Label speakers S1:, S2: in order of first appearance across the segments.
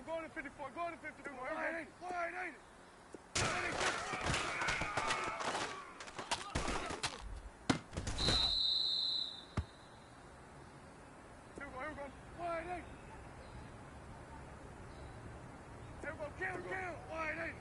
S1: Go to 54, go to 54. Wide 80. Wide 8. Here we go, kill, wide 8.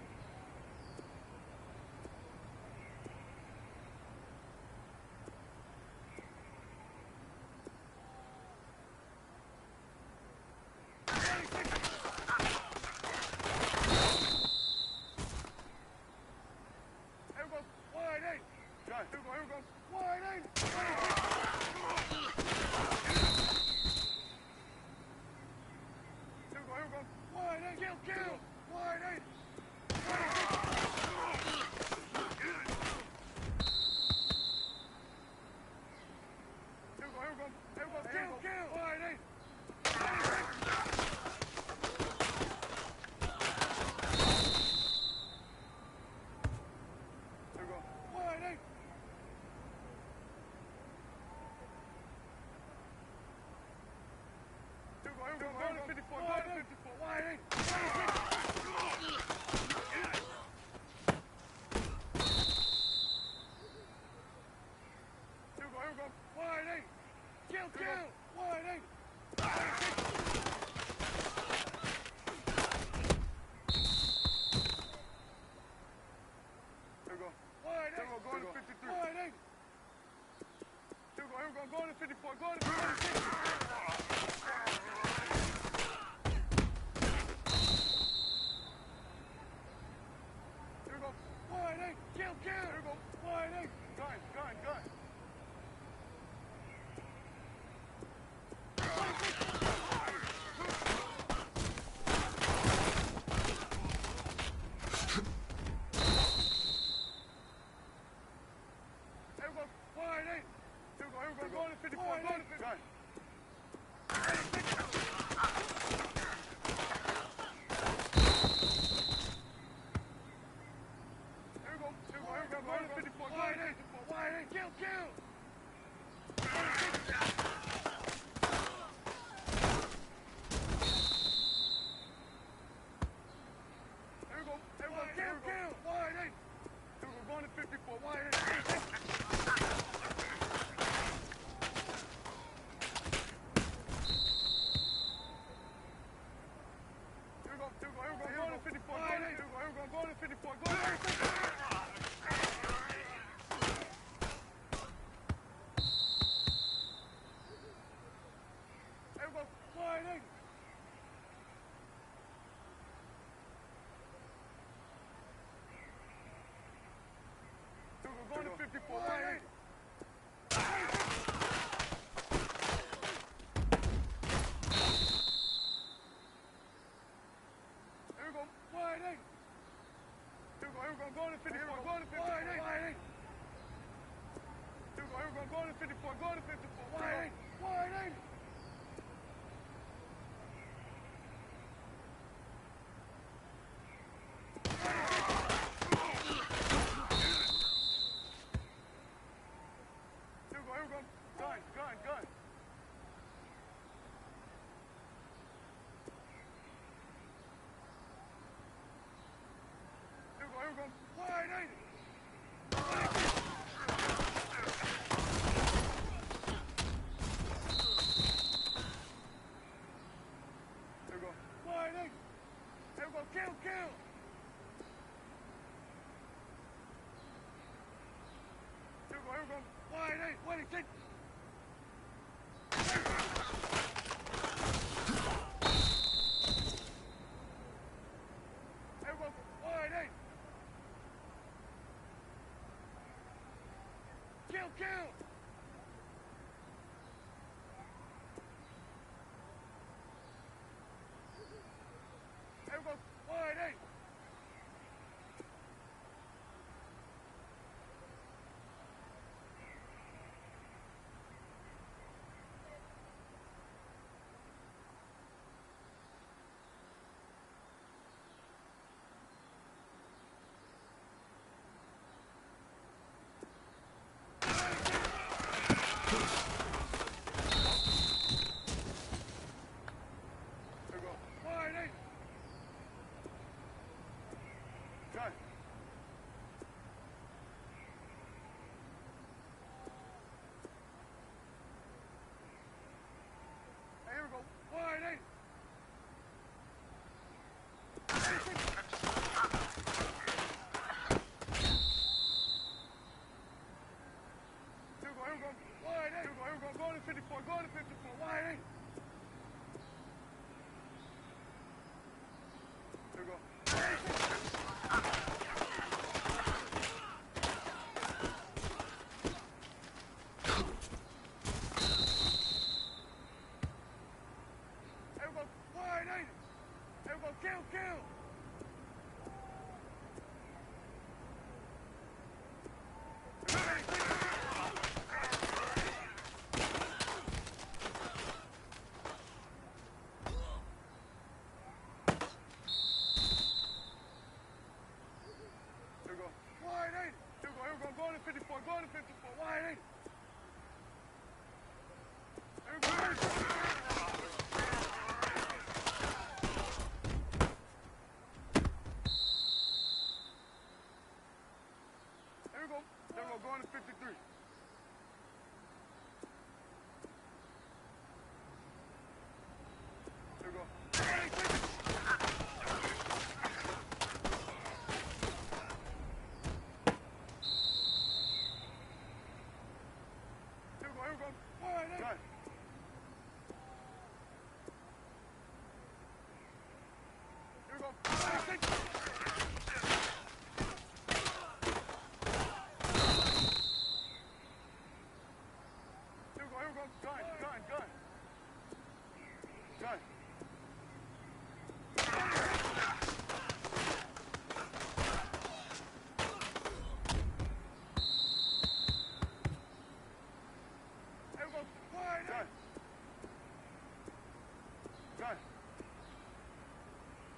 S1: Here we go. Wide 8. Here we go. Wide 8. Kill. Wide 8. Here we go. Kill. Wide 8. Here we go. Wide 8. Go to 54, wide 8. Here we go, wide 8. Kill, wide 8. Here we go, wide 8. Go to 53. Wide 8. Here we go, go to 54, go to 56. Wide 8, kill, here we go, wide 8. Gun. Here we go, wide 8. Here we go, go to 54, go to 50. Gun. Go to 54, wide 8, kill. Here we go, kill, wide 8. Here we go, going to 54, wide 8. Here we go, going to 54, wide 8. Here we go, going to 54, go to 56. Wide 8. We're going to 54, wide 8. Here we go, wide 8. Here we go, go to 54, go to 54, wide 8. Here we go, go to 54, go to 54, wide 8. Gun. Here we go, wide 8. Here we go, wide 8. Here we go, kill. Here we go, wide 8. Wait, take. Wide 8. Kill. Here we go, wide 8. kill, kill. Here we go. Wide 80. Here we go. Here we go. Going to 54. Going to 54. Wide 80. Here we go. Here we go. There we go. Going to 53. There we go. Here we go. Wide 80. Right. Here we go. Here we go. Gun. Here we go. Wide 80. Gun.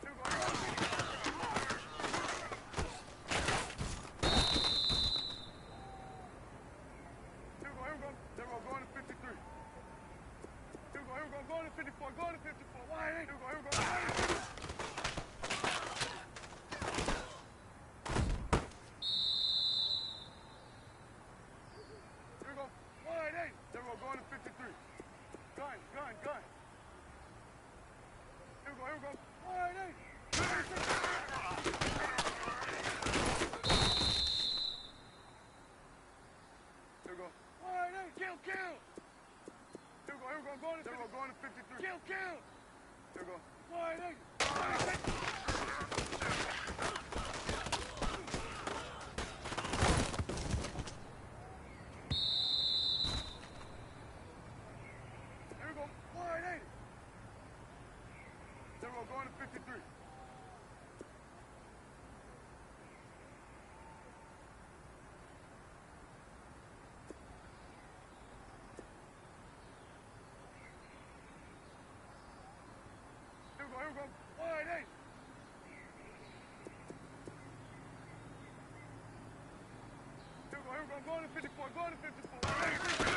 S1: Here we go. Here we go. There we go. Going to 53. Here we go. Going to 54. Going to 54. Wide 80. Here we go. Here we go. Wide 80. There we go. Going to 53. Gun. Here we go. Wide 80. Here we go. Wide 80. Kill. Here we go. Going to 53. Kill. Here we go. Wide 80. Here we go. Wide 80. There we go. Going to 53. Here we go. Wide 80. Here we go. Going to 54. Going to 54. Wide 80.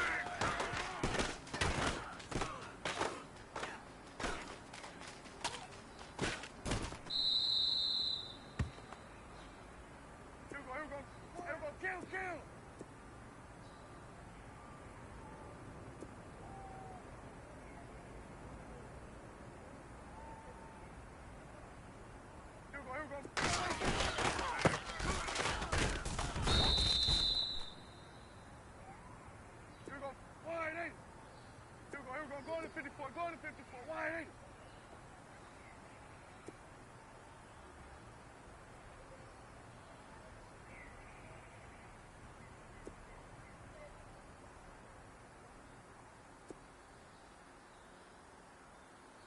S1: Here we go. Kill. Here we go. Here we go. Wide 80. Here we go. Going to 54. Wide 80.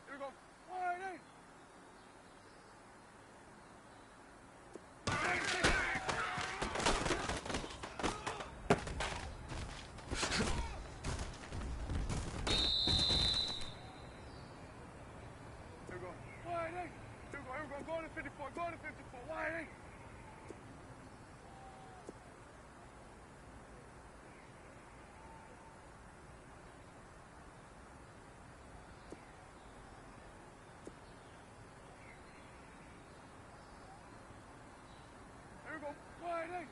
S1: Here we go. Wide 80. Going to 54. Wide 80. Here we go. Wide 80.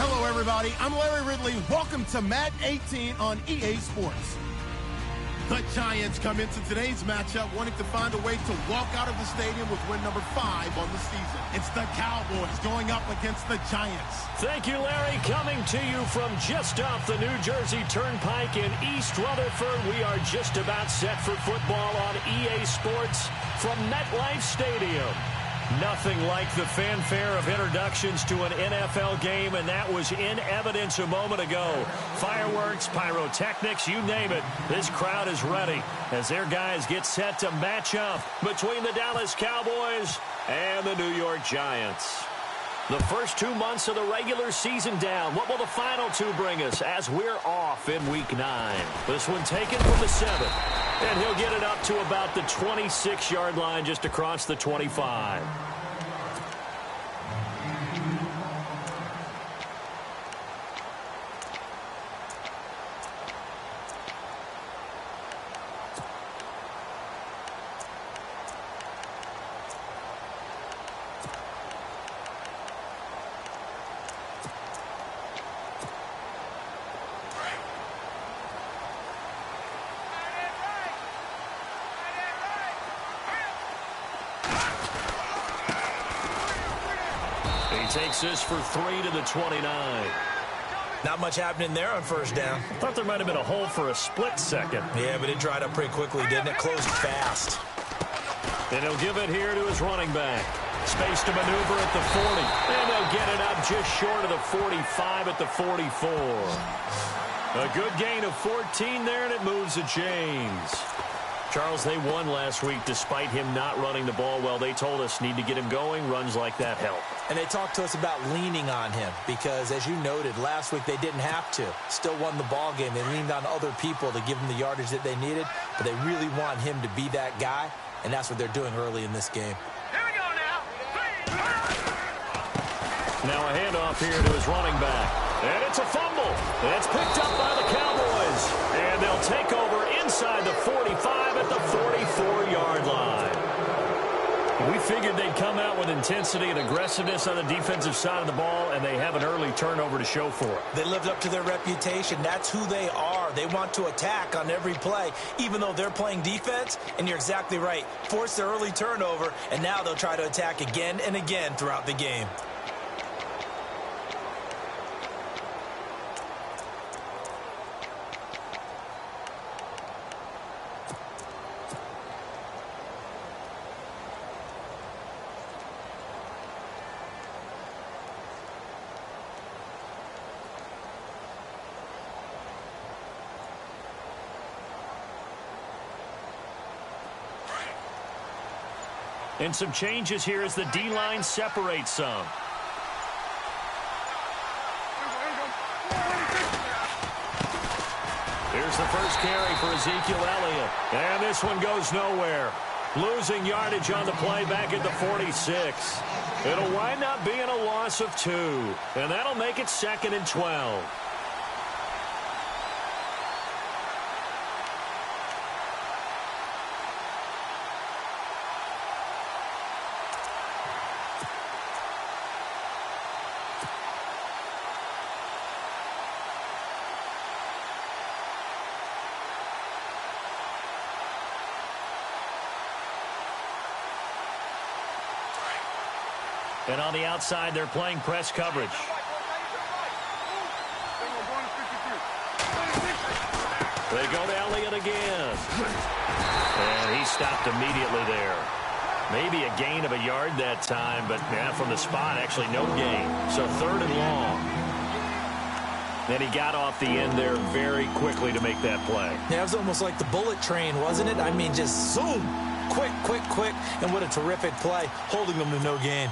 S2: Hello, everybody. I'm Larry Ridley. Welcome to Madden 18 on EA Sports. The Giants come into today's matchup wanting to find a way to walk out of the stadium with win number 5 on the season. It's the Cowboys going up against the Giants.
S3: Thank you, Larry. Coming to you from just off the New Jersey Turnpike in East Rutherford, we are just about set for football on EA Sports from MetLife Stadium. Nothing like the fanfare of introductions to an NFL game, and that was in evidence a moment ago. Fireworks, pyrotechnics, you name it. This crowd is ready as their guys get set to match up between the Dallas Cowboys and the New York Giants. The first 2 months of the regular season down. What will the final 2 bring us as we're off in Week 9? This one taken from the 7. And he'll get it up to about the 26-yard line just across the 25. Takes this for 3 to the 29.
S4: Not much happening there on first down.
S3: Thought there might have been a hole for a split second.
S4: Yeah, but it dried up pretty quickly, didn't it? Closed fast.
S3: And he'll give it here to his running back. Space to maneuver at the 40. And they'll get it up just short of the 45 at the 44. A good gain of 14 there, and it moves the chains. Charles, they won last week despite him not running the ball well. They told us need to get him going. Runs like that help.
S4: And they talked to us about leaning on him because, as you noted, last week they didn't have to. Still won the ball game. They leaned on other people to give them the yardage that they needed, but they really want him to be that guy, and that's what they're doing early in this game.
S1: Here we go now.
S3: Now a handoff here to his running back. And it's a fumble. It's picked up by the Cowboys. And they'll take over inside the 45 at the 44-yard line. We figured they'd come out with intensity and aggressiveness on the defensive side of the ball, and they have an early turnover to show for it.
S4: They lived up to their reputation. That's who they are. They want to attack on every play, even though they're playing defense. And you're exactly right. Force their early turnover, and now they'll try to attack again and again throughout the game.
S3: And some changes here as the D-line separates some. Here's the first carry for Ezekiel Elliott. And this one goes nowhere. Losing yardage on the play back at the 46. It'll wind up being a loss of 2. And that'll make it 2nd and 12. And on the outside, they're playing press coverage. They go to Elliott again. And he stopped immediately there. Maybe a gain of a yard that time, but from the spot, actually no gain. So 3rd and long. Then he got off the end there very quickly to make that play.
S4: Yeah, it was almost like the bullet train, wasn't it? I mean, just zoom. Quick, quick, quick. And what a terrific play, holding them to no gain.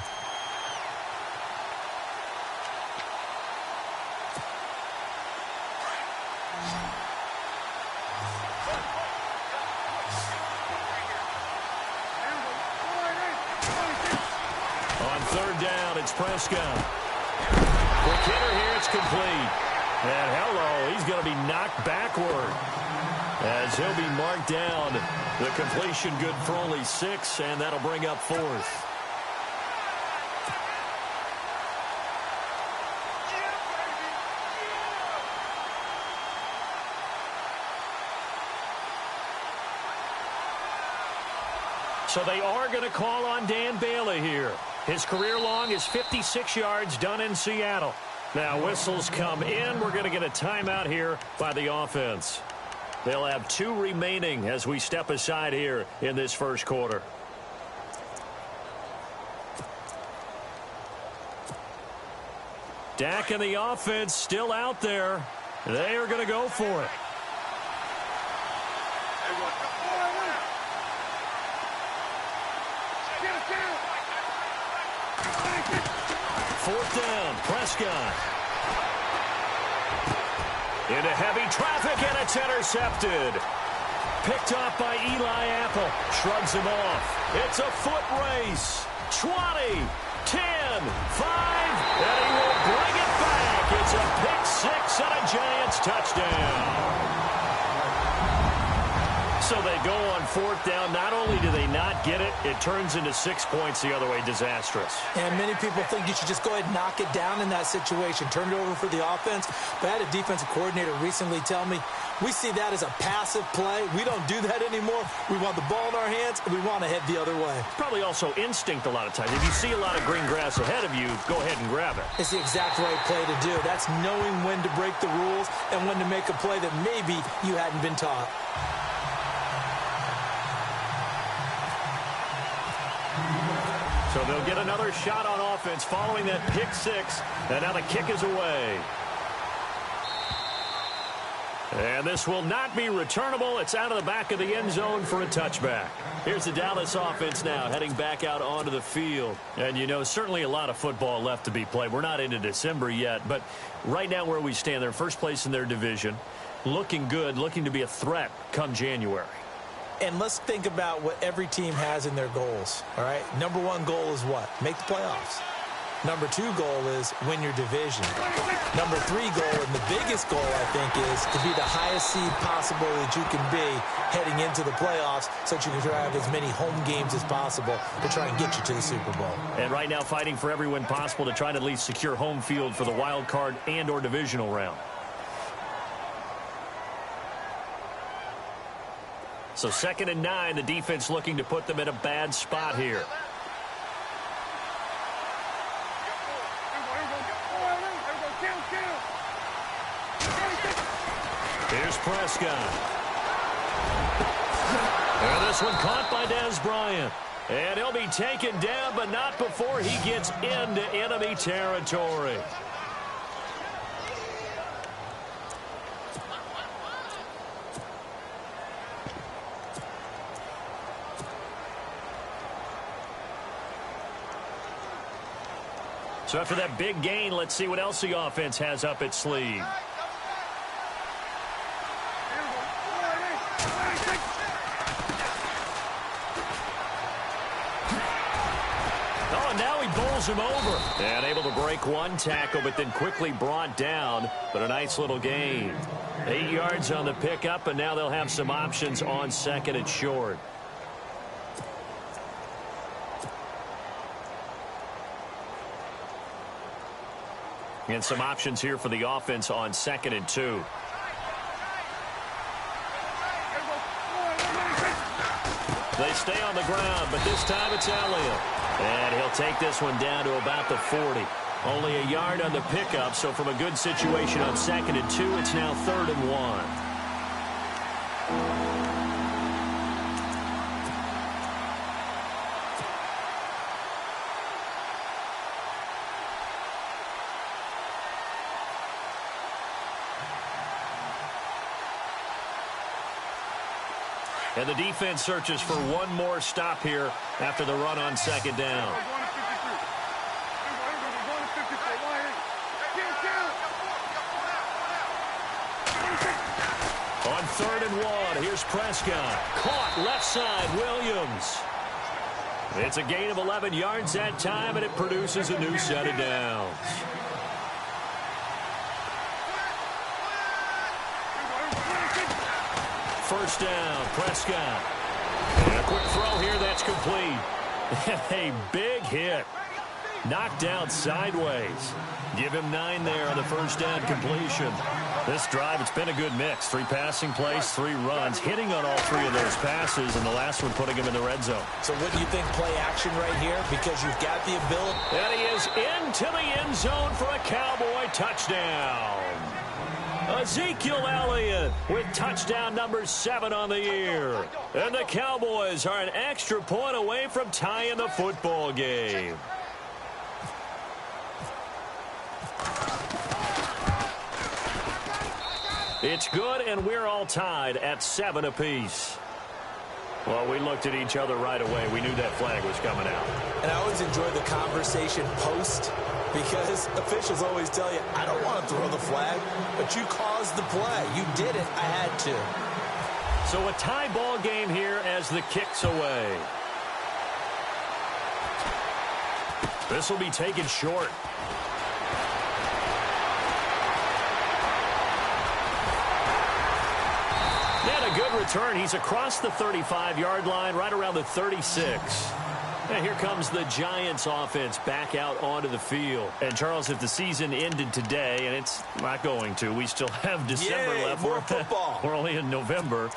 S3: Prescott. Quick hitter here, it's complete. And hello, he's going to be knocked backward as he'll be marked down. The completion good for only 6, and that'll bring up 4th. So they are going to call on Dan Bailey here. His career long is 56 yards done in Seattle. Now whistles come in. We're going to get a timeout here by the offense. They'll have 2 remaining as we step aside here in this first quarter. Dak and the offense still out there. They are going to go for it. Fourth down, Prescott. Into heavy traffic, and it's intercepted. Picked off by Eli Apple. Shrugs him off. It's a foot race. 20, 10, 5, and he will bring it back. It's a pick six and a Giants touchdown. So they go on fourth down. Not only do they not get it, it turns into 6 points the other way. Disastrous.
S4: And many people think you should just go ahead and knock it down in that situation. Turn it over for the offense. But I had a defensive coordinator recently tell me, we see that as a passive play. We don't do that anymore. We want the ball in our hands, and we want to head the other way.
S3: Probably also instinct a lot of times. If you see a lot of green grass ahead of you, go ahead and grab it.
S4: It's the exact right play to do. That's knowing when to break the rules and when to make a play that maybe you hadn't been taught.
S3: So they'll get another shot on offense following that pick six. And now the kick is away. And this will not be returnable. It's out of the back of the end zone for a touchback. Here's the Dallas offense now heading back out onto the field. And, you know, certainly a lot of football left to be played. We're not into December yet, but right now where we stand, they're first place in their division. Looking good, looking to be a threat come January.
S4: And let's think about what every team has in their goals, all right? Number one goal is what? Make the playoffs. Number two goal is win your division. Number three goal, and the biggest goal, I think, is to be the highest seed possible that you can be heading into the playoffs so that you can drive as many home games as possible to try and get you to the Super Bowl. And
S3: right now fighting for every win possible to try to at least secure home field for the wild card and or divisional round. So 2nd and 9, the defense looking to put them in a bad spot here. Here's Prescott. And this one caught by Dez Bryant. And he'll be taken down, but not before he gets into enemy territory. So after that big gain, let's see what else the offense has up its sleeve. Oh, and now he bowls him over. And able to break one tackle, but then quickly brought down. But a nice little gain. 8 yards on the pickup, and now they'll have some options on 2nd and short. And some options here for the offense on 2nd and 2. They stay on the ground, but this time it's Elliott. And he'll take this one down to about the 40. Only a yard on the pickup, so from a good situation on 2nd and 2, it's now 3rd and 1. And the defense searches for one more stop here after the run on 2nd down. On 3rd and 1, here's Prescott. Caught left side, Williams. It's a gain of 11 yards that time, and it produces a new set of downs. First down, Prescott. And a quick throw here that's complete. A big hit. Knocked out sideways. Give him 9 there on the first down completion. This drive, it's been a good mix. 3 passing plays, 3 runs, hitting on all 3 of those passes, and the last one putting him in the red zone.
S4: So what do you think play action right here? Because you've got the ability.
S3: And he is into the end zone for a Cowboy touchdown. Ezekiel Elliott with touchdown number 7 on the year. And the Cowboys are an extra point away from tying the football game. It's good, and we're all tied at 7 apiece. Well, we looked at each other right away. We knew that flag was coming out.
S4: And I always enjoy the conversation post, because officials always tell you, I don't want to throw the flag, but you caused the play. You did it. I had to.
S3: So a tie ball game here as the kick's away. This will be taken short. And a good return. He's across the 35-yard line, right around the 36. And here comes the Giants offense back out onto the field. And, Charles, if the season ended today, and it's not going to, we still have December left.
S4: More football.
S3: We're only in November.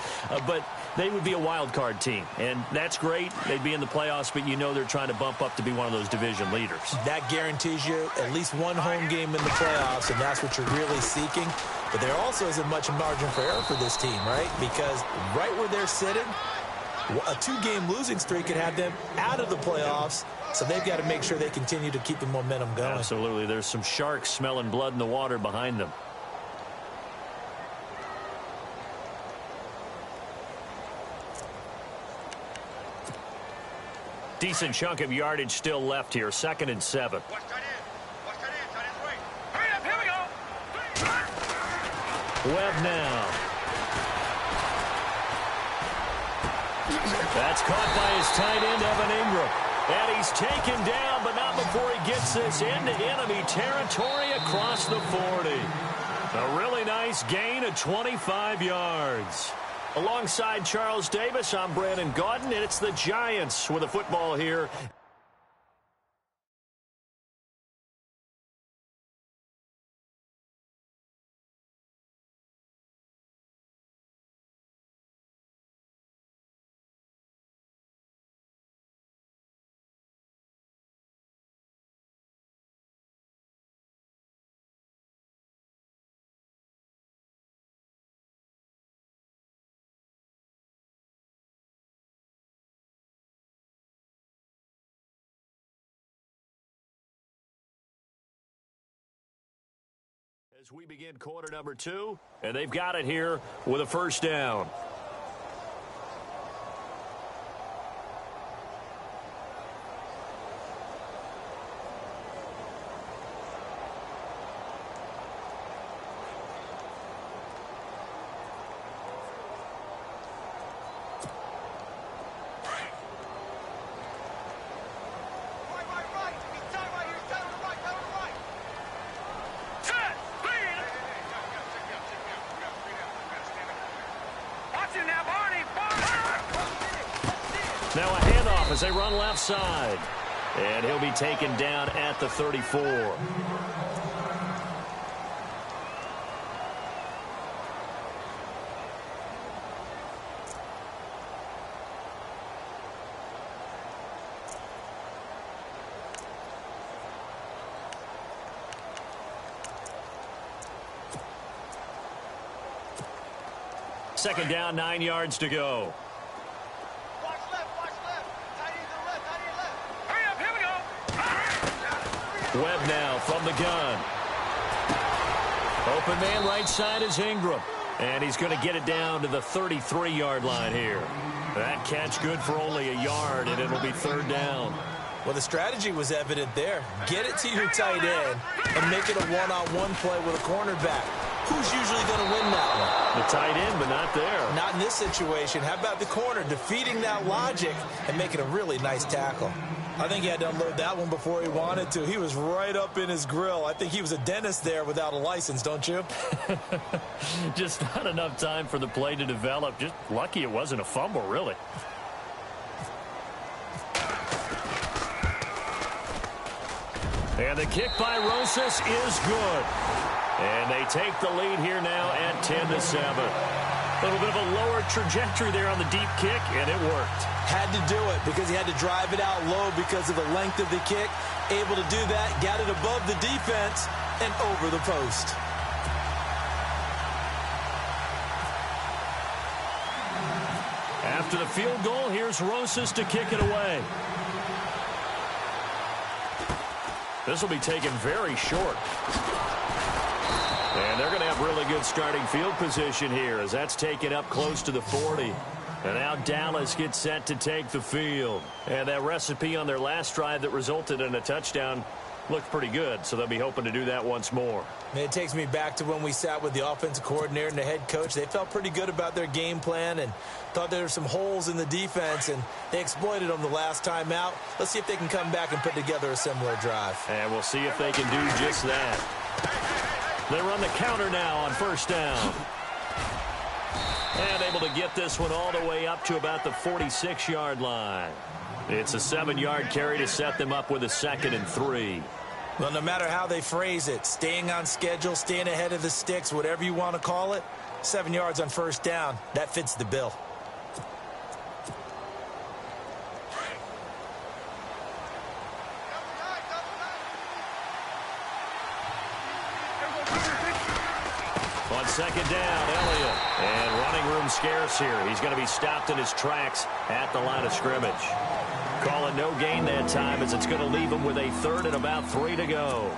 S3: But they would be a wild card team. And that's great. They'd be in the playoffs, but you know they're trying to bump up to be one of those division leaders.
S4: That guarantees you at least one home game in the playoffs, and that's what you're really seeking. But there also isn't much margin for error for this team, right? Because right where they're sitting, a 2-game losing streak could have them out of the playoffs, so they've got to make sure they continue to keep the momentum going.
S3: Absolutely. There's some sharks smelling blood in the water behind them. Decent chunk of yardage still left here. 2nd and 7. Webb now. That's caught by his tight end, Evan Ingram. And he's taken down, but not before he gets this into enemy territory across the 40. A really nice gain of 25 yards. Alongside Charles Davis, I'm Brandon Gaudin, and it's the Giants with a football here. As we begin quarter number 2, and they've got it here with a first down. Now a handoff as they run left side. And he'll be taken down at the 34. Second down, 9 yards to go. Webb now from the gun. Open man right side is Ingram. And he's going to get it down to the 33-yard line here. That catch good for only a yard, and it'll be 3rd down.
S4: Well, the strategy was evident there. Get it to your tight end and make it a one-on-one play with a cornerback. Who's usually going to win that one?
S3: The tight end, but not there.
S4: Not in this situation. How about the corner defeating that logic and making a really nice tackle? I think he had to unload that one before he wanted to. He was right up in his grill. I think he was a dentist there without a license, don't you?
S3: Just not enough time for the play to develop. Just lucky it wasn't a fumble, really. And the kick by Rosas is good. And they take the lead here now at 10-7. A little bit of a lower trajectory there on the deep kick, and it worked.
S4: Had to do it because he had to drive it out low because of the length of the kick. Able to do that, got it above the defense and over the post.
S3: After the field goal, here's Rosas to kick it away. This will be taken very short. And they're going to have really good starting field position here as that's taken up close to the 40. And now Dallas gets set to take the field. And that recipe on their last drive that resulted in a touchdown looked pretty good, so they'll be hoping to do that once more.
S4: It takes me back to when we sat with the offensive coordinator and the head coach. They felt pretty good about their game plan and thought there were some holes in the defense, and they exploited them the last time out. Let's see if they can come back and put together a similar drive.
S3: And we'll see if they can do just that. They run the counter now on first down. And able to get this one all the way up to about the 46-yard line. It's a 7-yard carry to set them up with a 2nd and 3.
S4: Well, no matter how they phrase it, staying on schedule, staying ahead of the sticks, whatever you want to call it, 7 yards on first down, that fits the bill.
S3: On second down, Elliott. And running room scarce here. He's going to be stopped in his tracks at the line of scrimmage. Calling no gain that time as it's going to leave him with a 3rd and about 3 to go.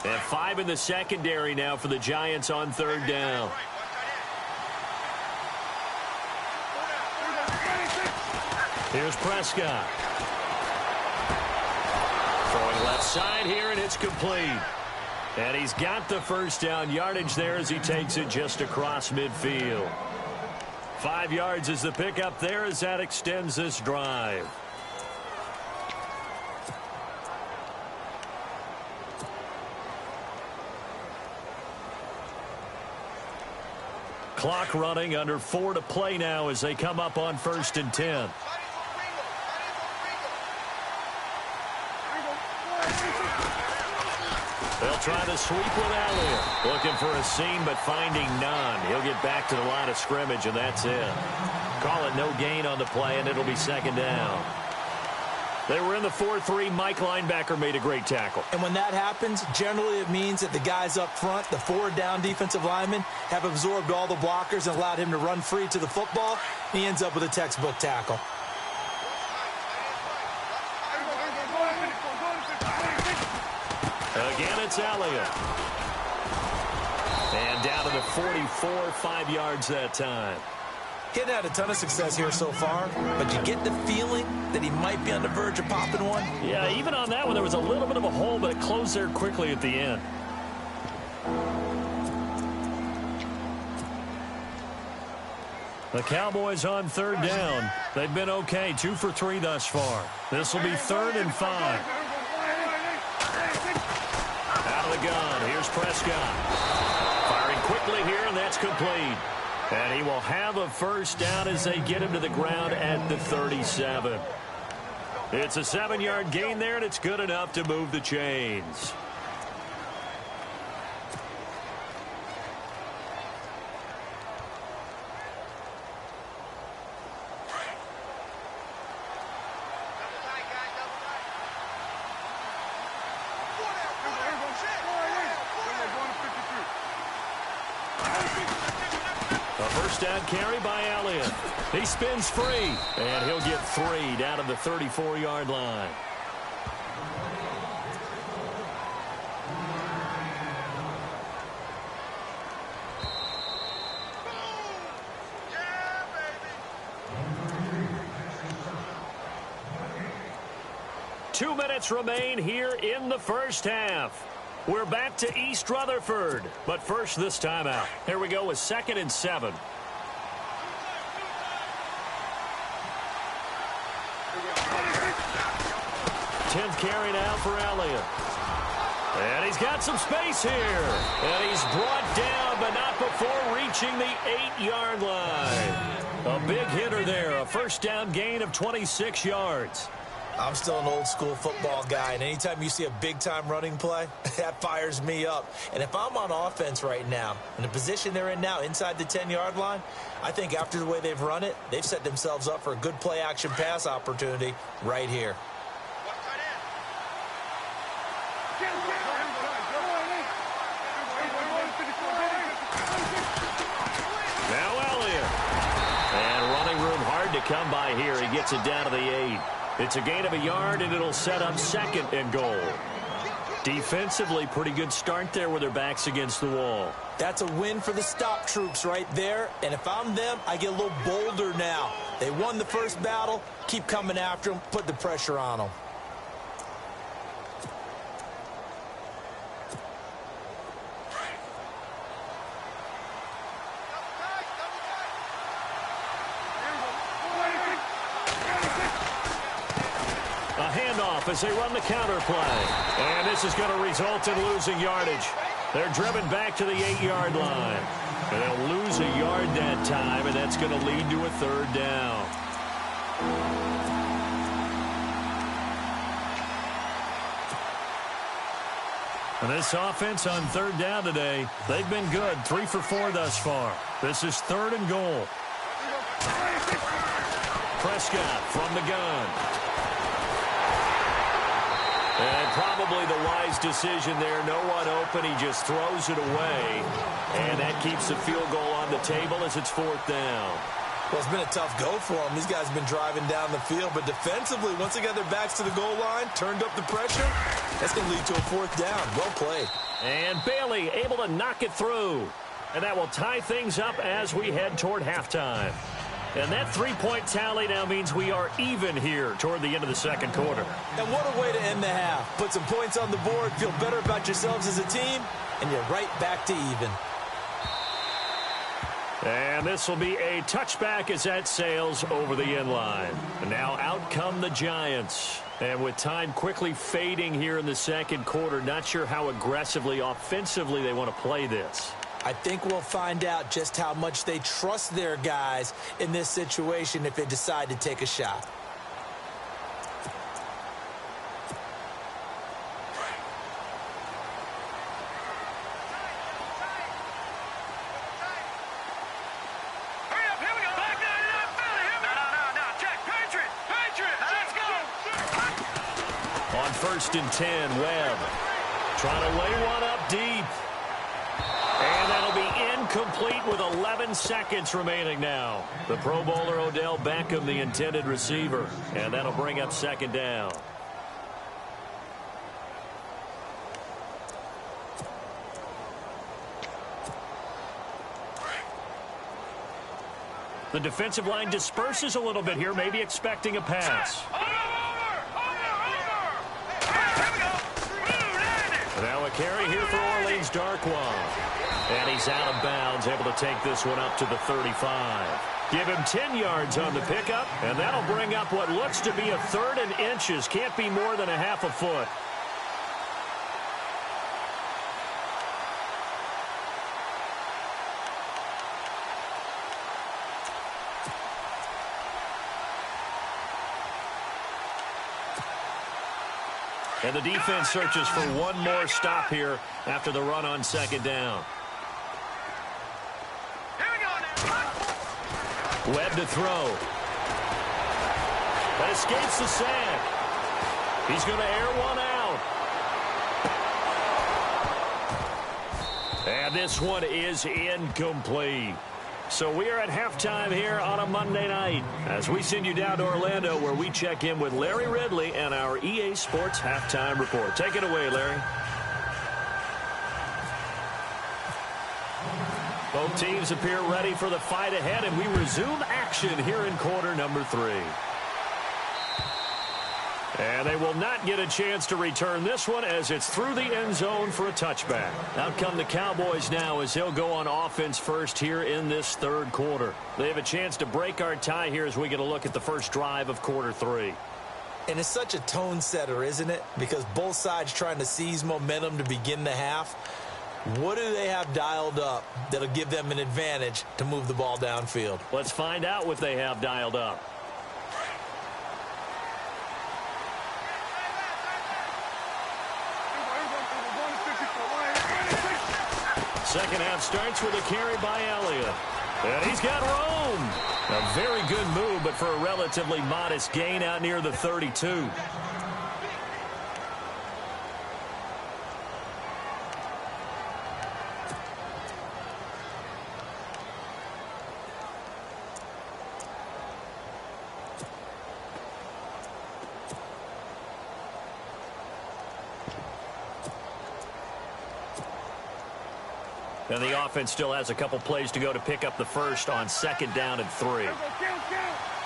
S3: And 5 in the secondary now for the Giants on 3rd down. Here's Prescott. Throwing left side here, and it's complete. And he's got the first down yardage there as he takes it just across midfield. 5 yards is the pickup there as that extends this drive. Clock running, under 4 to play now as they come up on 1st and 10. They'll try the sweep with Elliott. Looking for a seam, but finding none. He'll get back to the line of scrimmage, and that's it. Call it no gain on the play, and it'll be 2nd down. They were in the 4-3. Mike linebacker made a great tackle.
S4: And when that happens, generally it means that the guys up front, the 4 down defensive linemen, have absorbed all the blockers and allowed him to run free to the football. He ends up with a textbook tackle.
S3: Again, it's Elliott. And down to the 44, 5 yards that time.
S4: He hadn't had a ton of success here so far, but you get the feeling that he might be on the verge of popping one.
S3: Yeah, even on that one, there was a little bit of a hole, but it closed there quickly at the end. The Cowboys on 3rd down. They've been okay, 2 for 3 thus far. This will be 3rd and 5. Out of the gun, here's Prescott. Firing quickly here, and that's complete. And he will have a first down as they get him to the ground at the 37. It's a 7-yard gain there, and it's good enough to move the chains. Down carry by Elliott. He spins free, and he'll get 3 down to the 34-yard line. Two minutes remain here in the first half. We're back to East Rutherford, but first this timeout. Here we go with 2nd and 7. 10th carry now for Elliott. And he's got some space here. And he's brought down, but not before reaching the 8-yard line. A big hitter there, a first down gain of 26 yards.
S4: I'm still an old-school football guy, and anytime you see a big-time running play, that fires me up. And if I'm on offense right now, in the position they're in now, inside the 10-yard line, I think after the way they've run it, they've set themselves up for a good play-action pass opportunity right here.
S3: Now Elliott. And running room hard to come by here. He gets it down to the 8. It's a gain of a yard, and it'll set up 2nd and goal. Defensively, pretty good start there with their backs against the wall.
S4: That's a win for the stop troops right there. And if I'm them, I get a little bolder now. They won the first battle. Keep coming after them. Put the pressure on them.
S3: A handoff as they run the counter play. And this is going to result in losing yardage. They're driven back to the 8-yard line. And they'll lose a yard that time, and that's going to lead to a 3rd down. And this offense on 3rd down today, they've been good. 3 for 4 thus far. This is 3rd and goal. Prescott from the gun. And probably the wise decision there. No one open. He just throws it away. And that keeps the field goal on the table as it's 4th down.
S4: Well, it's been a tough go for them. These guys have been driving down the field. But defensively, once they got their backs to the goal line, turned up the pressure, that's going to lead to a 4th down. Well played.
S3: And Bailey able to knock it through. And that will tie things up as we head toward halftime. And that 3-point tally now means we are even here toward the end of the 2nd quarter.
S4: And what a way to end the half. Put some points on the board, feel better about yourselves as a team, and you're right back to even.
S3: And this will be a touchback as that sails over the end line. And now out come the Giants. And with time quickly fading here in the 2nd quarter, not sure how aggressively, offensively they want to play this.
S4: I think we'll find out just how much they trust their guys in this situation if they decide to take a shot.
S3: On 1st and 10, Webb trying to lay one up deep. And that'll be incomplete with 11 seconds remaining now. The Pro Bowler Odell Beckham, the intended receiver. And that'll bring up 2nd down. The defensive line disperses a little bit here, maybe expecting a pass. Now a carry here for Orleans Darkwa. And he's out of bounds, able to take this one up to the 35. Give him 10 yards on the pickup, and that'll bring up what looks to be a 3rd and inches. Can't be more than a half a foot. And the defense searches for one more stop here after the run on 2nd down. Webb to throw. That escapes the sack. He's going to air one out. And this one is incomplete. So we are at halftime here on a Monday night as we send you down to Orlando where we check in with Larry Ridley and our EA Sports Halftime Report. Take it away, Larry. Both teams appear ready for the fight ahead, and we resume action here in quarter number 3. And they will not get a chance to return this one as it's through the end zone for a touchback. Out come the Cowboys now as they'll go on offense first here in this 3rd quarter. They have a chance to break our tie here as we get a look at the first drive of quarter 3.
S4: And it's such a tone setter, isn't it? Because both sides trying to seize momentum to begin the half. What do they have dialed up that'll give them an advantage to move the ball downfield?
S3: Let's find out what they have dialed up. Second half starts with a carry by Elliott. And he's got room. A very good move, but for a relatively modest gain out near the 32. And the offense still has a couple plays to go to pick up the first on 2nd down and 3.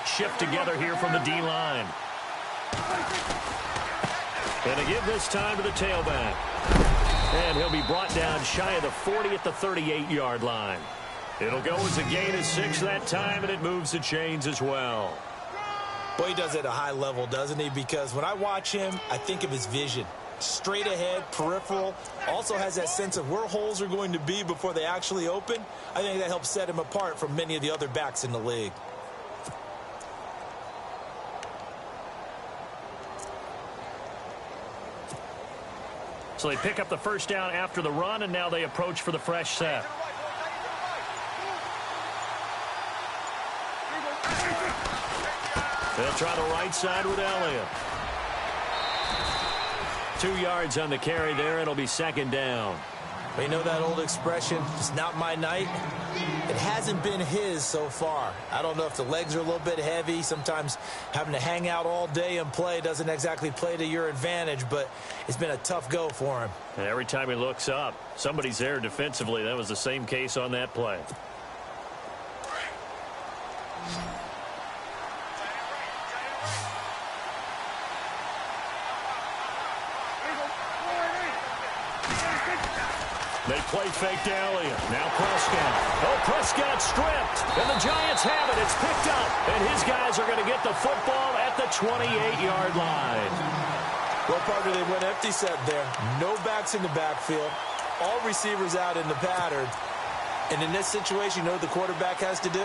S3: Shift together here from the D-line. And to give this time to the tailback. And he'll be brought down shy of the 40 at the 38-yard line. It'll go as a gain of 6 that time, and it moves the chains as well.
S4: Boy, he does it at a high level, doesn't he? Because when I watch him, I think of his vision. Straight ahead, peripheral, also has that sense of where holes are going to be before they actually open. I think that helps set him apart from many of the other backs in the league.
S3: So they pick up the first down after the run, and now they approach for the fresh set. They'll try the right side with Elliott. 2 yards on the carry there. It'll be 2nd down.
S4: You know that old expression, it's not my night? It hasn't been his so far. I don't know if the legs are a little bit heavy. Sometimes having to hang out all day and play doesn't exactly play to your advantage, but it's been a tough go for him.
S3: And every time he looks up, somebody's there defensively. That was the same case on that play. They play fake to Elliott. Now Prescott. Oh, Prescott stripped. And the Giants have it. It's picked up. And his guys are going to get the football at the 28-yard line.
S4: Well, partner, they went empty set there. No backs in the backfield. All receivers out in the pattern. And in this situation, you know what the quarterback has to do?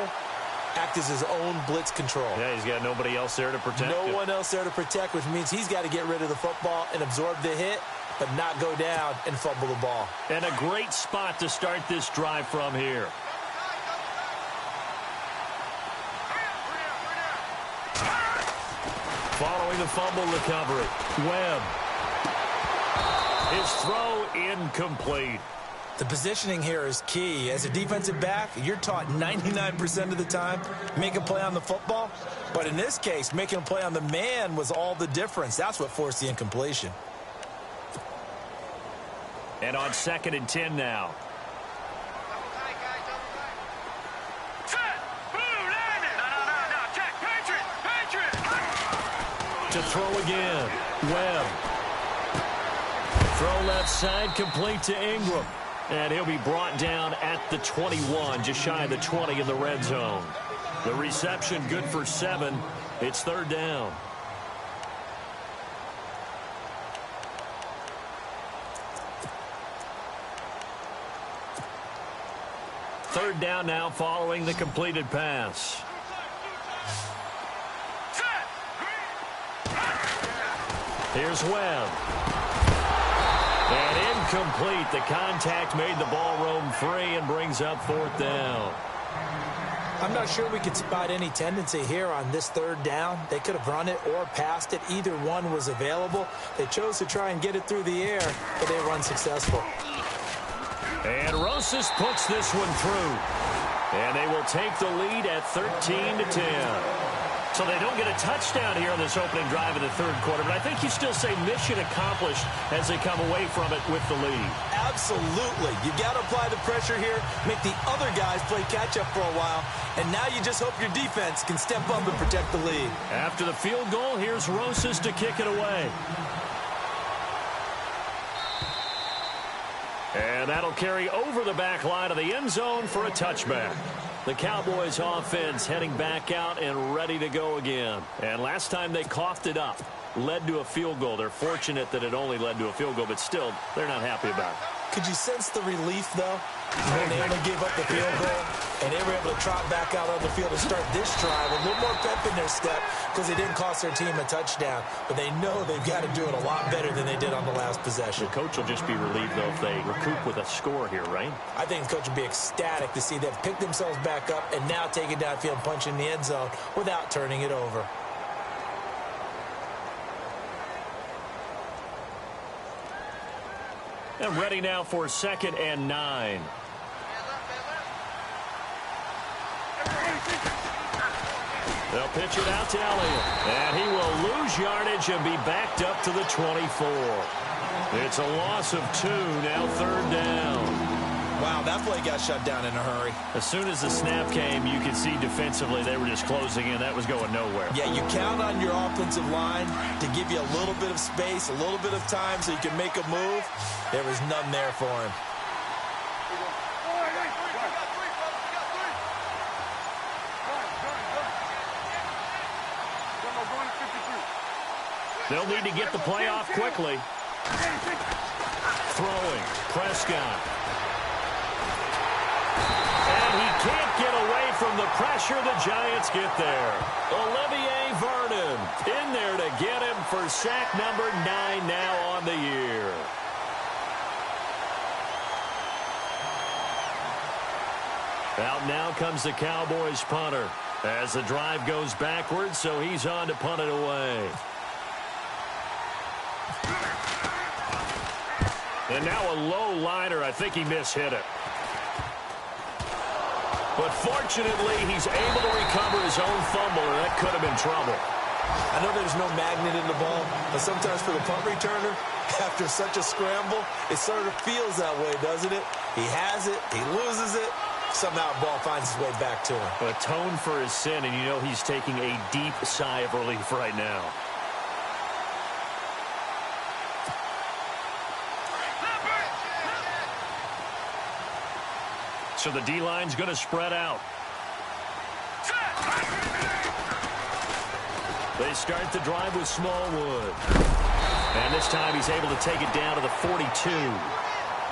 S4: Act as his own blitz control.
S3: Yeah, he's got nobody else there to protect him.
S4: No one else there to protect, which means he's got to get rid of the football and absorb the hit, but not go down and fumble the ball.
S3: And a great spot to start this drive from here. Following the fumble recovery, Webb. His throw incomplete.
S4: The positioning here is key. As a defensive back, you're taught 99% of the time, make a play on the football. But in this case, making a play on the man was all the difference. That's what forced the incompletion.
S3: And on 2nd and 10 now. To throw again. Webb. Throw left side, complete to Ingram. And he'll be brought down at the 21, just shy of the 20 in the red zone. The reception good for 7. It's 3rd down. Third down now following the completed pass. Here's Webb. And incomplete. The contact made the ball roam free and brings up 4th down.
S4: I'm not sure we could spot any tendency here on this 3rd down. They could have run it or passed it. Either one was available. They chose to try and get it through the air, but they were unsuccessful.
S3: And Rosas puts this one through. And they will take the lead at 13-10. So they don't get a touchdown here in this opening drive of the 3rd quarter, but I think you still say mission accomplished as they come away from it with the lead.
S4: Absolutely. You got to apply the pressure here, make the other guys play catch-up for a while, and now you just hope your defense can step up and protect the lead.
S3: After the field goal, here's Rosas to kick it away. And that'll carry over the back line of the end zone for a touchback. The Cowboys offense heading back out and ready to go again. And last time they coughed it up. led to a field goal. They're fortunate that it only led to a field goal, but still, they're not happy about it.
S4: Could you sense the relief, though, when they only gave up the field goal and they were able to trot back out on the field and start this drive a little more pep in their step because they didn't cost their team a touchdown, but they know they've got to do it a lot better than they did on the last possession.
S3: The coach will just be relieved, though, if they recoup with a score here, right?
S4: I think the coach will be ecstatic to see them pick themselves back up and now take it downfield and punch in the end zone without turning it over.
S3: And ready now for 2nd and 9. They'll pitch it out to Elliott. And he will lose yardage and be backed up to the 24. It's a loss of 2, now 3rd down.
S4: Wow, that play got shut down in a hurry.
S3: As soon as the snap came, you could see defensively they were just closing in. That was going nowhere.
S4: Yeah, you count on your offensive line to give you a little bit of space, a little bit of time so you can make a move. There was none there for him.
S3: They'll need to get the play off quickly. Throwing, Prescott. And he can't get away from the pressure. The Giants get there. Olivier Vernon in there to get him for sack number 9 now on the year. Out now comes the Cowboys punter as the drive goes backwards, so he's on to punt it away. And now a low liner. I think he mishit it. But fortunately, he's able to recover his own fumble, or that could have been trouble.
S4: I know there's no magnet in the ball, but sometimes for the punt returner, after such a scramble, it sort of feels that way, doesn't it? He has it, he loses it, somehow the ball finds its way back to him.
S3: Atone for his sin, and you know he's taking a deep sigh of relief right now. So the D-line's going to spread out. They start the drive with Smallwood. And this time he's able to take it down to the 42.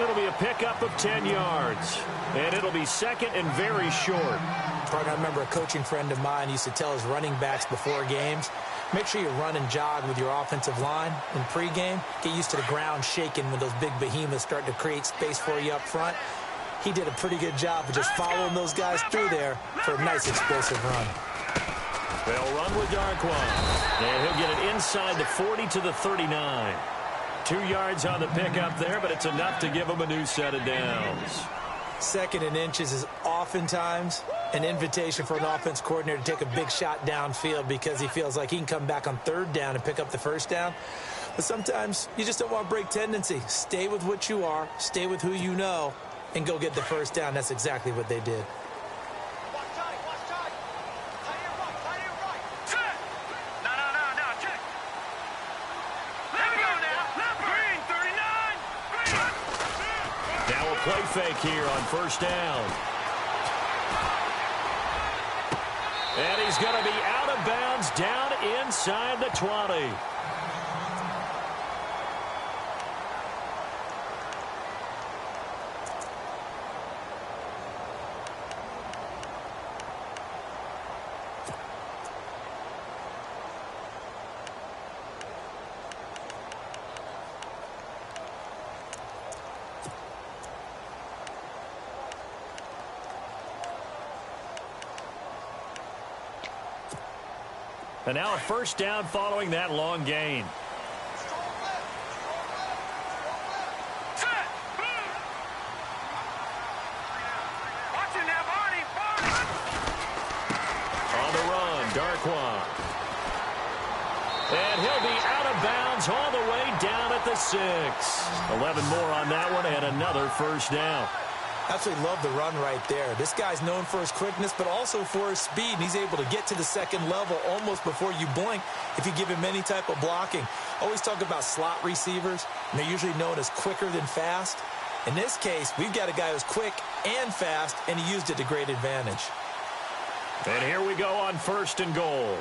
S3: It'll be a pickup of 10 yards. And it'll be 2nd and very short.
S4: Partner, I remember a coaching friend of mine used to tell his running backs before games, make sure you run and jog with your offensive line in pregame. Get used to the ground shaking when those big behemoths start to create space for you up front. He did a pretty good job of just following those guys through there for a nice explosive run.
S3: They'll run with Darkwan. And he'll get it inside the 40 to the 39. 2 yards on the pickup there, but it's enough to give him a new set of downs.
S4: 2nd and inches is oftentimes an invitation for an offense coordinator to take a big shot downfield because he feels like he can come back on 3rd down and pick up the 1st down. But sometimes you just don't want to break tendency. Stay with what you are, stay with who you know, and go get the 1st down. That's exactly what they did.
S3: Now a play fake here on 1st down. And he's going to be out of bounds down inside the 20. And now a 1st down following that long gain. On the run, Darkwan. And he'll be out of bounds all the way down at the 6. 11 more on that one and another 1st down.
S4: Absolutely love the run right there. This guy's known for his quickness, but also for his speed. And he's able to get to the 2nd level almost before you blink if you give him any type of blocking. Always talk about slot receivers, and they're usually known as quicker than fast. In this case, we've got a guy who's quick and fast, and he used it to great advantage.
S3: And here we go on 1st and goal.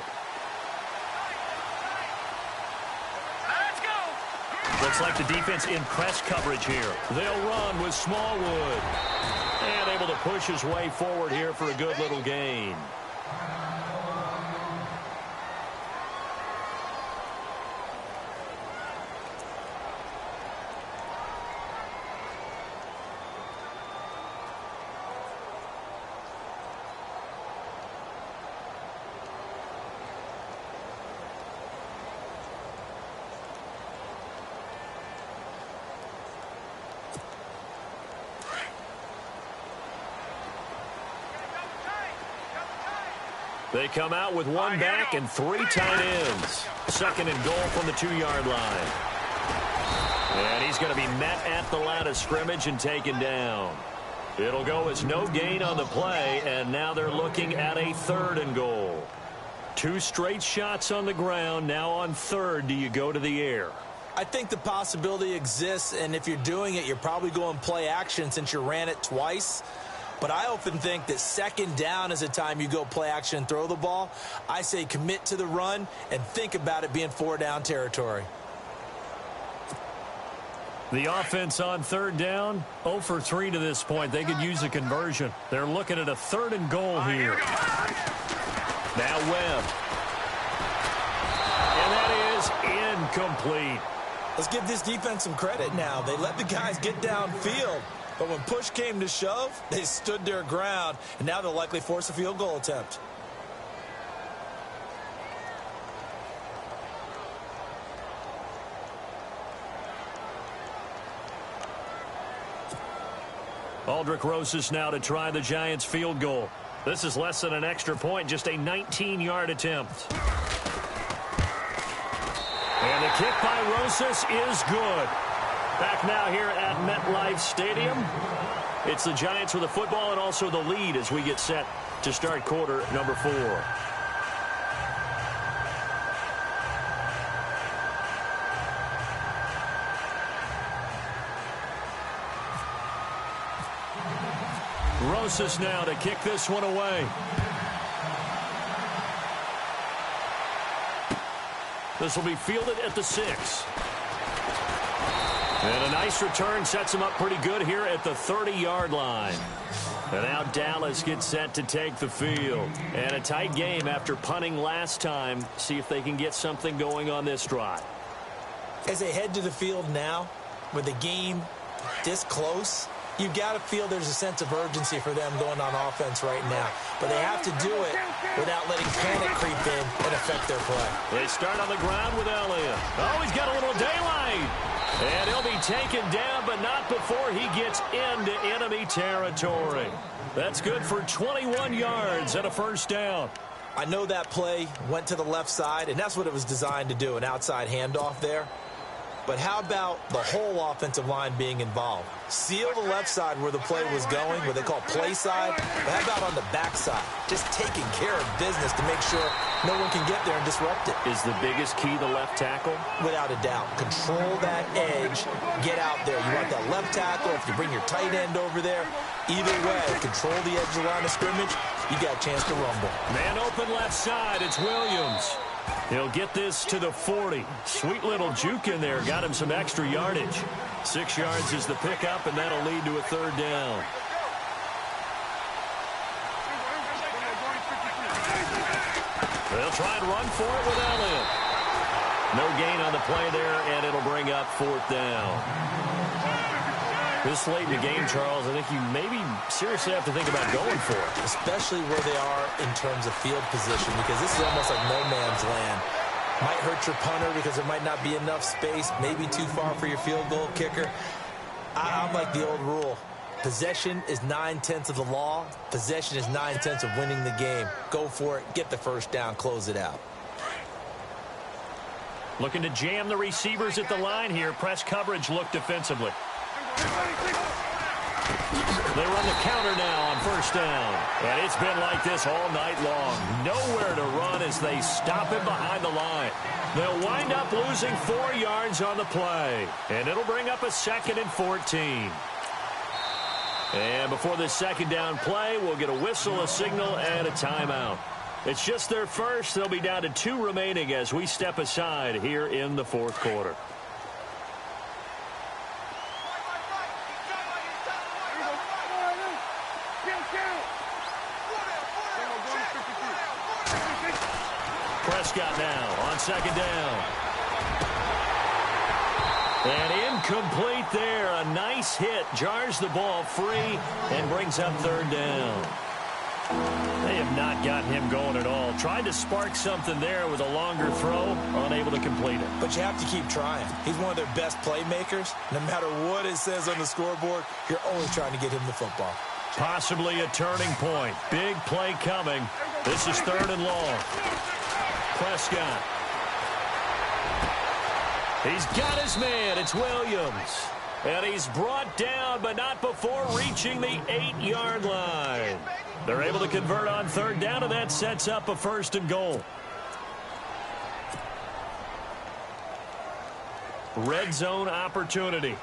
S3: Looks like the defense in press coverage here. They'll run with Smallwood. And able to push his way forward here for a good little gain. They come out with one back and 3 tight ends. 2nd and goal from the 2-yard line. And he's going to be met at the line of scrimmage and taken down. It'll go as no gain on the play, and now they're looking at a 3rd and goal. 2 straight shots on the ground. Now on 3rd, do you go to the air?
S4: I think the possibility exists, and if you're doing it, you're probably going play action since you ran it twice. But I often think that 2nd down is a time you go play action and throw the ball. I say commit to the run and think about it being 4-down territory.
S3: The offense on 3rd down, 0 for 3 to this point. They could use a conversion. They're looking at a 3rd and goal here. Now Webb. And that is incomplete.
S4: Let's give this defense some credit now. They let the guys get downfield. But when push came to shove, they stood their ground, and now they'll likely force a field goal attempt.
S3: Aldrick Rosas now to try the Giants field goal. This is less than an extra point, just a 19-yard attempt. And the kick by Rosas is good. Back now here at MetLife Stadium. It's the Giants with the football and also the lead as we get set to start quarter number 4. Rosas now to kick this one away. This will be fielded at the 6. And a nice return sets him up pretty good here at the 30-yard line. And now Dallas gets set to take the field. And a tight game after punting last time. See if they can get something going on this drive.
S4: As they head to the field now, with the game this close, you've got to feel there's a sense of urgency for them going on offense right now. But they have to do it without letting panic creep in and affect their play.
S3: They start on the ground with Elliott. Oh, he's got a little daylight. And he'll be taken down, but not before he gets into enemy territory. That's good for 21 yards and a 1st down.
S4: I know that play went to the left side, and that's what it was designed to do, an outside handoff there. But how about the whole offensive line being involved? Seal the left side where the play was going, what they call play side. But how about on the back side? Just taking care of business to make sure no one can get there and disrupt it.
S3: Is the biggest key the left tackle?
S4: Without a doubt. Control that edge. Get out there. You want that left tackle. If you bring your tight end over there, either way, control the edge of the line of scrimmage, you got a chance to rumble.
S3: Man open left side. It's Williams. He'll get this to the 40. Sweet little juke in there. Got him some extra yardage. 6 yards is the pickup, and that'll lead to a 3rd down. They'll try and run for it with Elliott. No gain on the play there, and it'll bring up 4th down. This late in the game, Charles, I think you maybe seriously have to think about going for it.
S4: Especially where they are in terms of field position, because this is almost like no man's land. Might hurt your punter because there might not be enough space, maybe too far for your field goal kicker. I'm like the old rule. Possession is 9/10 of the law. Possession is 9/10 of winning the game. Go for it. Get the 1st down. Close it out.
S3: Looking to jam the receivers at the line here. Press coverage look defensively. They run the counter now on 1st down. And it's been like this all night long. Nowhere to run as they stop him behind the line. They'll wind up losing 4 yards on the play. And it'll bring up a 2nd and 14. And before this 2nd down play, we'll get a whistle, a signal, and a timeout. It's just their first. They'll be down to 2 remaining as we step aside here in the 4th quarter. now on second down. And incomplete there. A nice hit. Jars the ball free and brings up third down. They have not gotten him going at all. Tried to spark something there with a longer throw. Unable to complete it.
S4: But you have to keep trying. He's one of their best playmakers. No matter what it says on the scoreboard, you're always trying to get him the football.
S3: Possibly a turning point. Big play coming. This is third and long. Prescott. He's got his man. It's Williams. And he's brought down, but not before reaching the 8-yard line. They're able to convert on third down, and that sets up a first and goal. Red zone opportunity.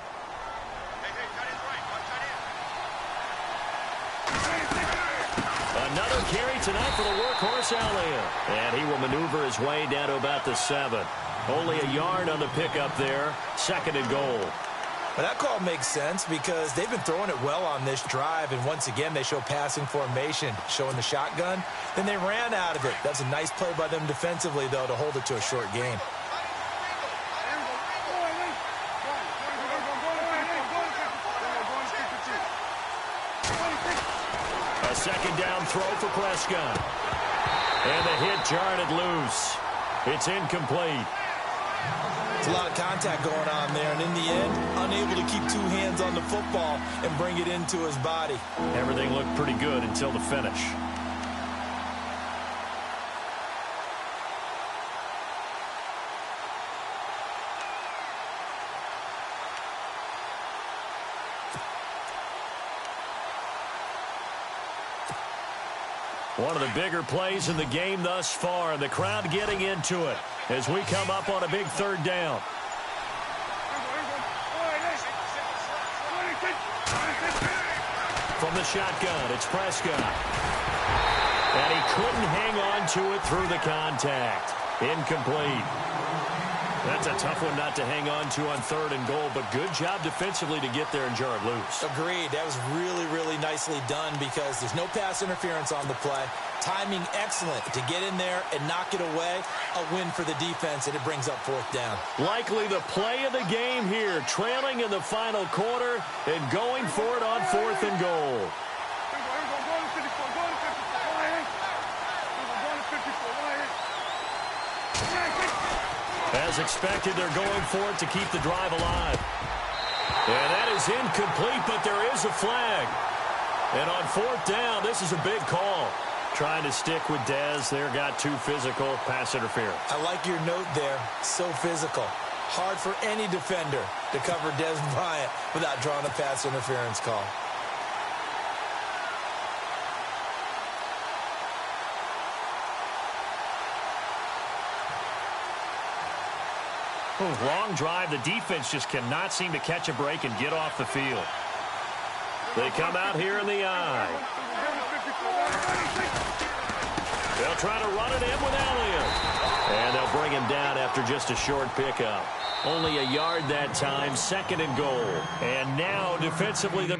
S3: Another carry tonight for the workhorse Elliott. And he will maneuver his way down to about the 7. Only a yard on the pickup there. Second and goal.
S4: But that call makes sense because they've been throwing it well on this drive, and once again they show passing formation, showing the shotgun. Then they ran out of it. That's a nice play by them defensively, though, to hold it to a short gain.
S3: A second down throw for Prescott. And the hit jarred it loose. It's incomplete.
S4: It's a lot of contact going on there, and in the end, unable to keep two hands on the football and bring it into his body.
S3: Everything looked pretty good until the finish. One of the bigger plays in the game thus far, and the crowd getting into it as we come up on a big third down. From the shotgun, it's Prescott. And he couldn't hang on to it through the contact. Incomplete. That's a tough one not to hang on to on third and goal, but good job defensively to get there and jar it loose.
S4: Agreed. That was really, really nicely done because there's no pass interference on the play. Timing excellent to get in there and knock it away. A win for the defense, and it brings up fourth down.
S3: Likely the play of the game here, trailing in the final quarter and going for it on fourth and goal. As expected, they're going for it to keep the drive alive. And that is incomplete, but there is a flag. And on fourth down, this is a big call. Trying to stick with Dez there, got too physical, pass interference.
S4: I like your note there, so physical. Hard for any defender to cover Dez Bryant without drawing a pass interference call.
S3: Long drive. The defense just cannot seem to catch a break and get off the field. They come out here in the eye. They'll try to run it in with Elliott. And they'll bring him down after just a short pickup. Only a yard that time, second and goal. And now defensively the...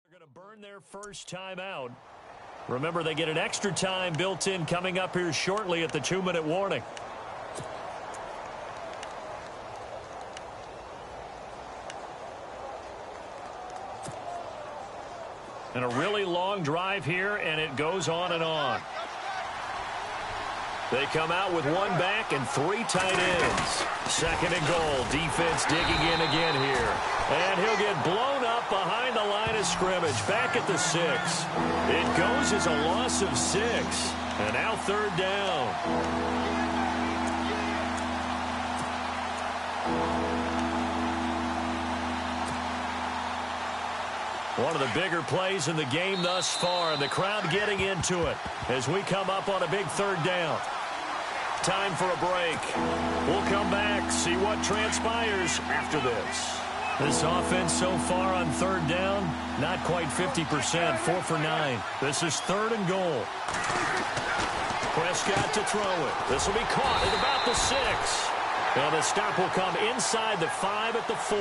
S3: They're going to burn their first time out. Remember, they get an extra time built in coming up here shortly at the 2-minute warning. And a really long drive here, and it goes on and on. They come out with one back and 3 tight ends. 2nd and goal. Defense digging in again here. And he'll get blown up behind the line of scrimmage. Back at the 6. It goes as a loss of 6. And now 3rd down. One of the bigger plays in the game thus far, and the crowd getting into it as we come up on a big 3rd down. Time for a break. We'll come back, see what transpires after this. This offense so far on 3rd down, not quite 50%, 4 for 9. This is 3rd and goal. Prescott to throw it. This will be caught at about the 6. And the stop will come inside the 5 at the 4.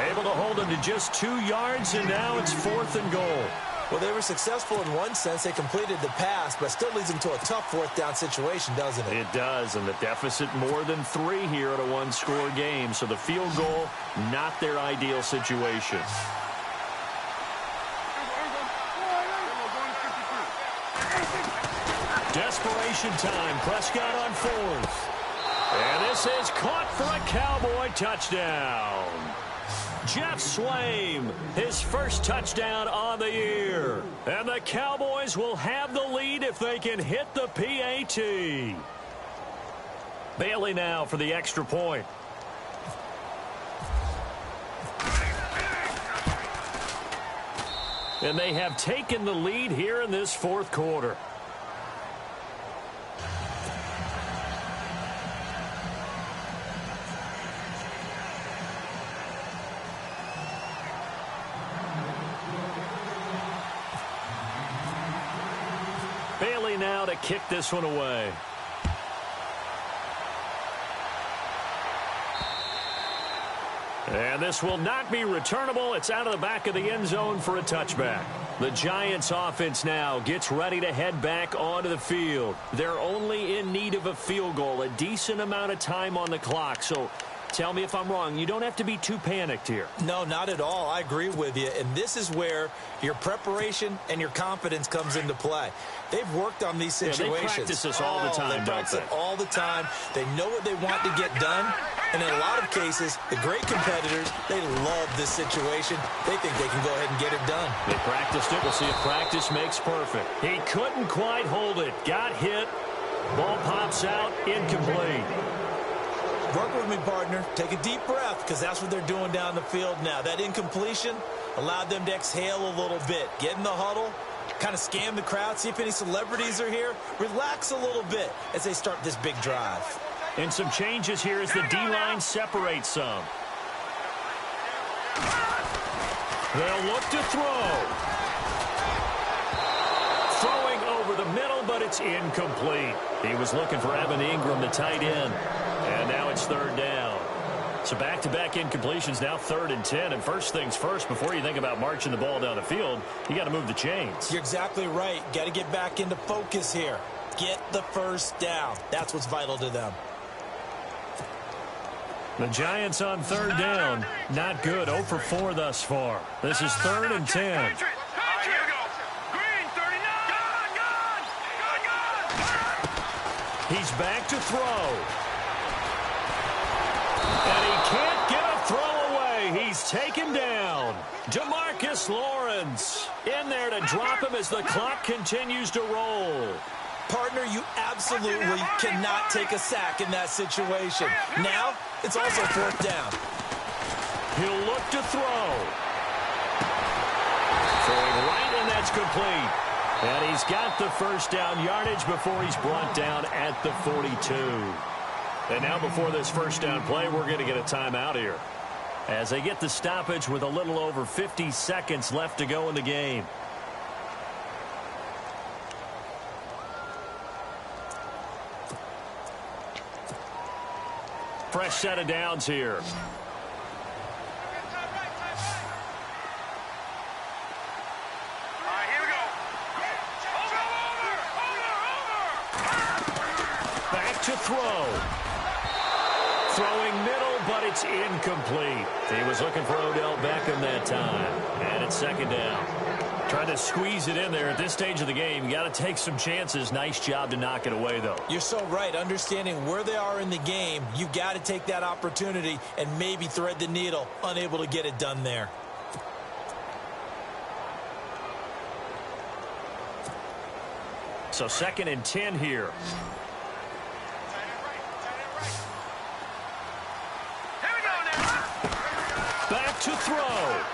S3: Able to hold him to just 2 yards, and now it's 4th and goal.
S4: Well, they were successful in one sense. They completed the pass, but still leads them to a tough 4th down situation, doesn't it?
S3: It does, and the deficit more than 3 here at a 1-score game. So the field goal, not their ideal situation. Desperation time. Prescott on 4th. And this is caught for a Cowboy touchdown. Jeff Swaim, his first touchdown on the year. And the Cowboys will have the lead if they can hit the PAT. Bailey now for the extra point. And they have taken the lead here in this 4th quarter. Bailey now to kick this one away. And this will not be returnable. It's out of the back of the end zone for a touchback. The Giants offense now gets ready to head back onto the field. They're only in need of a field goal, a decent amount of time on the clock. So tell me if I'm wrong. You don't have to be too panicked here.
S4: No, not at all. I agree with you. And this is where your preparation and your confidence comes into play. They've worked on these situations.
S3: They practice this all the time,
S4: they practice it all the time. They know what they want to get done. And in a lot of cases, the great competitors, they love this situation. They think they can go ahead and get it done.
S3: They practiced it. We'll see if practice makes perfect. He couldn't quite hold it. Got hit. Ball pops out. Incomplete.
S4: Work with me, partner. Take a deep breath, because that's what they're doing down the field now. That incompletion allowed them to exhale a little bit. Get in the huddle, kind of scan the crowd, see if any celebrities are here. Relax a little bit as they start this big drive.
S3: And some changes here as the D-line separates some. They'll look to throw. Throwing over the middle, but it's incomplete. He was looking for Evan Ingram, the tight end. And now it's 3rd down. So back-to-back incompletions, now 3rd and 10. And first things first, before you think about marching the ball down the field, you got to move the chains.
S4: You're exactly right. Got to get back into focus here. Get the first down. That's what's vital to them.
S3: The Giants on 3rd down. Not good. 0 for 4 thus far. This is 3rd and 10. He's back to throw. And he can't get a throw away. He's taken down. DeMarcus Lawrence in there to drop him as the clock continues to roll.
S4: Partner, you absolutely cannot take a sack in that situation. Now, it's also 4th down.
S3: He'll look to throw. Throwing right, and that's complete. And he's got the first down yardage before he's brought down at the 42. And now before this first down play, we're going to get a timeout here, as they get the stoppage with a little over 50 seconds left to go in the game. Fresh set of downs here. Back to throw. Throwing middle, but it's incomplete. He was looking for Odell Beckham that time. And it's 2nd down. Trying to squeeze it in there at this stage of the game. You got to take some chances. Nice job to knock it away, though.
S4: You're so right. Understanding where they are in the game, you've got to take that opportunity and maybe thread the needle. Unable to get it done there.
S3: So 2nd and 10 here. Back to throw.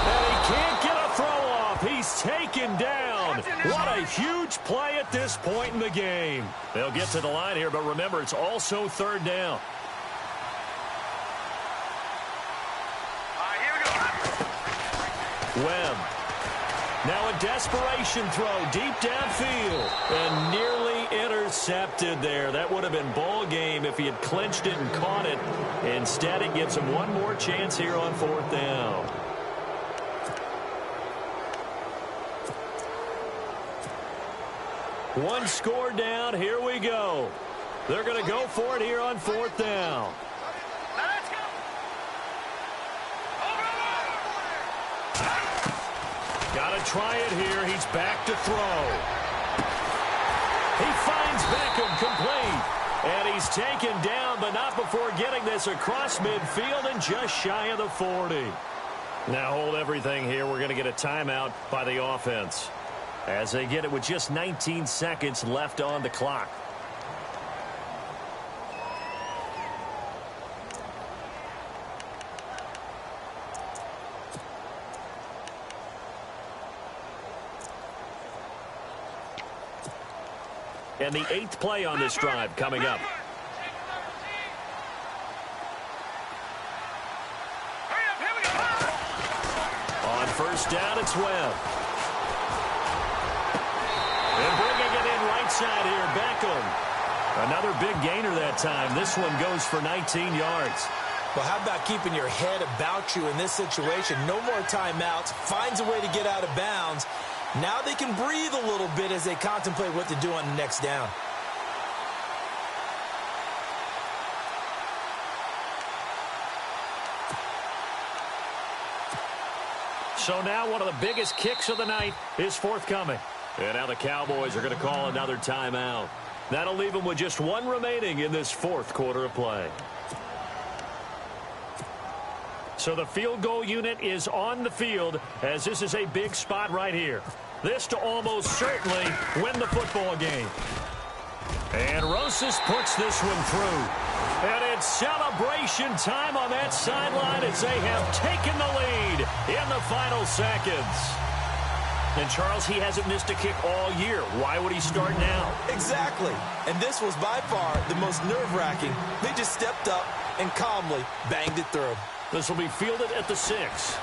S3: And he can't get a throw off. He's taken down. What a huge play at this point in the game. They'll get to the line here, but remember, it's also 3rd down. Webb. Now a desperation throw deep downfield and nearly intercepted there. That would have been ball game if he had clinched it and caught it. Instead, it gives him one more chance here on 4th down. One score down. Here we go. They're going to go for it here on 4th down. Got to try it here. He's back to throw. He finds Beckham complete. And he's taken down, but not before getting this across midfield and just shy of the 40. Now hold everything here. We're going to get a timeout by the offense as they get it with just 19 seconds left on the clock. And the 8th play on this drive coming up. On 1st down, it's Webb. And bringing it in right side here, Beckham. Another big gainer that time. This one goes for 19 yards.
S4: Well, how about keeping your head about you in this situation? No more timeouts. Finds a way to get out of bounds. Now they can breathe a little bit as they contemplate what to do on the next down.
S3: So now one of the biggest kicks of the night is forthcoming. And now the Cowboys are going to call another timeout. That'll leave them with just one remaining in this 4th quarter of play. So the field goal unit is on the field as this is a big spot right here. This to almost certainly win the football game. And Rosas puts this one through. And it's celebration time on that sideline as they have taken the lead in the final seconds. And Charles, he hasn't missed a kick all year. Why would he start now?
S4: Exactly. And this was by far the most nerve-wracking. They just stepped up and calmly banged it through.
S3: This will be fielded at the 6.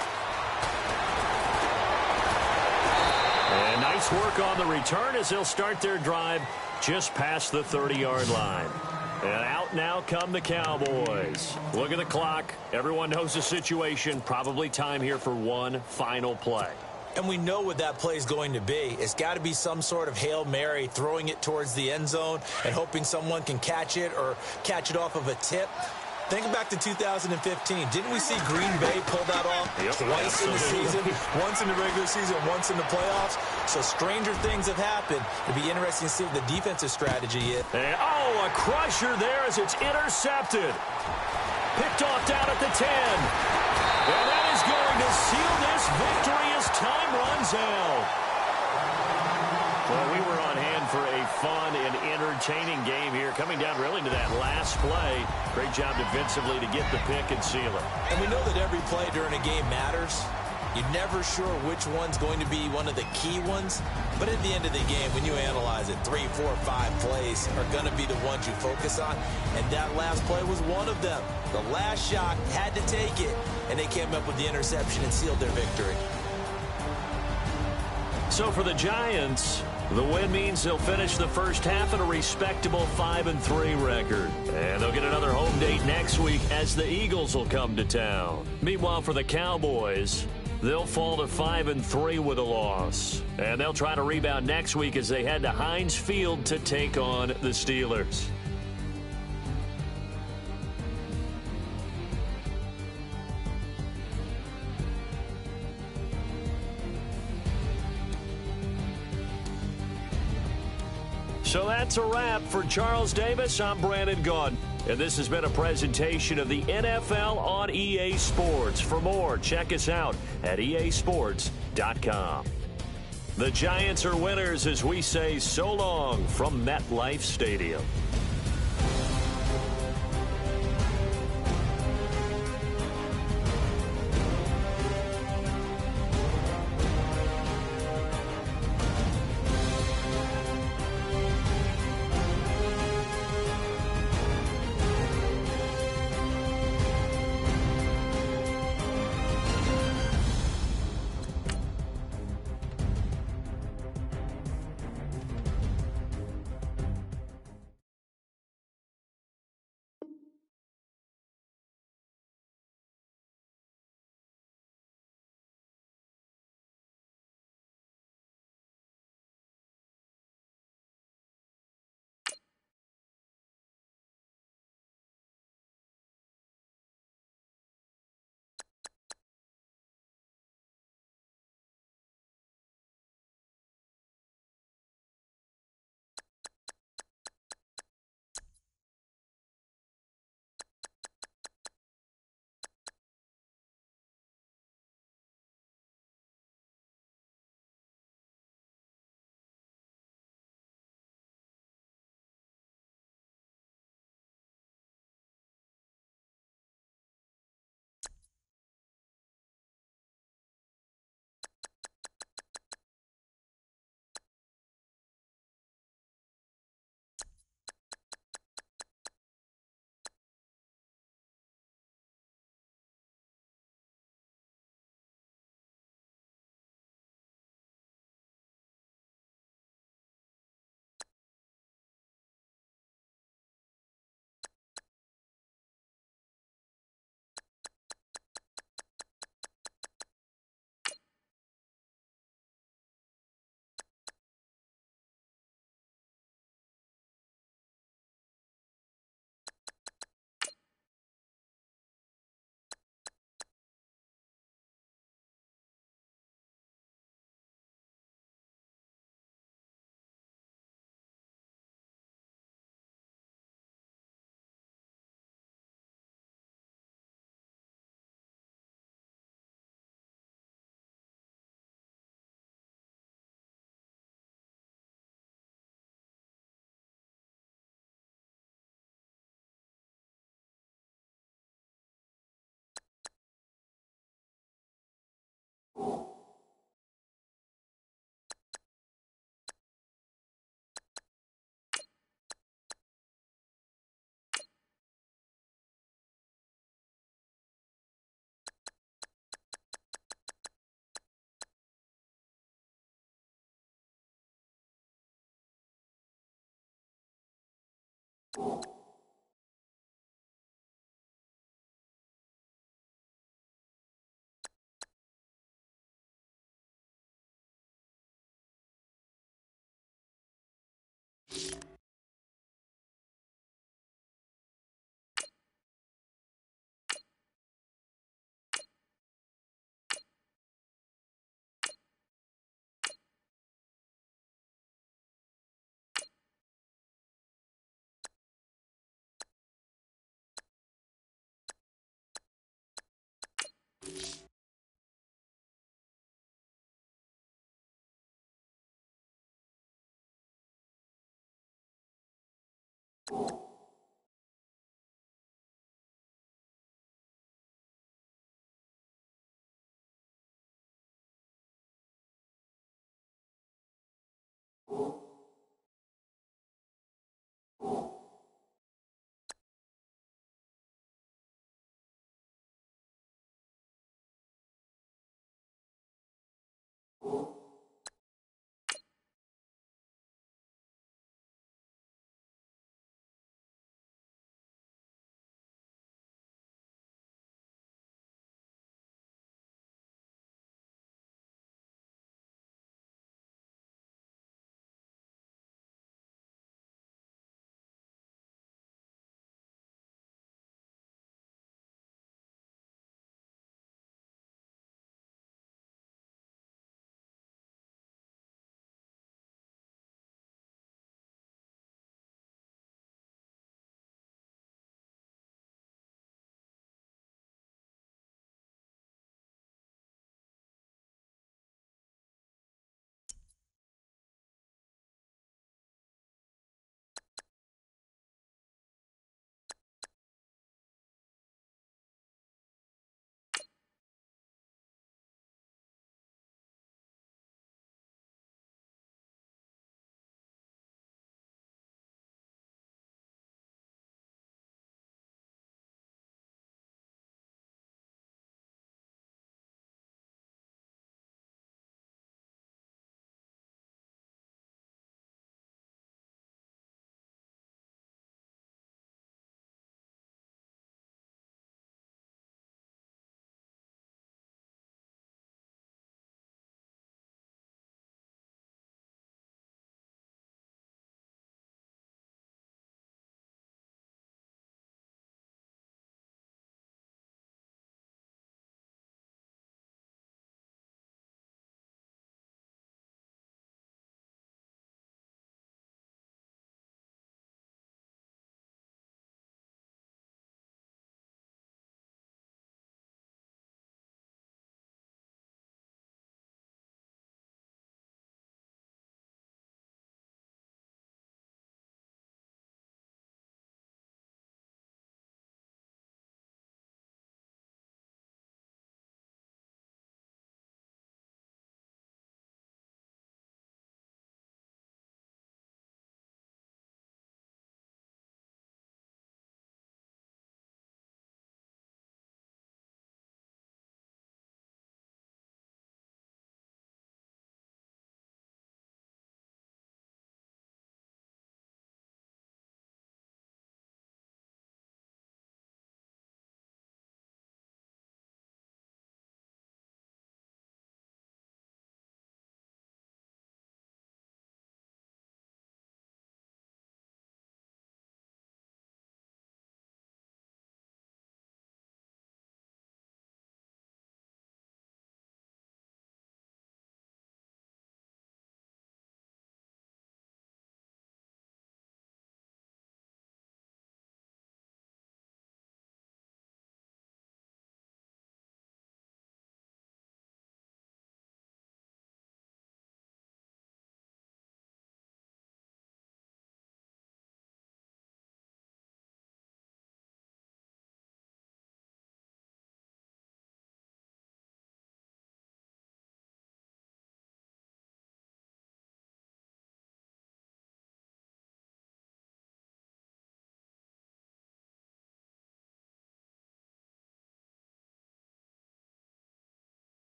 S3: And nice work on the return as they'll start their drive just past the 30-yard line. And out now come the Cowboys. Look at the clock. Everyone knows the situation. Probably time here for one final play.
S4: And we know what that play is going to be. It's got to be some sort of Hail Mary, throwing it towards the end zone and hoping someone can catch it or catch it off of a tip. Think back to 2015. Didn't we see Green Bay pull that off twice in the season? Once in the regular season, once in the playoffs. So stranger things have happened. It'll be interesting to see what the defensive strategy is.
S3: And, a crusher there as it's intercepted. Picked off down at the 10. And that is going to seal this victory as time runs out. Well, we were on hand for a fun and entertaining game here, coming down really to that last play. Great job defensively to get the pick and seal it.
S4: And we know that every play during a game matters. You're never sure which one's going to be one of the key ones. But at the end of the game, when you analyze it, 3, 4, 5 plays are going to be the ones you focus on. And that last play was one of them. The last shot had to take it, and they came up with the interception and sealed their victory.
S3: So for the Giants, the win means they'll finish the first half at a respectable 5-3 record. And they'll get another home date next week as the Eagles will come to town. Meanwhile, for the Cowboys, they'll fall to 5-3 with a loss. And they'll try to rebound next week as they head to Heinz Field to take on the Steelers. So that's a wrap. For Charles Davis, I'm Brandon Gaudin. And this has been a presentation of the NFL on EA Sports. For more, check us out at easports.com. The Giants are winners as we say so long from MetLife Stadium.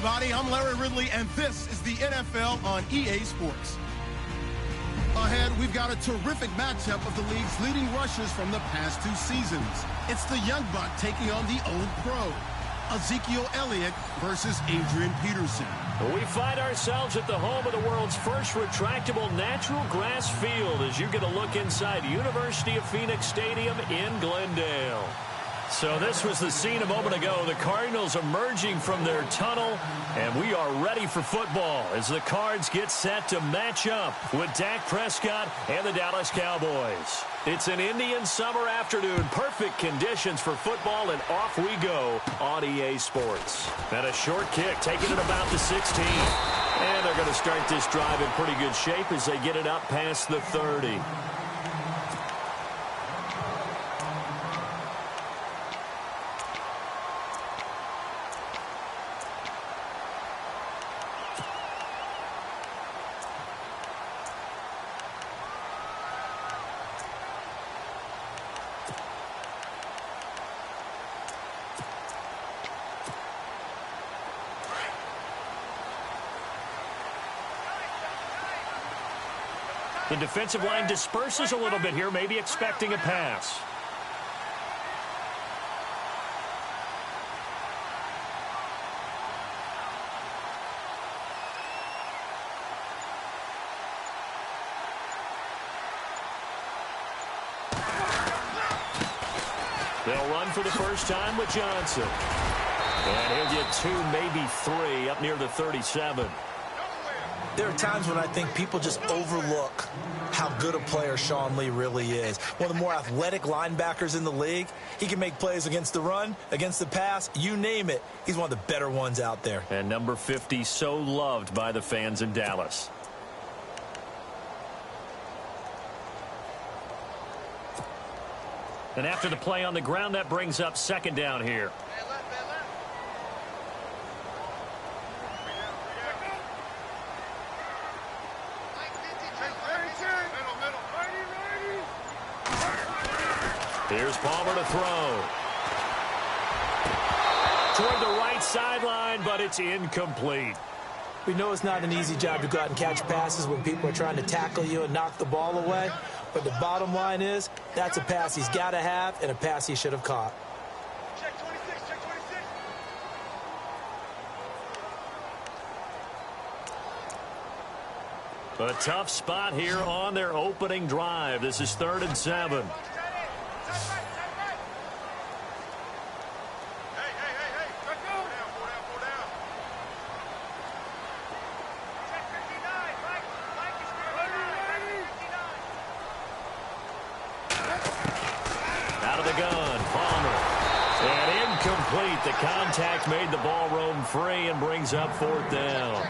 S2: everybody. I'm Larry Ridley, and this is the NFL on EA Sports. Ahead, we've got a terrific matchup of the league's leading rushers from the past 2 seasons. It's the young buck taking on the old pro, Ezekiel Elliott versus Adrian Peterson.
S3: We find ourselves at the home of the world's first retractable natural grass field as you get a look inside University of Phoenix Stadium in Glendale. So this was the scene a moment ago. The Cardinals emerging from their tunnel, and we are ready for football as the Cards get set to match up with Dak Prescott and the Dallas Cowboys. It's an Indian summer afternoon, perfect conditions for football, and off we go on EA Sports. And a short kick taking it about the 16. And they're going to start this drive in pretty good shape as they get it up past the 30. The defensive line disperses a little bit here, maybe expecting a pass. They'll run for the first time with Johnson. And he'll get 2, maybe 3 up near the 37.
S4: There are times when I think people just overlook how good a player Sean Lee really is. One of the more athletic linebackers in the league. He can make plays against the run, against the pass, you name it. He's one of the better ones out there.
S3: And number 50, so loved by the fans in Dallas. And after the play on the ground, that brings up second down here. Here's Palmer to throw. Toward the right sideline, but it's incomplete.
S4: We know it's not an easy job to go out and catch passes when people are trying to tackle you and knock the ball away. But the bottom line is, that's a pass he's got to have and a pass he should have caught.
S1: Check 26, check 26.
S3: A tough spot here on their opening drive. This is 3rd and 7. The contact made the ball roam free and brings up 4th down.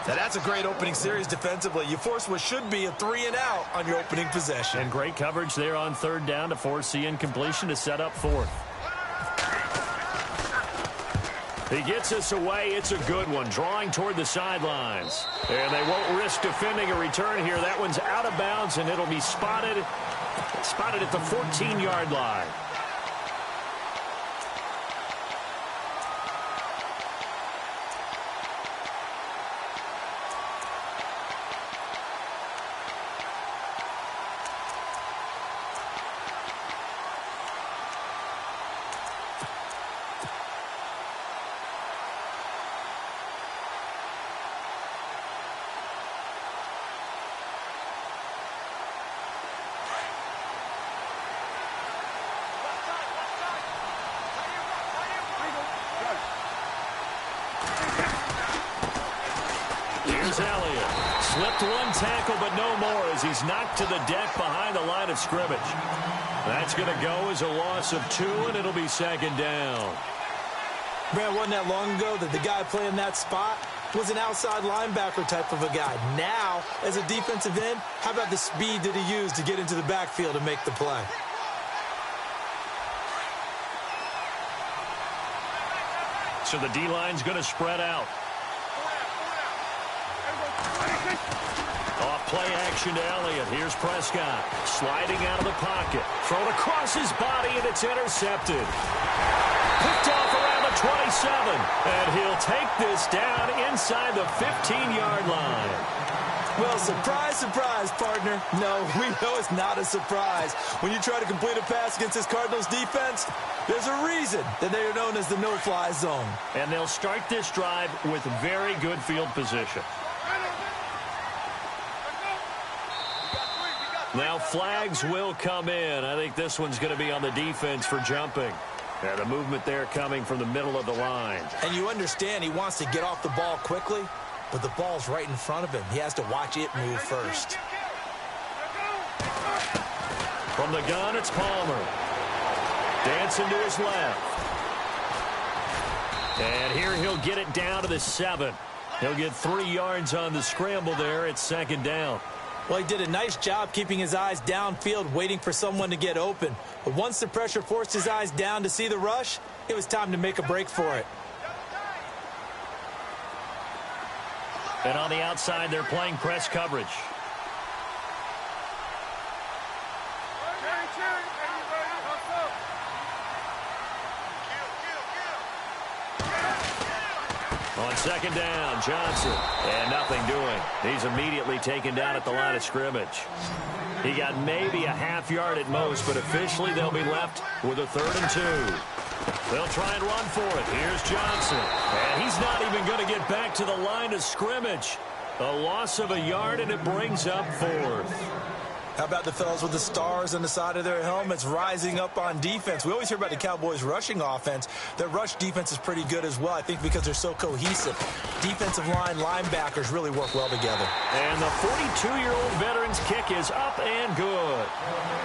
S4: Now that's a great opening series defensively. You force what should be a 3-and-out on your opening possession.
S3: And great coverage there on 3rd down to force the incompletion to set up 4th. He gets us away. It's a good one, drawing toward the sidelines. And they won't risk defending a return here. That one's out of bounds, and it'll be spotted at the 14-yard line. Elliott slipped one tackle, but no more as he's knocked to the deck behind the line of scrimmage. That's going to go as a loss of 2, and it'll be 2nd down.
S4: Brad, wasn't that long ago that the guy playing that spot was an outside linebacker type of a guy. Now, as a defensive end, how about the speed that he used to get into the backfield and make the play?
S3: So the D-line's going to spread out. Off play action to Elliott. Here's Prescott sliding out of the pocket. Thrown across his body, and it's intercepted. Picked off around the 27. And he'll take this down inside the 15-yard line.
S4: Well, surprise, surprise, partner. No, we know it's not a surprise. When you try to complete a pass against this Cardinals defense, there's a reason that they are known as the no-fly zone.
S3: And they'll start this drive with very good field position. Now flags will come in. I think this one's going to be on the defense for jumping. Yeah, the movement there coming from the middle of the line.
S4: And you understand he wants to get off the ball quickly, but the ball's right in front of him. He has to watch it move first.
S3: From the gun, it's Palmer. Dancing to his left. And here he'll get it down to the 7. He'll get 3 yards on the scramble there. It's second down.
S4: Well, he did a nice job keeping his eyes downfield, waiting for someone to get open. But once the pressure forced his eyes down to see the rush, it was time to make a break for it.
S3: And on the outside, they're playing press coverage. On second down, Johnson. And nothing doing. He's immediately taken down at the line of scrimmage. He got maybe a half yard at most, but officially they'll be left with a 3rd and 2. They'll try and run for it. Here's Johnson. And he's not even going to get back to the line of scrimmage. A loss of a yard, and it brings up 4th.
S4: How about the fellas with the stars on the side of their helmets rising up on defense? We always hear about the Cowboys' rushing offense. Their rush defense is pretty good as well, I think, because they're so cohesive. Defensive line, linebackers really work well together.
S3: And the 42-year-old veteran's kick is up and good.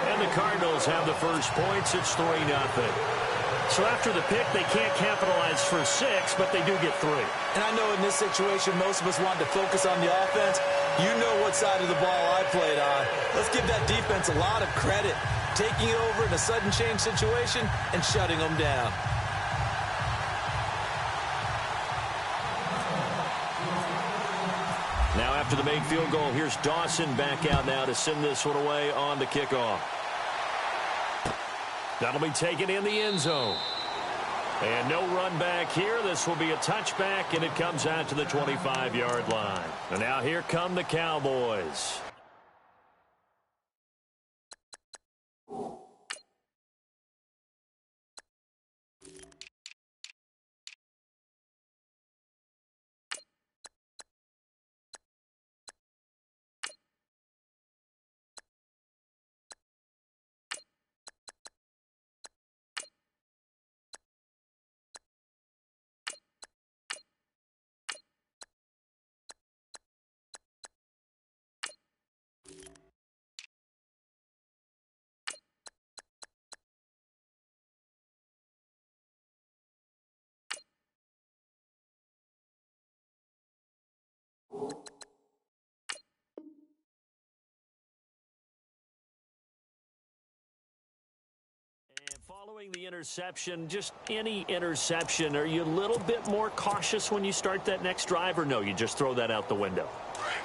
S3: And the Cardinals have the first points. It's 3-0. So after the pick, they can't capitalize for 6, but they do get 3.
S4: And I know in this situation, most of us wanted to focus on the offense. You know what side of the ball I played on. Let's give that defense a lot of credit, taking it over in a sudden change situation and shutting them down.
S3: Now after the made field goal, here's Dawson back out now to send this one away on the kickoff. That'll be taken in the end zone. And no run back here. This will be a touchback, and it comes out to the 25-yard line. And now here come the Cowboys. Following the interception, just any interception, are you a little bit more cautious when you start that next drive, or no, you just throw that out the window?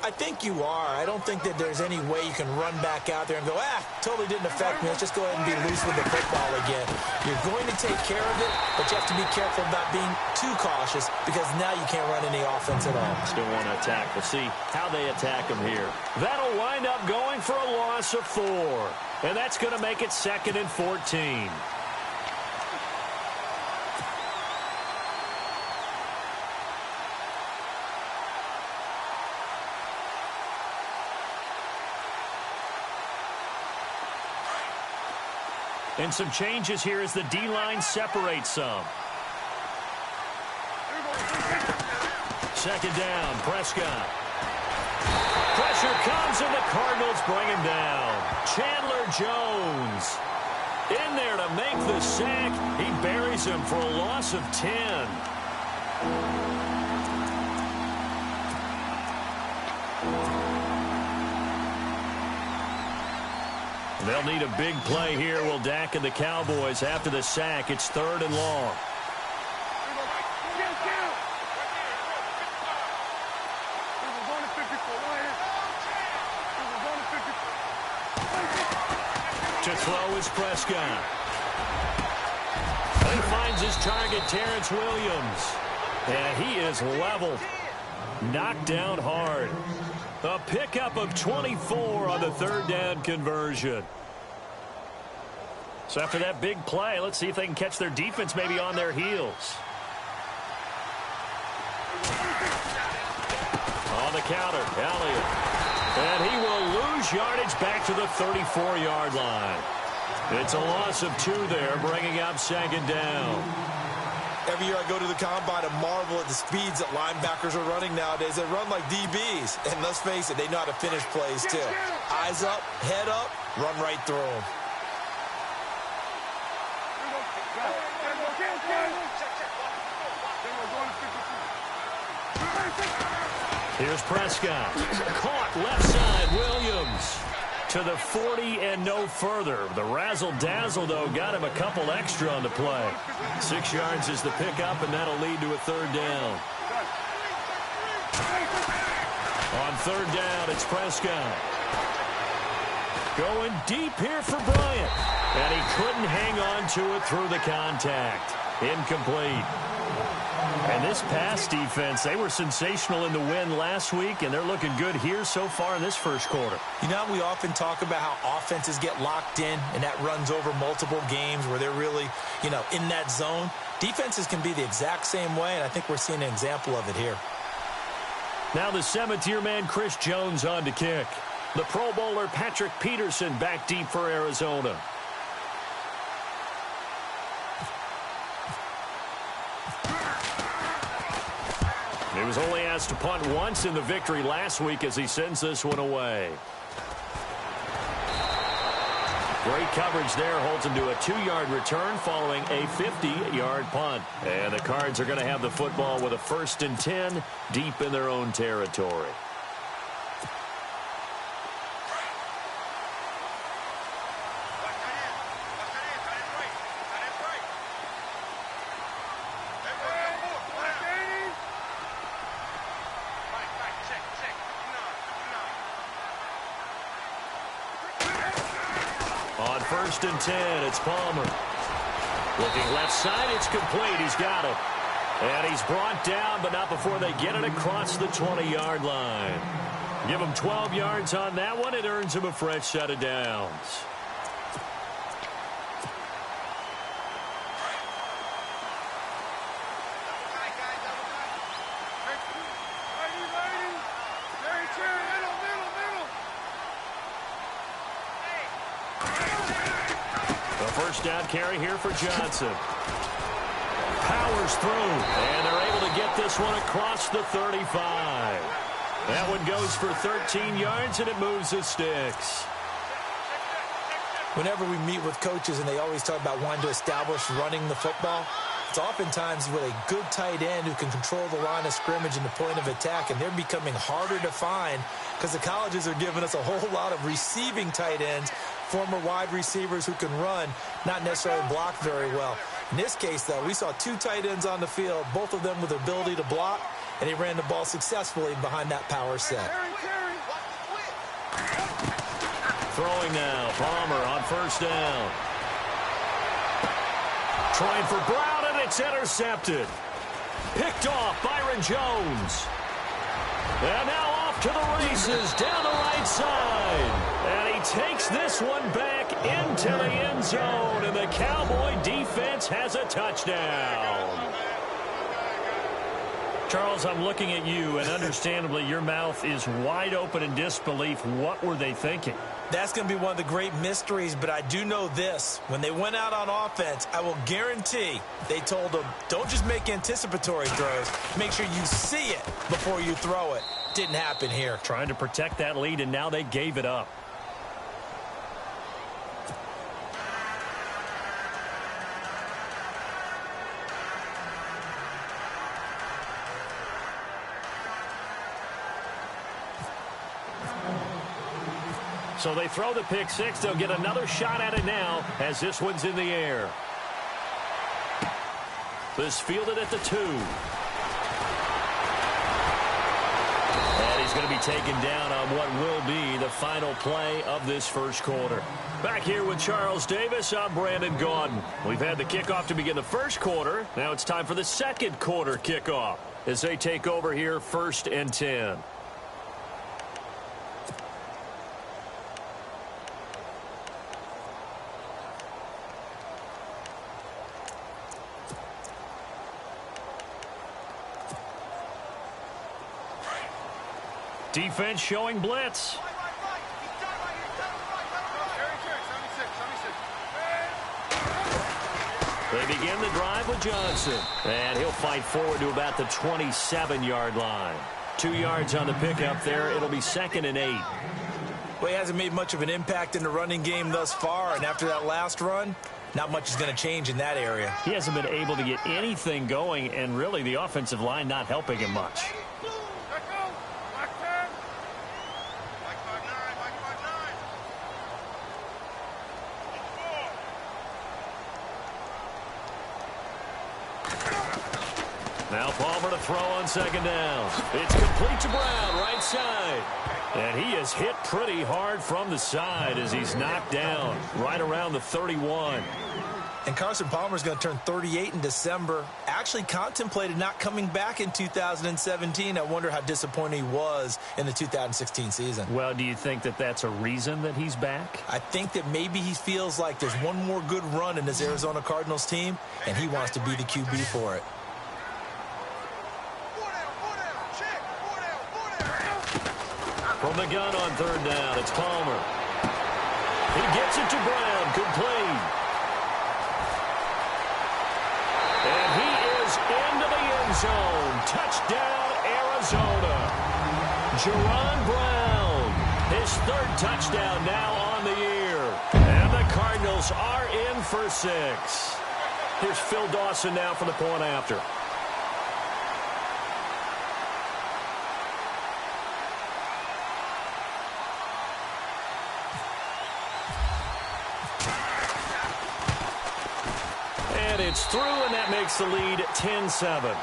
S4: I think you are. I don't think that there's any way you can run back out there and go, totally didn't affect me. Let's just go ahead and be loose with the football again. You're going to take care of it, but you have to be careful about being too cautious because now you can't run any offense at all.
S3: Still want to attack. We'll see how they attack them here. That'll wind up going for a loss of 4. And that's going to make it 2nd and 14. And some changes here as the D-line separates some. Second down, Prescott. Pressure comes, and the Cardinals bring him down. Chandler Jones in there to make the sack. He buries him for a loss of 10. They'll need a big play here. Will Dak and the Cowboys after the sack. It's 3rd and long. To throw is Prescott. He finds his target, Terrence Williams. And he is leveled. Knocked down hard. A pickup of 24 on the third down conversion. So after that big play, let's see if they can catch their defense maybe on their heels. On the counter, Elliott. And he will lose yardage back to the 34-yard line. It's a loss of 2 there, bringing up second down.
S4: Every year I go to the combine and marvel at the speeds that linebackers are running nowadays. They run like DBs. And let's face it, they know how to finish plays too. Eyes up, head up, run right through them.
S3: Here's Prescott. Caught left side, Williams. To the 40 and no further. The razzle-dazzle, though, got him a couple extra on the play. 6 yards is the pickup, and that'll lead to a third down. On third down, it's Prescott. Going deep here for Bryant. And he couldn't hang on to it through the contact. Incomplete. And this pass defense, they were sensational in the win last week, and they're looking good here so far in this first quarter.
S4: You know, we often talk about how offenses get locked in, and that runs over multiple games where they're really, in that zone. Defenses can be the exact same way, and I think we're seeing an example of it here.
S3: Now the 7th-year man, Chris Jones, on to kick. The Pro Bowler, Patrick Peterson, back deep for Arizona. He was only asked to punt once in the victory last week as he sends this one away. Great coverage there. Holds him to a 2-yard return following a 50-yard punt. And the Cards are going to have the football with a 1st and 10 deep in their own territory. On 1st and 10, it's Palmer. Looking left side, it's complete. He's got it. And he's brought down, but not before they get it across the 20-yard line. Give him 12 yards on that one. It earns him a fresh set of downs. First down carry here for Johnson. Powers through, and they're able to get this one across the 35. That one goes for 13 yards, and it moves the sticks.
S4: Whenever we meet with coaches and they always talk about wanting to establish running the football, it's oftentimes with a good tight end who can control the line of scrimmage and the point of attack, and they're becoming harder to find because the colleges are giving us a whole lot of receiving tight ends, former wide receivers who can run, not necessarily block very well. In this case, though, we saw 2 tight ends on the field, both of them with the ability to block, and he ran the ball successfully behind that power set.
S3: Throwing now, Palmer on 1st down. Trying for Brown, and it's intercepted. Picked off, Byron Jones. And now off to the races down the right side. And he takes this one back into the end zone, and the Cowboy defense has a touchdown. Charles, I'm looking at you, and understandably your mouth is wide open in disbelief. What were they thinking?
S4: That's going to be one of the great mysteries, but I do know this. When they went out on offense, I will guarantee they told them, don't just make anticipatory throws. Make sure you see it before you throw it. Didn't happen here.
S3: Trying to protect that lead, and now they gave it up. So they throw the pick 6. They'll get another shot at it now as this one's in the air. This fielded at the 2. And he's going to be taken down on what will be the final play of this first quarter. Back here with Charles Davis, I'm Brandon Gaudin. We've had the kickoff to begin the first quarter. Now it's time for the second quarter kickoff as they take over here 1st and 10. Defense showing blitz. They begin the drive with Johnson. And he'll fight forward to about the 27-yard line. 2 yards on the pickup there. It'll be 2nd and 8.
S4: Well, he hasn't made much of an impact in the running game thus far. And after that last run, not much is going to change in that area.
S3: He hasn't been able to get anything going. And really the offensive line not helping him much. Now Palmer to throw on 2nd down. It's complete to Brown, right side. And he is hit pretty hard from the side as he's knocked down right around the 31.
S4: And Carson Palmer's going to turn 38 in December. Actually contemplated not coming back in 2017. I wonder how disappointed he was in the 2016 season.
S3: Well, do you think that that's a reason that he's back?
S4: I think that maybe he feels like there's one more good run in this Arizona Cardinals team, and he wants to be the QB for it.
S3: From the gun on 3rd down, it's Palmer. He gets it to Brown, complete. And he is into the end zone. Touchdown, Arizona. Jerron Brown, his 3rd touchdown now on the year. And the Cardinals are in for 6. Here's Phil Dawson now for the point after. It's through, and that makes the lead 10-7.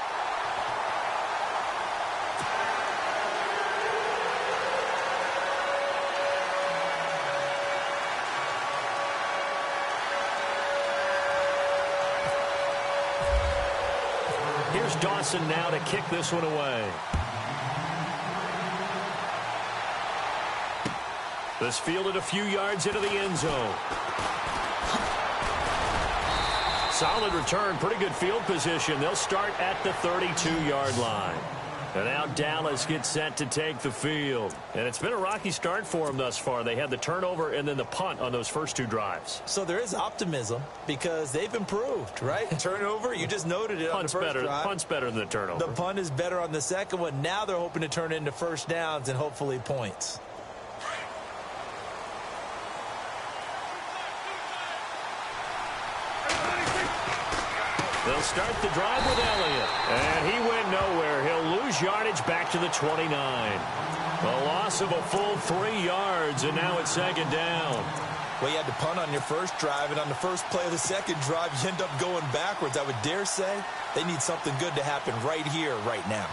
S3: Here's Dawson now to kick this one away. This fielded a few yards into the end zone. Solid return, pretty good field position. They'll start at the 32-yard line. And now Dallas gets set to take the field. And it's been a rocky start for them thus far. They had the turnover and then the punt on those first 2 drives.
S4: So there is optimism because they've improved, right? Turnover, you just noted it on the first drive.
S3: Punt's better than the turnover.
S4: The punt is better on the second one. Now they're hoping to turn into first downs and hopefully points.
S3: They'll start the drive with Elliott. And he went nowhere. He'll lose yardage back to the 29. A loss of a full 3 yards, and now it's 2nd down.
S4: Well, you had to punt on your first drive, and on the first play of the second drive, you end up going backwards. I would dare say they need something good to happen right here, right now.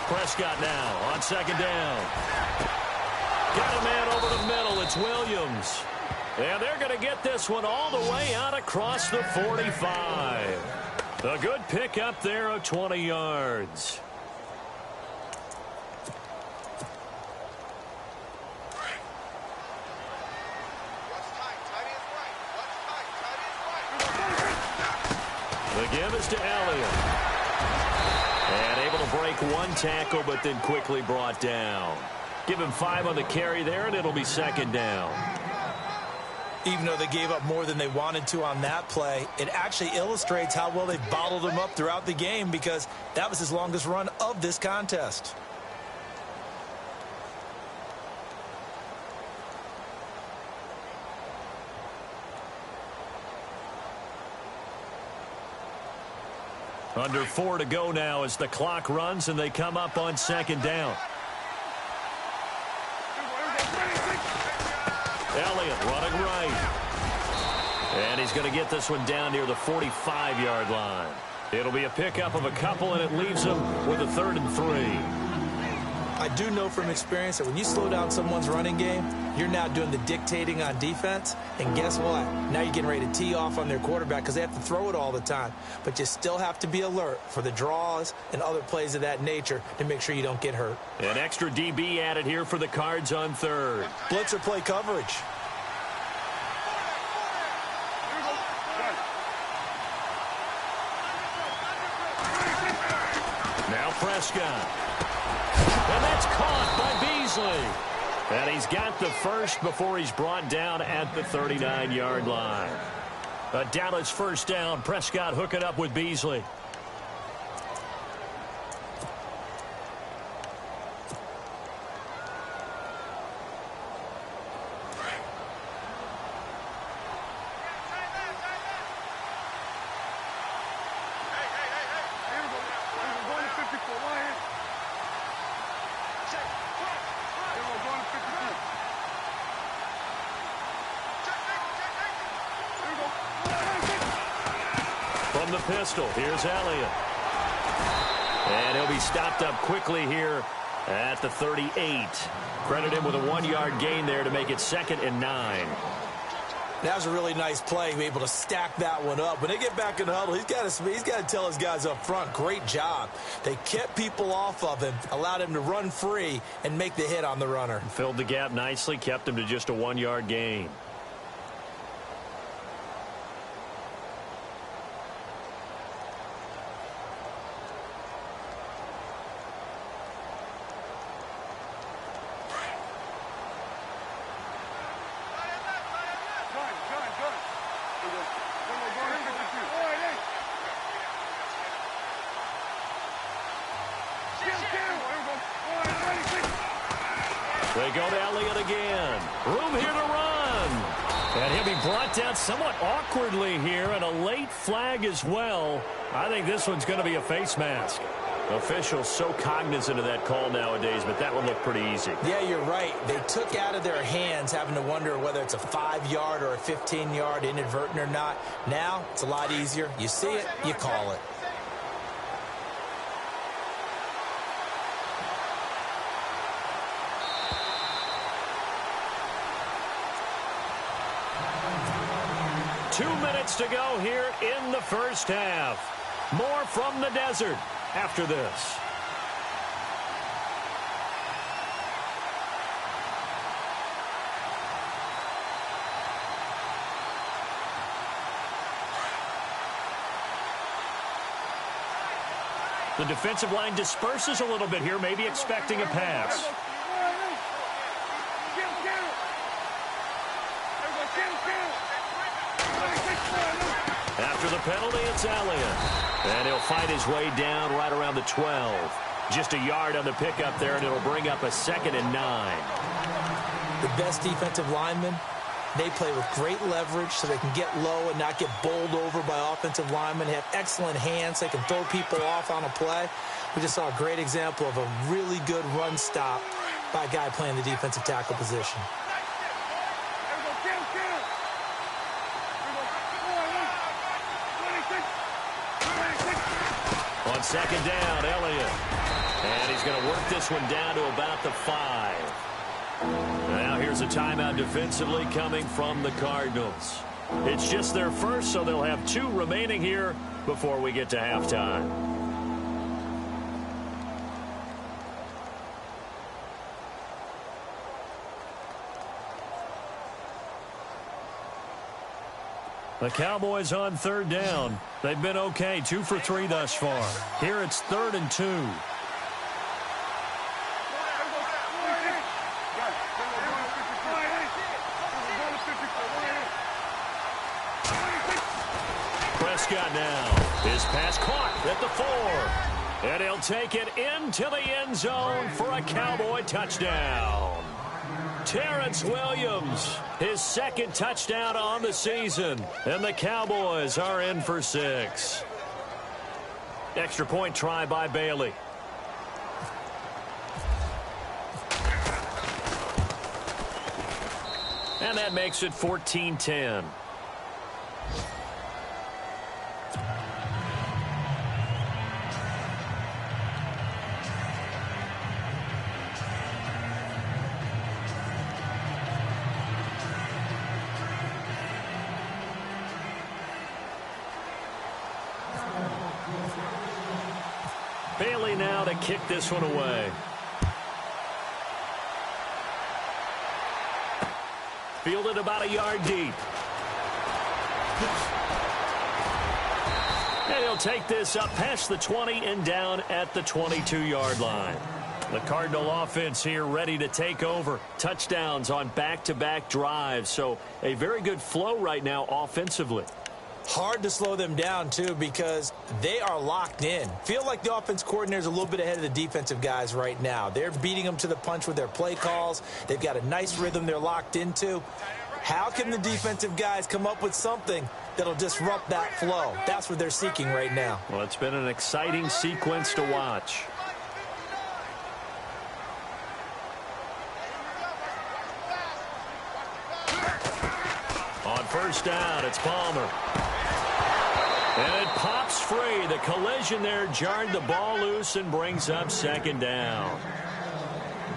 S3: Prescott now on 2nd down. Got a man over the middle. It's Williams. And they're going to get this one all the way out across the 45. A good pick up there of 20 yards. The give is to Elliott. And able to break 1 tackle, but then quickly brought down. Give him 5 on the carry there, and it'll be 2nd down.
S4: Even though they gave up more than they wanted to on that play, it actually illustrates how well they've bottled him up throughout the game because that was his longest run of this contest.
S3: Under 4 to go now as the clock runs and they come up on second down. Elliott running right. And he's going to get this one down near the 45-yard line. It'll be a pickup of a couple, and it leaves them with a 3rd and 3.
S4: I do know from experience that when you slow down someone's running game, you're now doing the dictating on defense. And guess what? Now you're getting ready to tee off on their quarterback because they have to throw it all the time. But you still have to be alert for the draws and other plays of that nature to make sure you don't get hurt.
S3: An extra DB added here for the Cards on 3rd.
S4: Blitzer play coverage.
S3: Now Prescott. And that's caught by Beasley. And he's got the first before he's brought down at the 39-yard line. A Dallas first down. Prescott hooking up with Beasley. From the pistol, here's Elliott. And he'll be stopped up quickly here at the 38. Credit him with a 1-yard gain there to make it 2nd and 9.
S4: That was a really nice play, be able to stack that one up. When they get back in the huddle, he's got to tell his guys up front, great job. They kept people off of him, allowed him to run free and make the hit on the runner.
S3: Filled the gap nicely, kept him to just a 1-yard gain. They go to Elliott again. Room here to run. And he'll be brought down somewhat awkwardly here, and a late flag as well. I think this one's going to be a face mask. Officials so cognizant of that call nowadays, but that one looked pretty easy.
S4: Yeah, you're right. They took out of their hands having to wonder whether it's a 5-yard or a 15-yard inadvertent or not. Now, it's a lot easier. You see it, you call it.
S3: To go here in the first half. More from the desert after this. The defensive line disperses a little bit here, maybe expecting a pass. After the penalty, it's Elliott. And he'll fight his way down right around the 12. Just a yard on the pickup there, and it'll bring up a 2nd and 9.
S4: The best defensive linemen, they play with great leverage so they can get low and not get bowled over by offensive linemen. They have excellent hands. They can throw people off on a play. We just saw a great example of a really good run stop by a guy playing the defensive tackle position.
S3: On second down, Elliott. And he's going to work this one down to about the 5. Now here's a timeout defensively coming from the Cardinals. It's just their first, so they'll have 2 remaining here before we get to halftime. The Cowboys on 3rd down. They've been okay, 2 for 3 thus far. Here it's 3rd and 2. Prescott now. His pass caught at the 4. And he'll take it into the end zone for a Cowboy touchdown. Terrence Williams, his 2nd touchdown on the season. And the Cowboys are in for 6. Extra point try by Bailey. And that makes it 14-10. Bailey now to kick this one away. Fielded about a yard deep. And he'll take this up past the 20 and down at the 22-yard line. The Cardinal offense here ready to take over. Touchdowns on back-to-back drives. So a very good flow right now offensively.
S4: Hard to slow them down, too, because they are locked in. Feel like the offense coordinator is a little bit ahead of the defensive guys right now. They're beating them to the punch with their play calls. They've got a nice rhythm they're locked into. How can the defensive guys come up with something that'll disrupt that flow? That's what they're seeking right now.
S3: Well, it's been an exciting sequence to watch. On first down, it's Palmer. And it pops free. The collision there jarred the ball loose and brings up second down.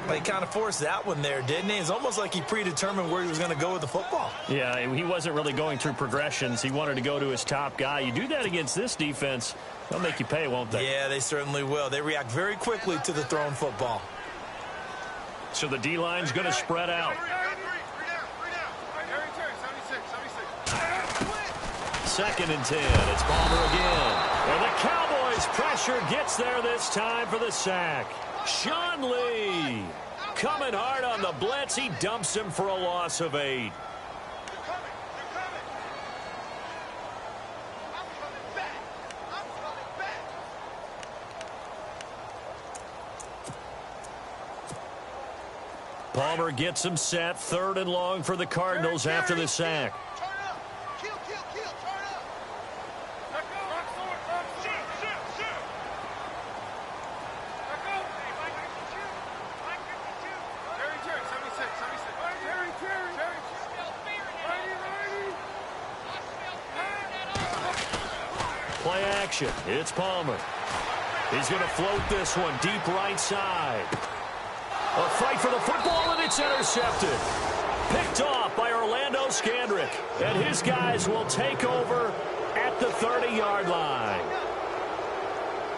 S4: Well, he kind of forced that one there, didn't he? It's almost like he predetermined where he was going to go with the football.
S3: Yeah, he wasn't really going through progressions. He wanted to go to his top guy. You do that against this defense, they'll make you pay, won't they?
S4: Yeah, they certainly will. They react very quickly to the thrown football.
S3: So the D-line's going to spread out. Second and 10. It's Palmer again. And the Cowboys pressure gets there this time for the sack. Sean Lee coming hard on the blitz. He dumps him for a loss of 8. Palmer gets him set. 3rd and long for the Cardinals after the sack. Play action. It's Palmer. He's going to float this one deep right side. A fight for the football, and it's intercepted. Picked off by Orlando Scandrick. And his guys will take over at the 30-yard line.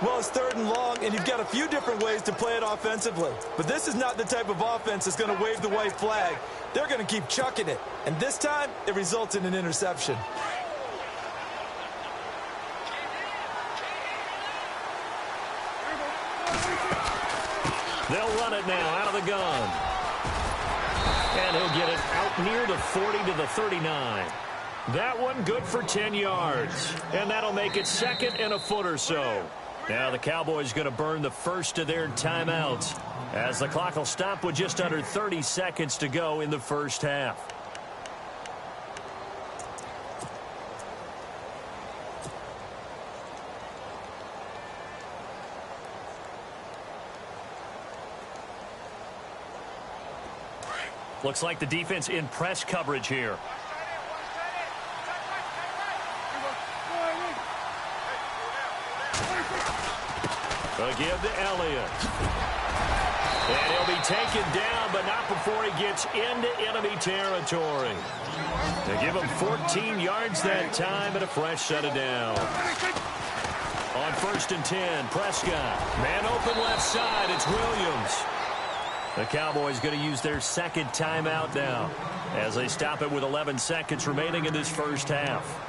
S4: Well, it's 3rd and long, and you've got a few different ways to play it offensively. But this is not the type of offense that's going to wave the white flag. They're going to keep chucking it. And this time, it results in an interception.
S3: They'll run it now out of the gun. And he'll get it out near the 40 to the 39. That one good for 10 yards. And that'll make it 2nd and a foot or so. Now the Cowboys going to burn the first of their timeouts as the clock will stop with just under 30 seconds to go in the first half. Looks like the defense in press coverage here. They'll give to Elliott. And he'll be taken down, but not before he gets into enemy territory. They give him 14 yards that time and a fresh set of down. On 1st and 10, Prescott. Man open left side, it's Williams. The Cowboys going to use their 2nd timeout now as they stop it with 11 seconds remaining in this first half.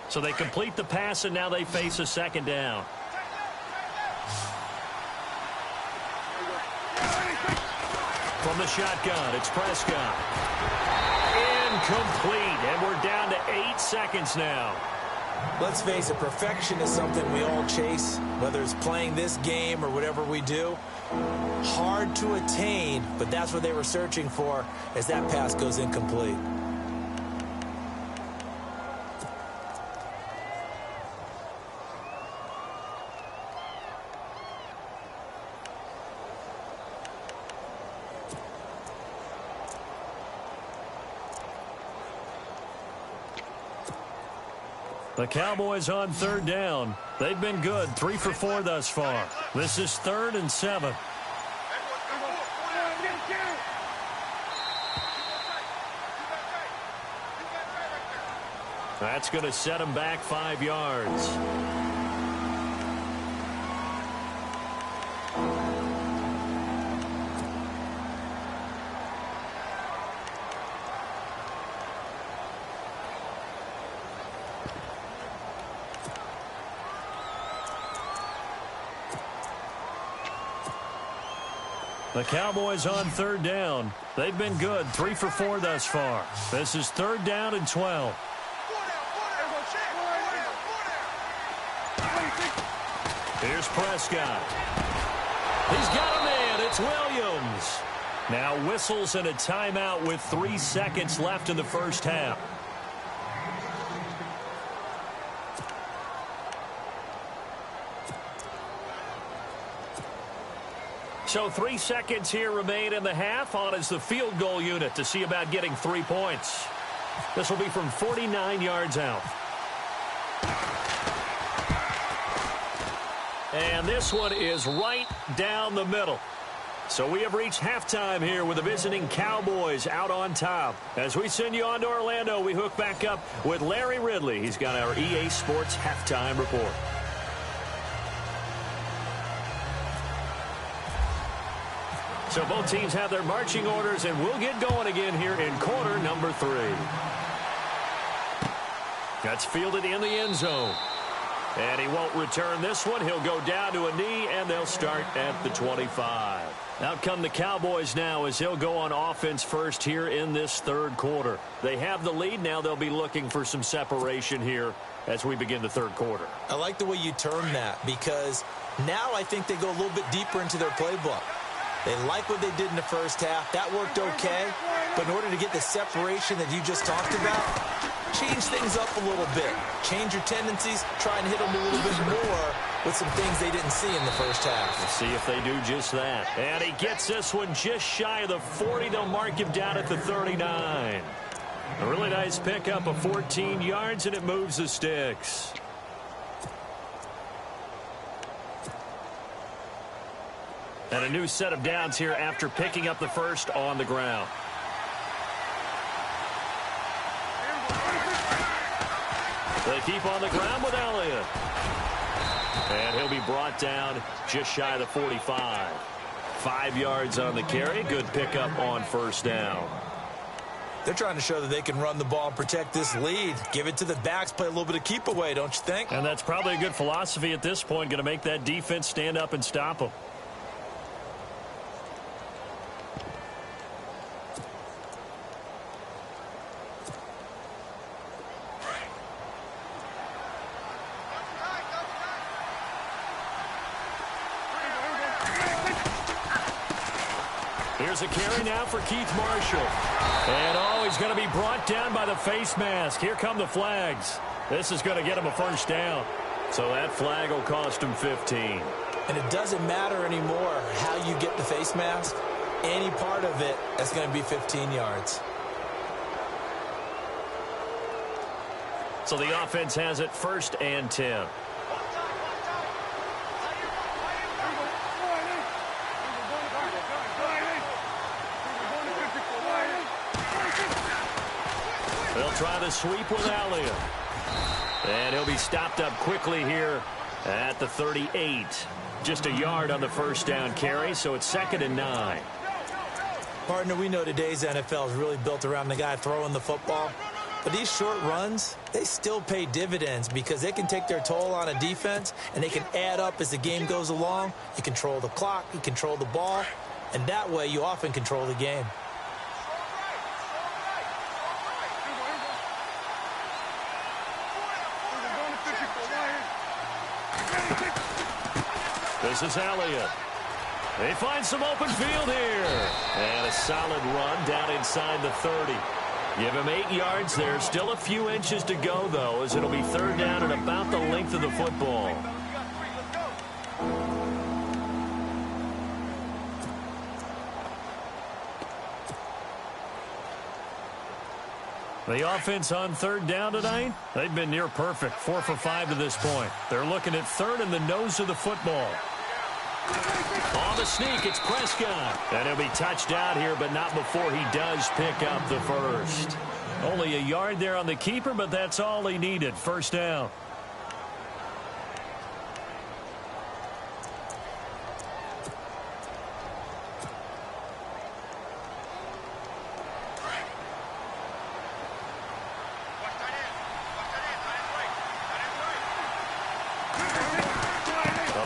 S3: So they complete the pass, and now they face a 2nd down. From From the shotgun, it's Prescott. Incomplete, and we're down to 8 seconds now.
S4: Let's face it, perfection is something we all chase, whether it's playing this game or whatever we do. Hard to attain, but that's what they were searching for as that pass goes incomplete.
S3: The Cowboys on 3rd down. They've been good, 3 for 4 thus far. This is 3rd and 7. That's going to set him back 5 yards. The Cowboys on 3rd down. They've been good, 3 for 4 thus far. This is 3rd down and 12. Here's Prescott. He's got a man. It's Williams. Now whistles and a timeout with 3 seconds left in the first half. So 3 seconds here remain in the half. On is the field goal unit to see about getting 3 points. This will be from 49 yards out. And this one is right down the middle. So we have reached halftime here with the visiting Cowboys out on top. As we send you on to Orlando, we hook back up with Larry Ridley. He's got our EA Sports halftime report. So both teams have their marching orders, and we'll get going again here in quarter number 3. That's fielded in the end zone. And he won't return this one. He'll go down to a knee, and they'll start at the 25. Out come the Cowboys now as he'll go on offense first here in this 3rd quarter. They have the lead. Now they'll be looking for some separation here as we begin the 3rd quarter.
S4: I like the way you term that, because now I think they go a little bit deeper into their playbook. They like what they did in the first half. That worked okay. But in order to get the separation that you just talked about, change things up a little bit. Change your tendencies. Try and hit them a little bit more with some things they didn't see in the first half.
S3: We'll see if they do just that. And he gets this one just shy of the 40. They'll mark him down at the 39. A really nice pickup of 14 yards, and it moves the sticks. And a new set of downs here after picking up the first on the ground. They keep on the ground with Elliott. And he'll be brought down just shy of the 45. 5 yards on the carry. Good pickup on first down.
S4: They're trying to show that they can run the ball and protect this lead. Give it to the backs, play a little bit of keep away, don't you think?
S3: And that's probably a good philosophy at this point. Going to make that defense stand up and stop them. Here's a carry now for Keith Marshall. And, he's going to be brought down by the face mask. Here come the flags. This is going to get him a first down. So that flag will cost him 15.
S4: And it doesn't matter anymore how you get the face mask. Any part of it, that's going to be 15 yards.
S3: So the offense has it 1st and 10. They'll try the sweep with Elliott. And he'll be stopped up quickly here at the 38. Just a yard on the first down carry, so it's 2nd and 9.
S4: Partner, we know today's NFL is really built around the guy throwing the football. But these short runs, they still pay dividends because they can take their toll on a defense, and they can add up as the game goes along. You control the clock, you control the ball. and that way you often control the game.
S3: This is Elliott. They find some open field here. And a solid run down inside the 30. Give him 8 yards there. Still a few inches to go, though, as it'll be third down and about the length of the football. The offense on third down tonight, they've been near perfect, 4 for 5 to this point. They're looking at third in the nose of the football. On the sneak, it's Prescott. And he'll be touched out here, but not before he does pick up the first. Only a yard there on the keeper, but that's all he needed. First down.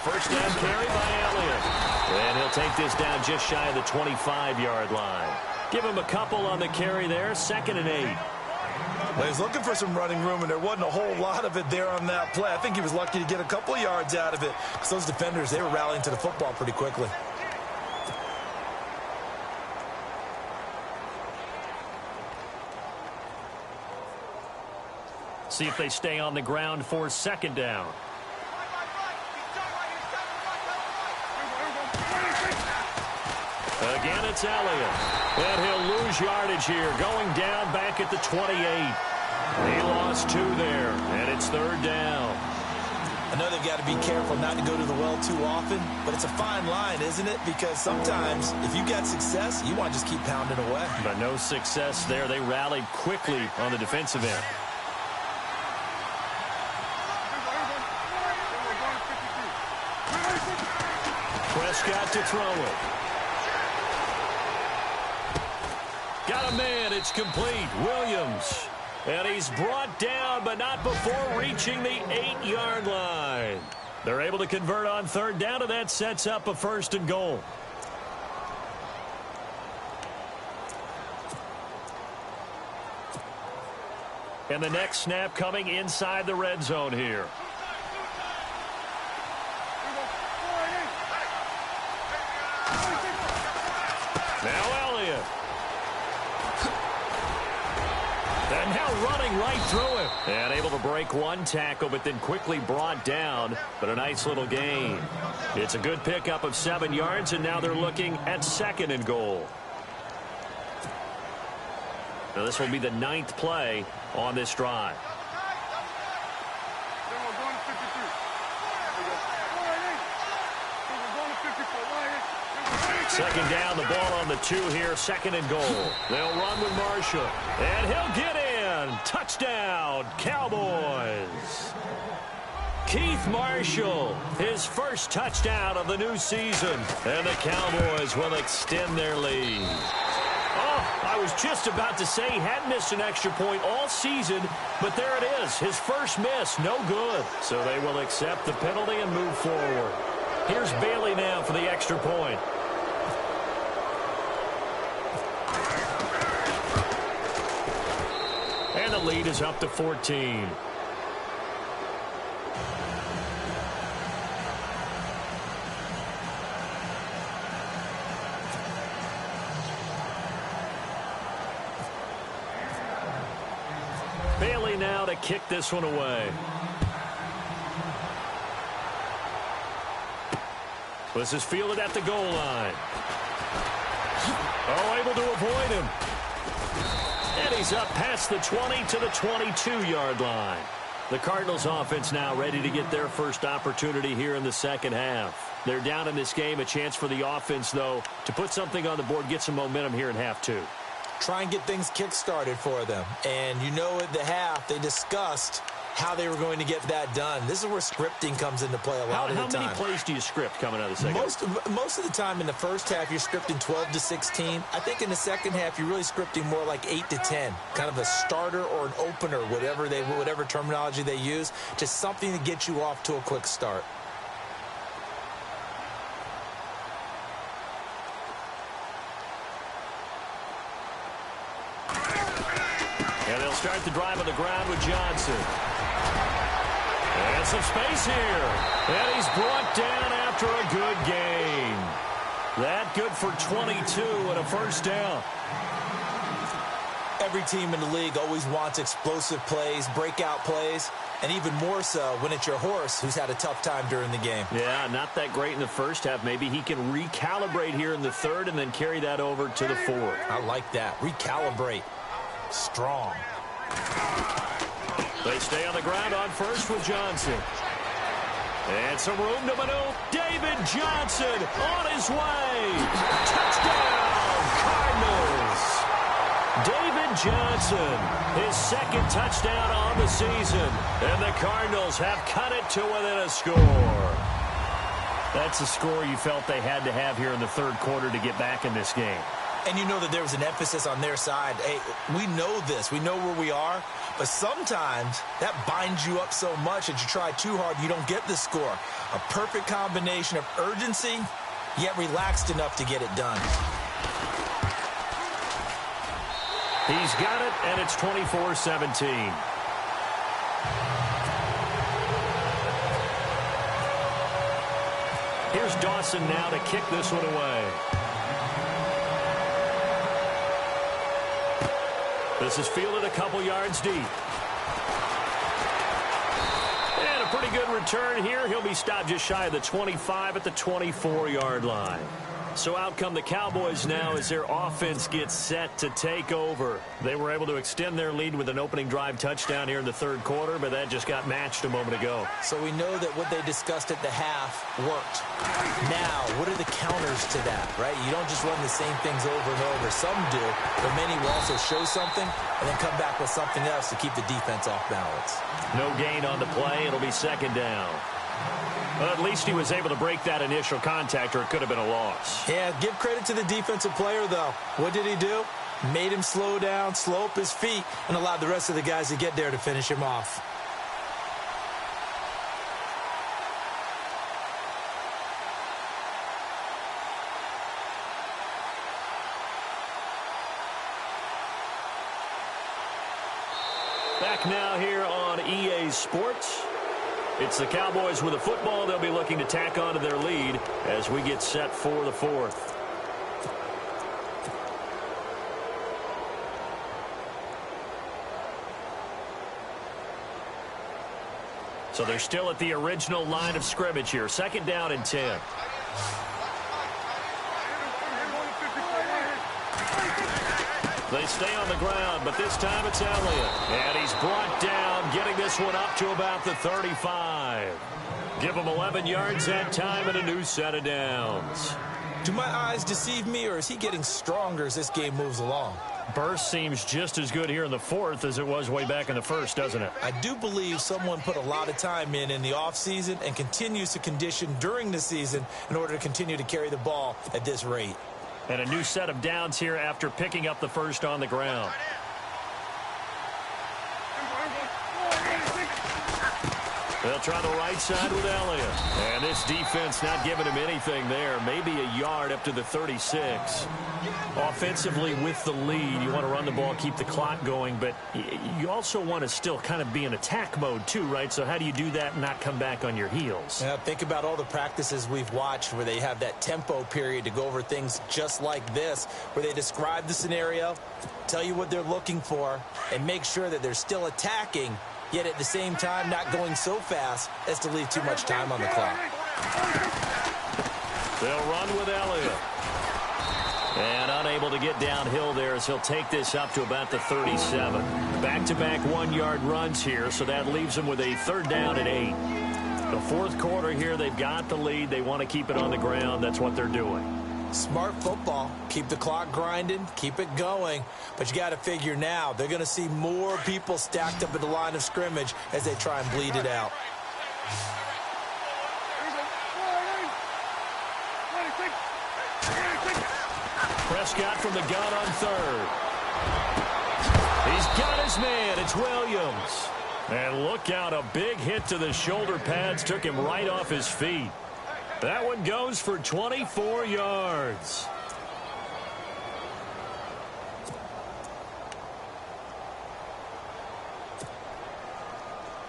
S3: First down carry by Elliott. And he'll take this down just shy of the 25-yard line. Give him a couple on the carry there. 2nd and 8.
S4: Well, he's looking for some running room, and there wasn't a whole lot of it there on that play. I think he was lucky to get a couple of yards out of it because those defenders, they were rallying to the football pretty quickly.
S3: See if they stay on the ground for 2nd down. Again, it's Elliott. And he'll lose yardage here, going down back at the 28. He lost 2 there, and it's third down.
S4: I know they've got to be careful not to go to the well too often, but it's a fine line, isn't it? Because sometimes, if you got success, you want to just keep pounding away.
S3: But no success there. They rallied quickly on the defensive end. Prescott to throw it. Got a man. It's complete. Williams. And he's brought down, but not before reaching the 8-yard line. They're able to convert on third down, and that sets up a 1st and goal. And the next snap coming inside the red zone here. Now Elliott. And now running right through him. And able to break one tackle, but then quickly brought down. But a nice little gain. It's a good pickup of 7 yards, and now they're looking at 2nd and goal. Now this will be the 9th play on this drive. Second down, the ball on the 2 here, 2nd and goal. They'll run with Marshall, and he'll get in. Touchdown, Cowboys. Keith Marshall, his first touchdown of the new season, and the Cowboys will extend their lead. Oh, I was just about to say he hadn't missed an extra point all season, but there it is, his first miss, no good. So they will accept the penalty and move forward. Here's Bailey now for the extra point. And the lead is up to 14. Bailey now to kick this one away. This is fielded at the goal line. Oh, able to avoid him. And he's up past the 20 to the 22-yard line. The Cardinals offense now ready to get their first opportunity here in the second half. They're down in this game. A chance for the offense, though, to put something on the board, get some momentum here in half 2.
S4: Try and get things kick-started for them. And you know at the half, they discussed how they were going to get that done. This is where scripting comes into play a lot of the time.
S3: How many plays do you script coming out of the second?
S4: Most of the time in the first half, you're scripting 12 to 16. I think in the second half, you're really scripting more like 8 to 10. Kind of a starter or an opener, whatever terminology they use. Just something to get you off to a quick start.
S3: And they'll start the drive on the ground with Johnson. And some space here. And he's brought down after a good gain. That good for 22 and a first down.
S4: Every team in the league always wants explosive plays, breakout plays, and even more so when it's your horse who's had a tough time during the game.
S3: Yeah, not that great in the first half. Maybe he can recalibrate here in the third and then carry that over to the fourth.
S4: I like that. Recalibrate. Strong.
S3: They stay on the ground on first with Johnson. And some room to maneuver. David Johnson on his way. Touchdown, Cardinals. David Johnson, his second touchdown on the season. And the Cardinals have cut it to within a score. That's a score you felt they had to have here in the third quarter to get back in this game.
S4: And you know that there was an emphasis on their side. Hey, we know this. We know where we are. But sometimes that binds you up so much that you try too hard, you don't get the score. A perfect combination of urgency, yet relaxed enough to get it done.
S3: He's got it, and it's 24-17. Here's Dawson now to kick this one away. This is fielded a couple yards deep. And a pretty good return here. He'll be stopped just shy of the 25 at the 24-yard line. So out come the Cowboys now as their offense gets set to take over. They were able to extend their lead with an opening drive touchdown here in the third quarter, but that just got matched a moment ago.
S4: So we know that what they discussed at the half worked. Now, what are the counters to that, right? You don't just run the same things over and over. Some do, but many will also show something and then come back with something else to keep the defense off balance.
S3: No gain on the play. It'll be second down. Well, at least he was able to break that initial contact, or it could have been a loss.
S4: Yeah, give credit to the defensive player, though. What did he do? Made him slow down, slow up his feet, and allowed the rest of the guys to get there to finish him off.
S3: Back now here on EA Sports. It's the Cowboys with the football. They'll be looking to tack on to their lead as we get set for the fourth. So they're still at the original line of scrimmage here. Second down and 10. They stay on the ground, but this time it's Elliott. And he's brought down, getting this one up to about the 35. Give him 11 yards that time and a new set of downs.
S4: Do my eyes deceive me, or is he getting stronger as this game moves along?
S3: Burst seems just as good here in the fourth as it was way back in the first, doesn't it?
S4: I do believe someone put a lot of time in the offseason and continues to condition during the season in order to continue to carry the ball at this rate.
S3: And a new set of downs here after picking up the first on the ground. They'll try the right side with Elliott. And this defense not giving him anything there. Maybe a yard up to the 36. Offensively with the lead, you want to run the ball, keep the clock going, but you also want to still kind of be in attack mode too, right? So how do you do that and not come back on your heels?
S4: Yeah, think about all the practices we've watched where they have that tempo period to go over things just like this, where they describe the scenario, tell you what they're looking for, and make sure that they're still attacking, yet at the same time not going so fast as to leave too much time on the clock.
S3: They'll run with Elliott. And unable to get downhill there as he'll take this up to about the 37. Back-to-back one-yard runs here, so that leaves them with a third down and 8. The fourth quarter here, they've got the lead. They want to keep it on the ground. That's what they're doing.
S4: Smart football. Keep the clock grinding, keep it going. But you got to figure now, they're going to see more people stacked up at the line of scrimmage as they try and bleed it out.
S3: Prescott from the gun on third. He's got his man. It's Williams. And look out, a big hit to the shoulder pads took him right off his feet. That one goes for 24 yards.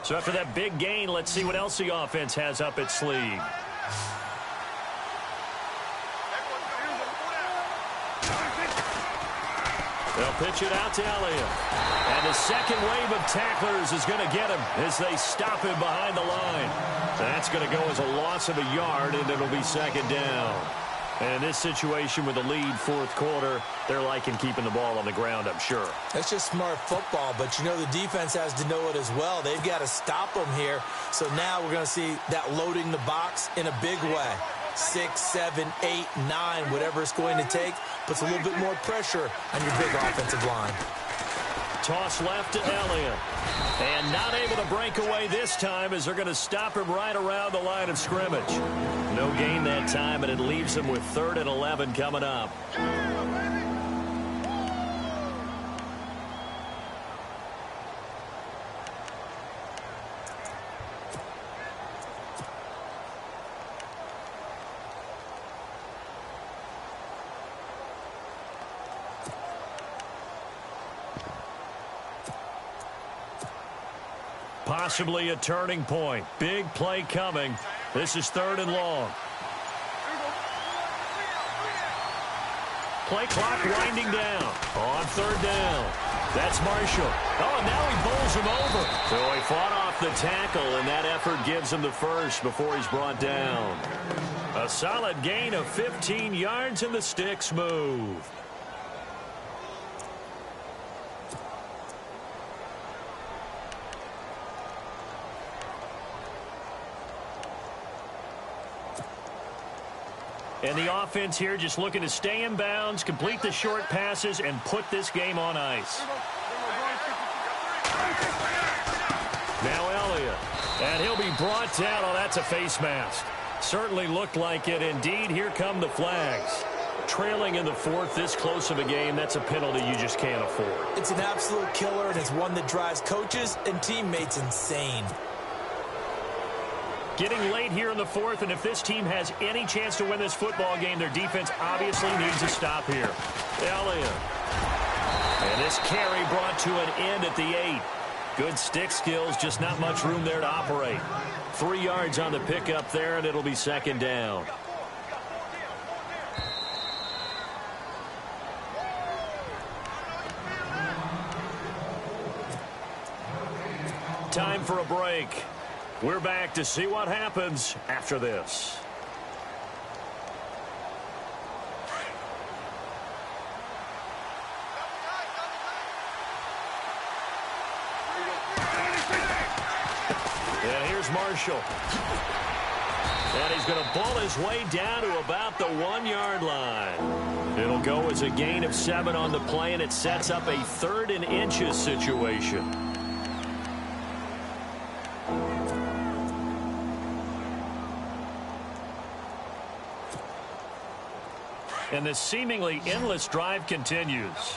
S3: So after that big gain, let's see what else the offense has up its sleeve. They'll pitch it out to Elliott. And the second wave of tacklers is going to get him as they stop him behind the line. That's going to go as a loss of a yard, and it'll be second down. And in this situation with the lead fourth quarter, they're liking keeping the ball on the ground, I'm sure.
S4: That's just smart football, but you know the defense has to know it as well. They've got to stop them here. So now we're going to see that loading the box in a big way. 6, 7, 8, 9, whatever it's going to take, puts a little bit more pressure on your big offensive line.
S3: Toss left to Elliott. And not able to break away this time as they're going to stop him right around the line of scrimmage. No gain that time, and it leaves them with 3rd and 11 coming up. Possibly a turning point. Big play coming. This is 3rd and long. Play clock winding down. On 3rd down. That's Marshall. Oh, and now he bowls him over. So he fought off the tackle, and that effort gives him the first before he's brought down. A solid gain of 15 yards, and the sticks move. And the offense here just looking to stay in bounds, complete the short passes, and put this game on ice. Now Elliott. And he'll be brought down. Oh, that's a face mask. Certainly looked like it. Indeed, here come the flags. Trailing in the 4th, this close of a game, that's a penalty you just can't afford.
S4: It's an absolute killer, and it's one that drives coaches and teammates insane.
S3: Getting late here in the 4th, and if this team has any chance to win this football game, their defense obviously needs to stop here. Elliott. And this carry brought to an end at the 8. Good stick skills, just not much room there to operate. 3 yards on the pickup there, and it'll be second down. Time for a break. We're back to see what happens after this. And here's Marshall. And he's going to ball his way down to about the 1-yard line. It'll go as a gain of 7 on the play, and it sets up a 3rd and inches situation. And this seemingly endless drive continues.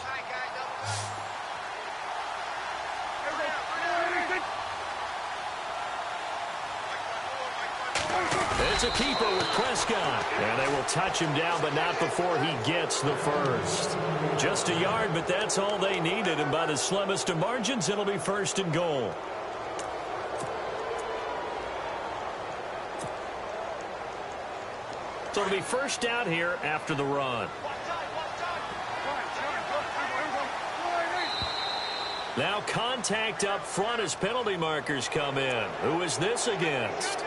S3: It's a keeper with Prescott. And they will touch him down, but not before he gets the first. Just a yard, but that's all they needed. And by the slimmest of margins, it'll be 1st and goal. So it'll be first down here after the run. Now contact up front as penalty markers come in. Who is this against?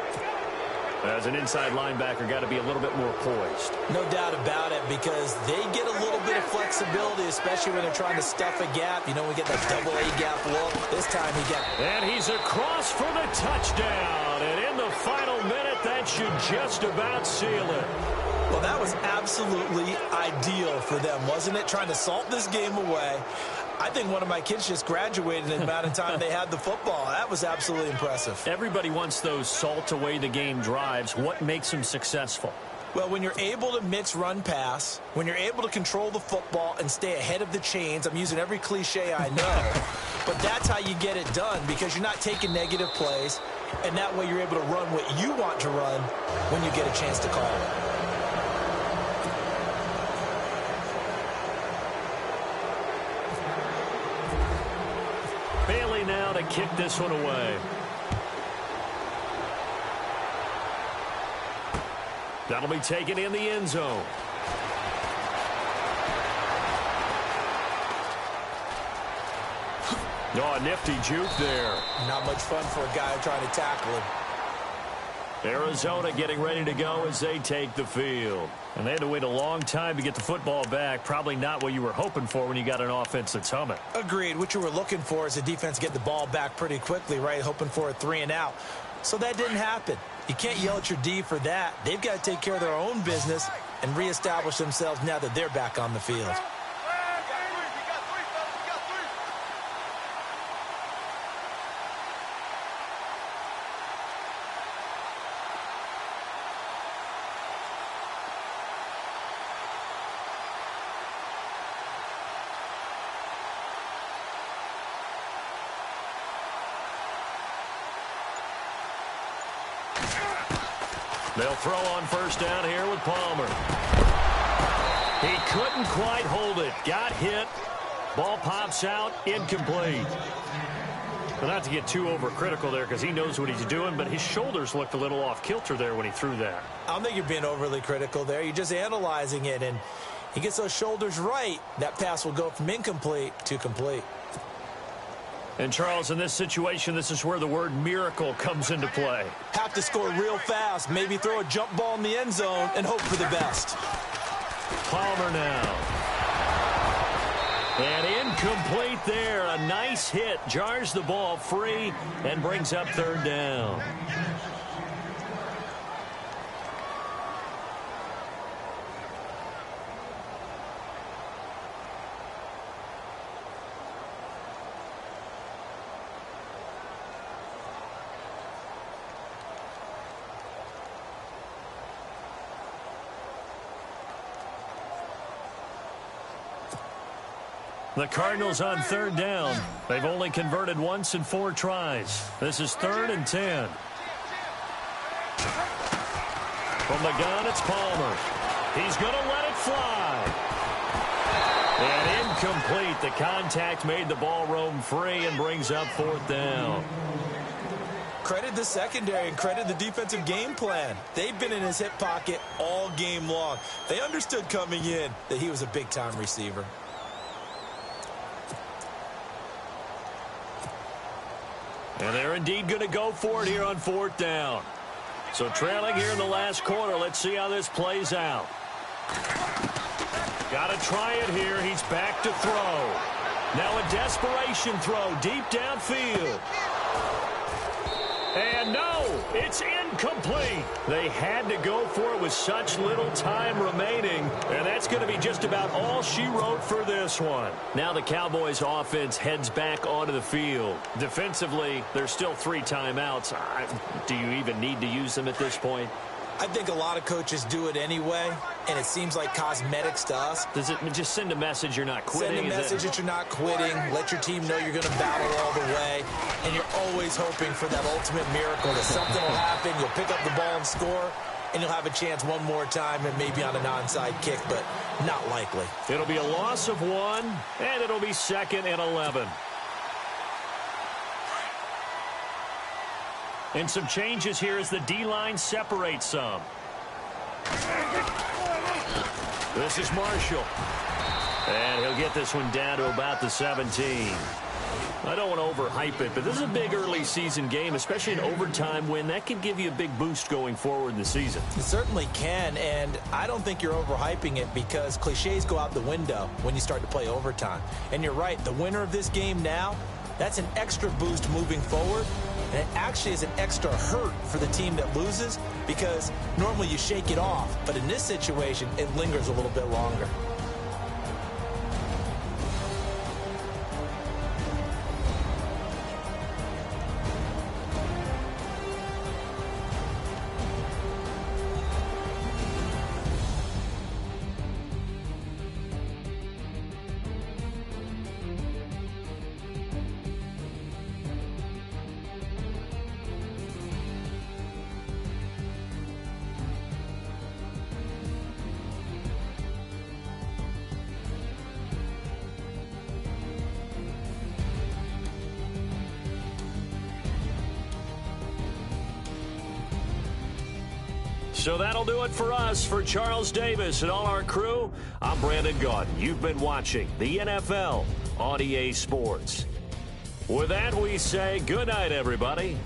S3: As an inside linebacker, got to be a little bit more poised.
S4: No doubt about it, because they get a little bit of flexibility, especially when they're trying to stuff a gap. You know, we get that double A gap look. This time he got...
S3: And he's across for the touchdown. And in the final minute, that should just about seal it.
S4: Well, that was absolutely ideal for them, wasn't it? Trying to salt this game away. I think one of my kids just graduated in the amount of time they had the football. That was absolutely impressive.
S3: Everybody wants those salt-away-the-game drives. What makes them successful?
S4: Well, when you're able to mix run-pass, when you're able to control the football and stay ahead of the chains, I'm using every cliche I know, but that's how you get it done, because you're not taking negative plays, and that way you're able to run what you want to run when you get a chance to call it.
S3: Bailey now to kick this one away. That'll be taken in the end zone. Oh, a nifty juke there.
S4: Not much fun for a guy trying to tackle him.
S3: Arizona getting ready to go as they take the field. And they had to wait a long time to get the football back. Probably not what you were hoping for when you got an offense that's humming.
S4: Agreed. What you were looking for is a defense get the ball back pretty quickly, right? Hoping for a 3-and-out. So that didn't happen. You can't yell at your D for that. They've got to take care of their own business and reestablish themselves now that they're back on the field.
S3: They'll throw on first down here with Palmer. He couldn't quite hold it. Got hit. Ball pops out. Incomplete. But not to get too overcritical there because he knows what he's doing, but his shoulders looked a little off kilter there when he threw that.
S4: I don't think you're being overly critical there. You're just analyzing it, and he gets those shoulders right. That pass will go from incomplete to complete.
S3: And, Charles, in this situation, this is where the word miracle comes into play.
S4: Have to score real fast, maybe throw a jump ball in the end zone and hope for the best.
S3: Palmer now. And incomplete there. A nice hit. Jars the ball free and brings up third down. The Cardinals on third down. They've only converted once in 4 tries. This is 3rd and 10. From the gun, it's Palmer. He's going to let it fly. And incomplete. The contact made the ball roam free and brings up 4th down.
S4: Credit the secondary and credit the defensive game plan. They've been in his hip pocket all game long. They understood coming in that he was a big-time receiver.
S3: And they're indeed going to go for it here on 4th down. So trailing here in the last quarter. Let's see how this plays out. Got to try it here. He's back to throw. Now a desperation throw deep downfield. And no, it's incomplete. They had to go for it with such little time remaining. And that's going to be just about all she wrote for this one. Now the Cowboys offense heads back onto the field. Defensively, there's still 3 timeouts. Do you even need to use them at this point?
S4: I think a lot of coaches do it anyway, and it seems like cosmetics to us.
S3: Does it just send a message you're not quitting?
S4: Send a message that you're not quitting. Let your team know you're going to battle all the way, and you're always hoping for that ultimate miracle that something will happen, you'll pick up the ball and score, and you'll have a chance one more time and maybe on an onside kick, but not likely.
S3: It'll be a loss of 1, and it'll be 2nd and 11. And some changes here as the D-line separates some. This is Marshall. And he'll get this one down to about the 17. I don't want to overhype it, but this is a big early season game, especially an overtime win. That could give you a big boost going forward in the season.
S4: It certainly can, and I don't think you're overhyping it because cliches go out the window when you start to play overtime. And you're right, the winner of this game now, that's an extra boost moving forward. And it actually is an extra hurt for the team that loses because normally you shake it off. But in this situation, it lingers a little bit longer.
S3: So that'll do it for us. For Charles Davis and all our crew, I'm Brandon Gaudin. You've been watching the NFL on EA Sports. With that, we say good night, everybody.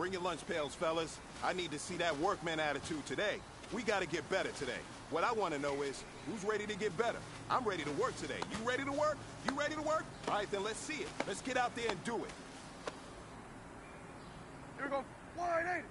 S5: Bring your lunch pails, fellas. I need to see that workman attitude today. We got to get better today. What I want to know is, who's ready to get better? I'm ready to work today. You ready to work? You ready to work? All right, then let's see it. Let's get out there and do it.
S1: Here we go. Wide 80.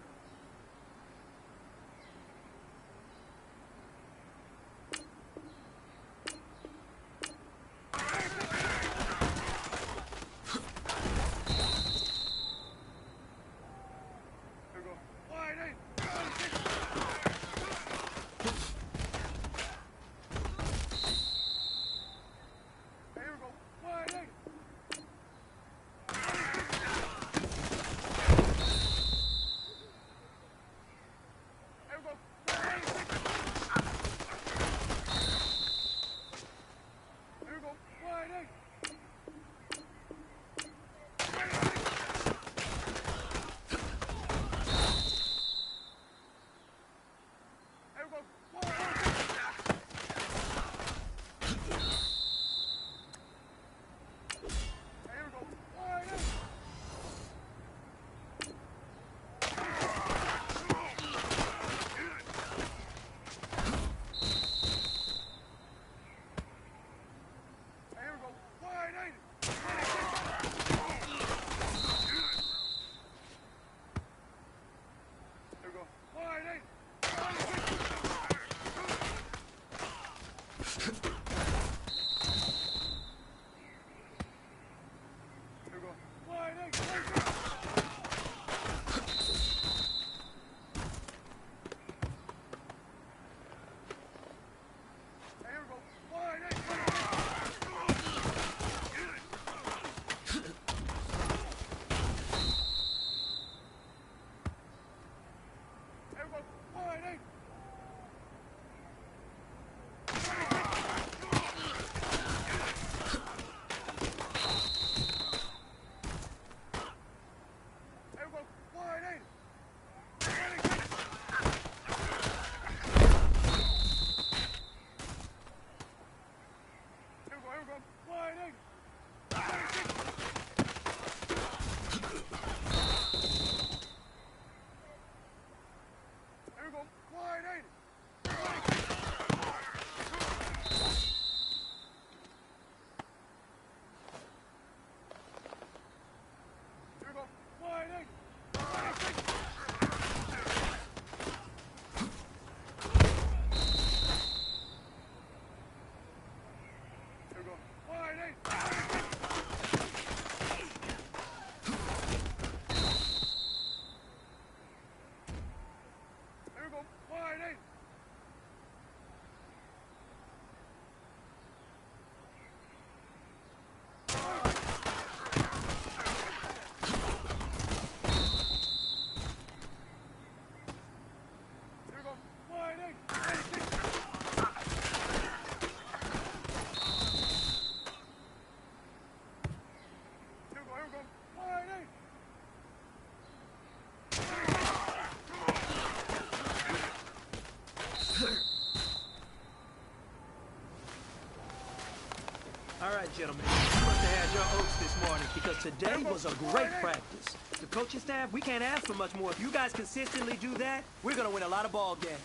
S6: All right, gentlemen, you must have had your oats this morning because today was a great practice. The coaching staff, we can't ask for much more. If you guys consistently do that, we're going to win a lot of ball games.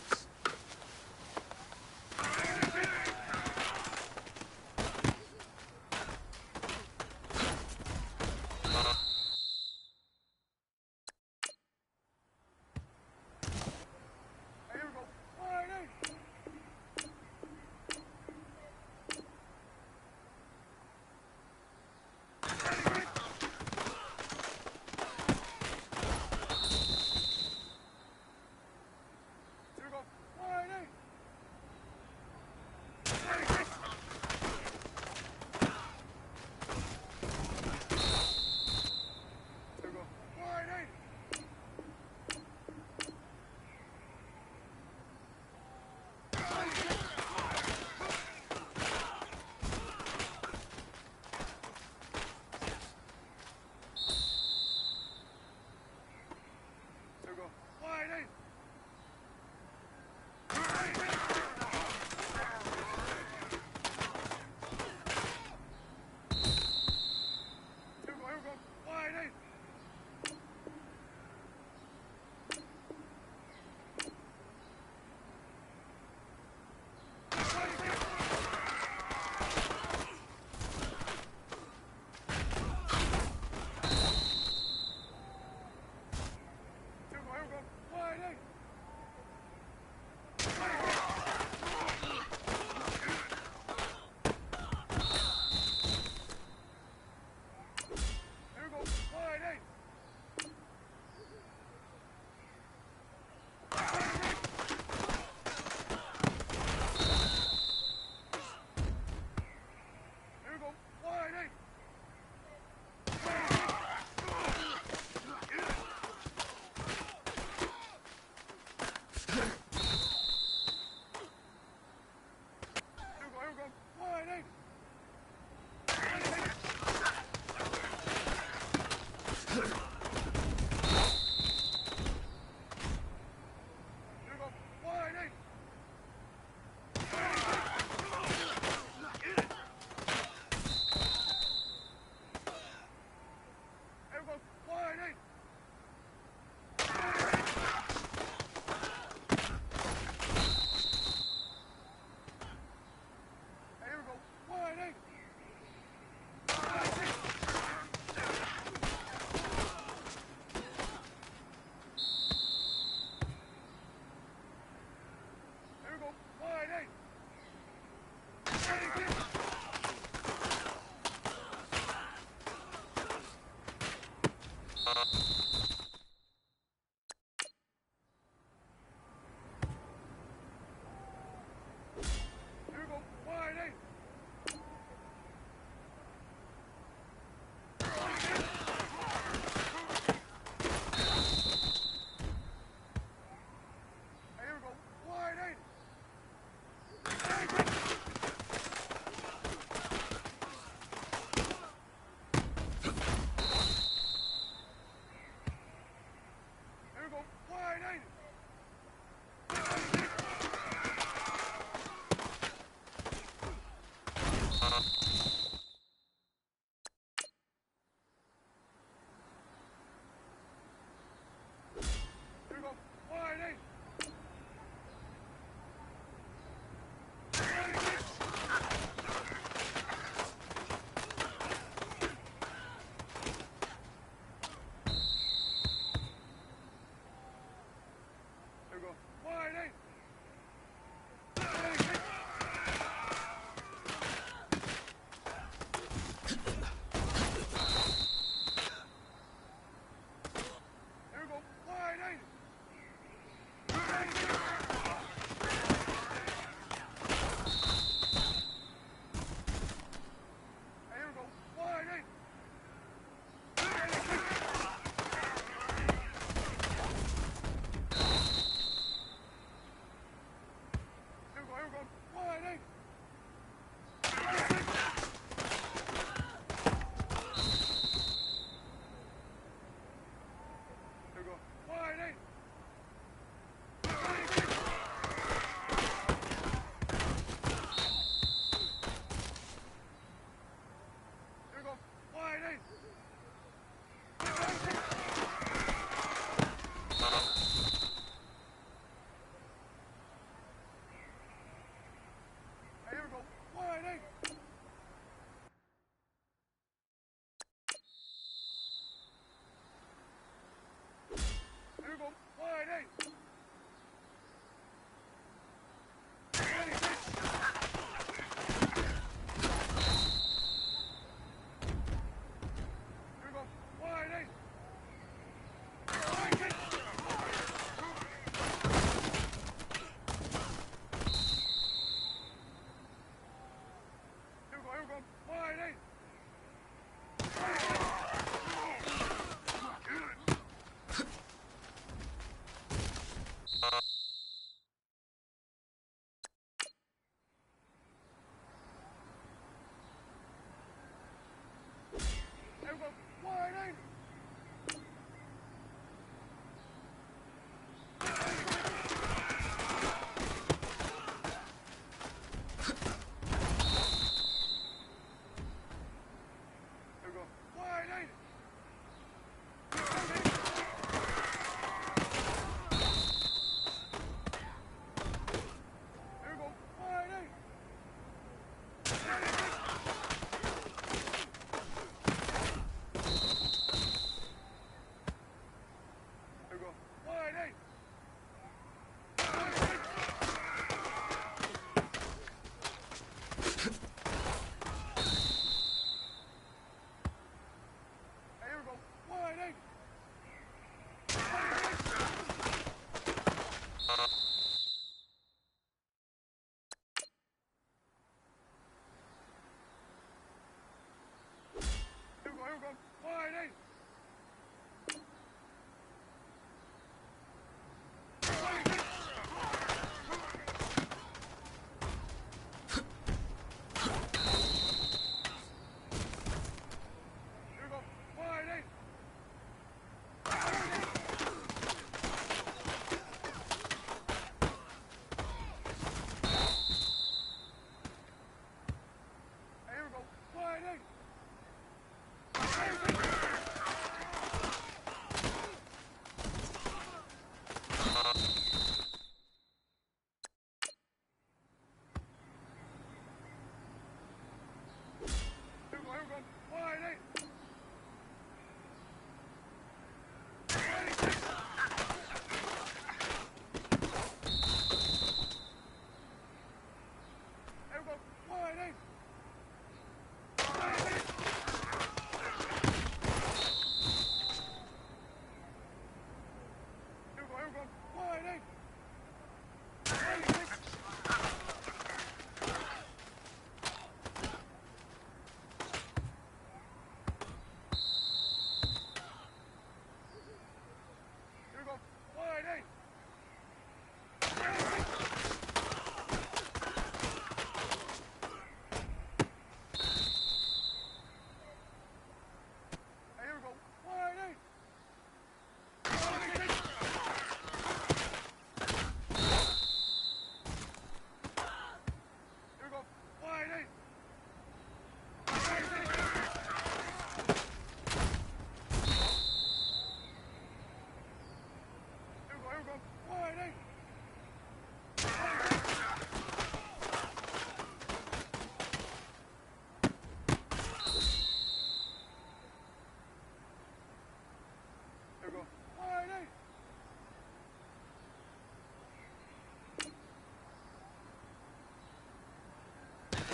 S1: Here we go.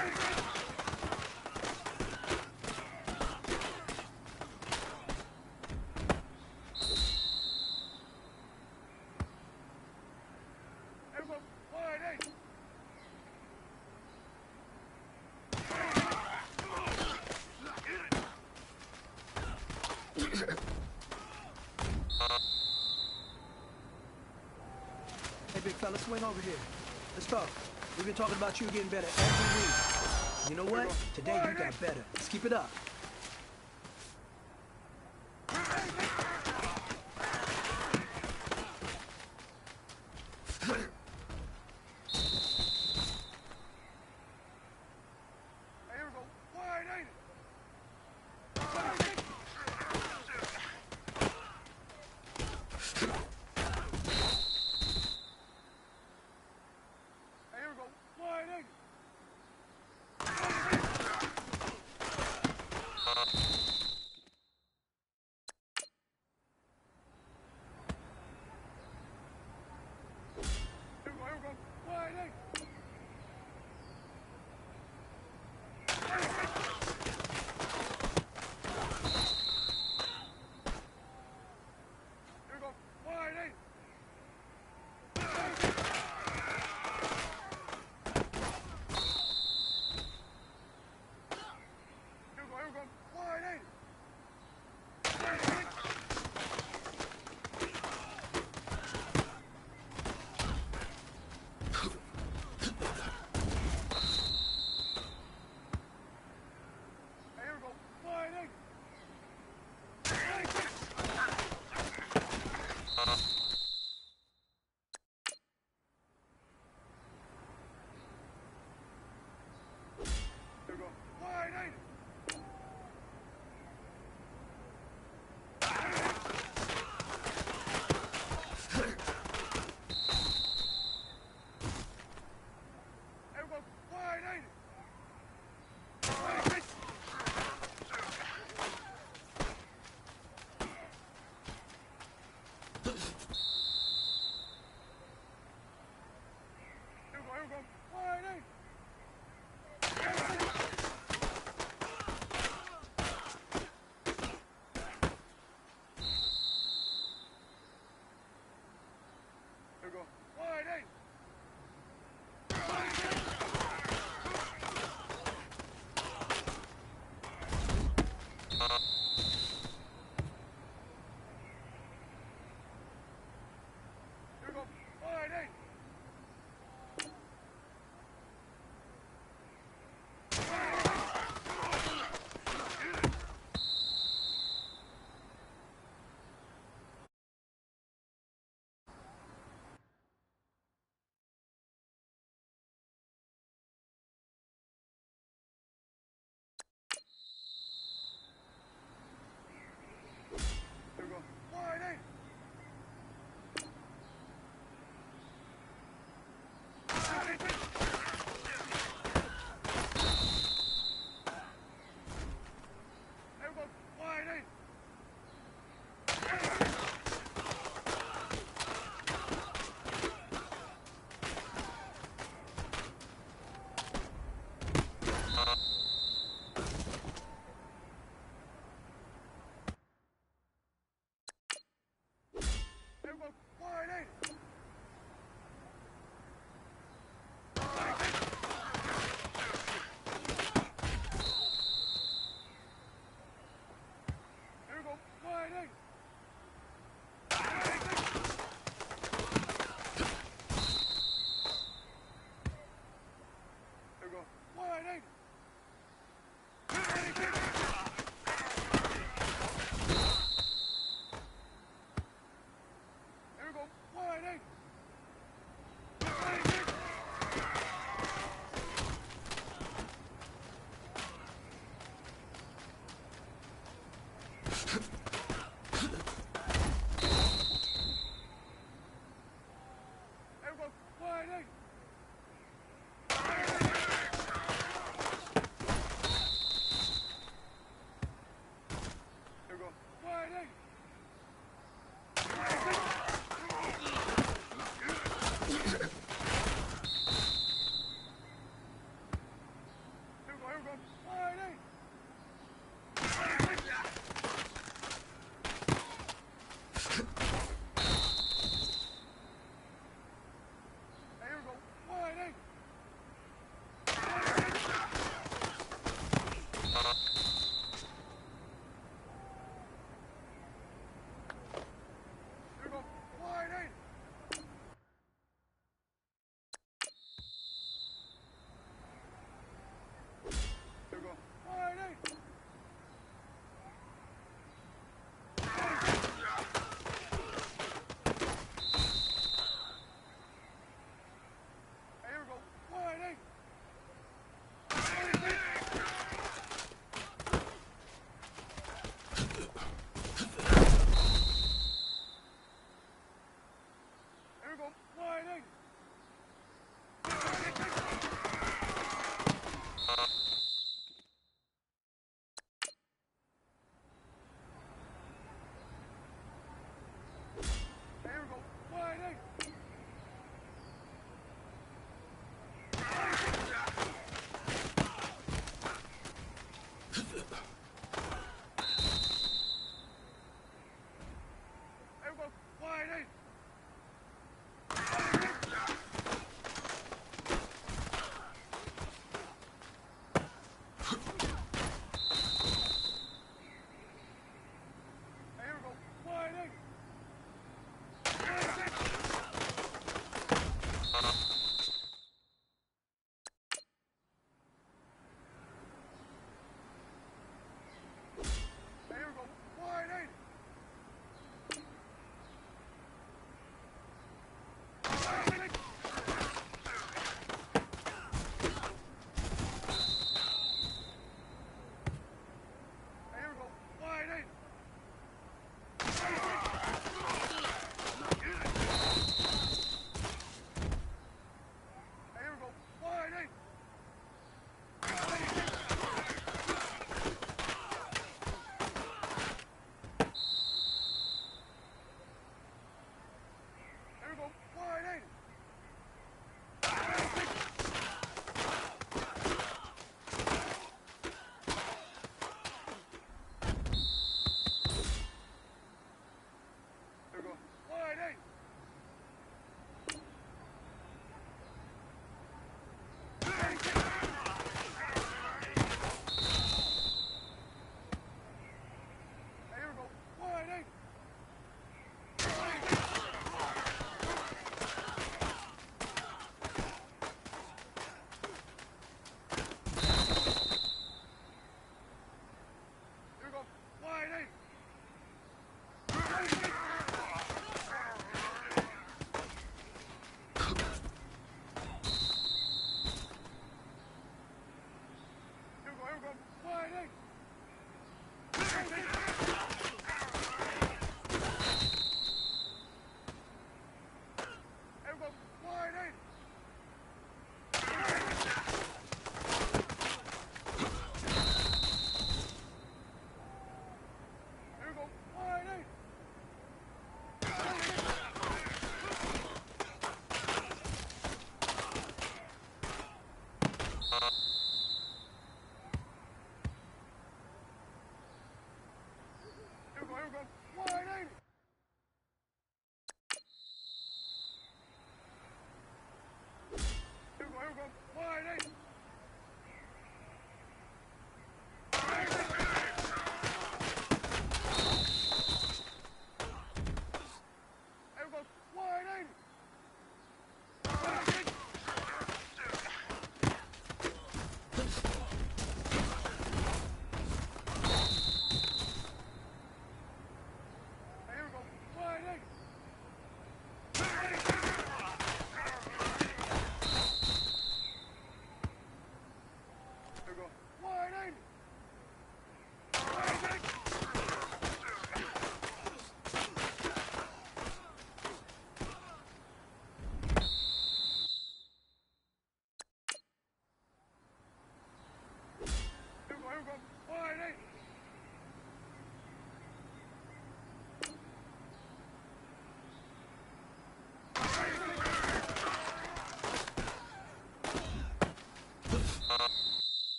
S6: Hey, big fella, swing over here. Let's talk. We've been talking about you getting better every week. You know what? Today you got better. Let's keep it up.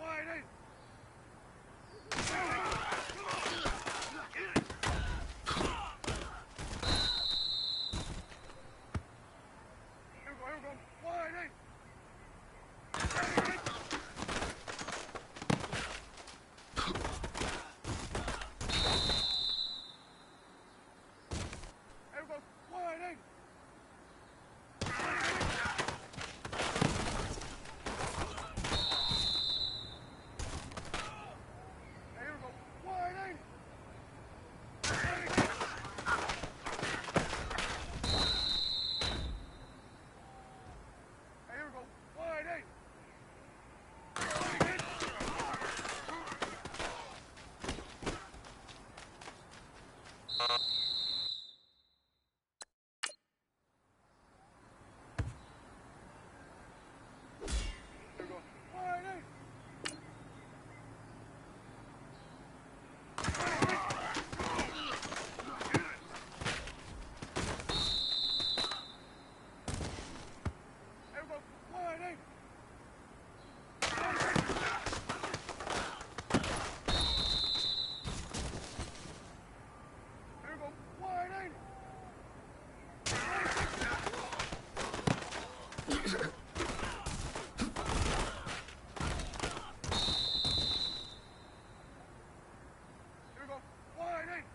S1: Wide eight. Here we go. Wide eight. Here we go. Wide eight. Here we go. Wide eight. Here we go. Wide eight. Here we go. Wide eight. Here we go. Wide eight. Here we go. Wide eight.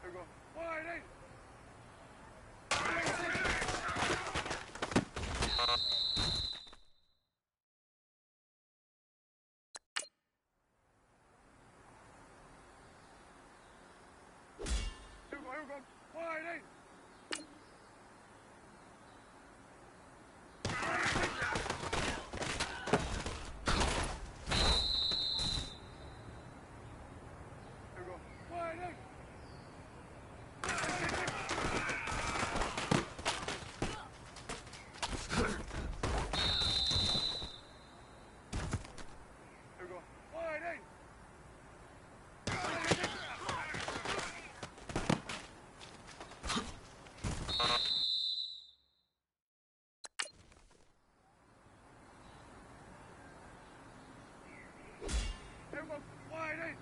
S1: Here we go. Wide eight. Here we go. Wide eight. Here we go. Here we go. Wide eight. Here we go. Wide eight. Here we go. Wide eight. Here we go. Wide eight.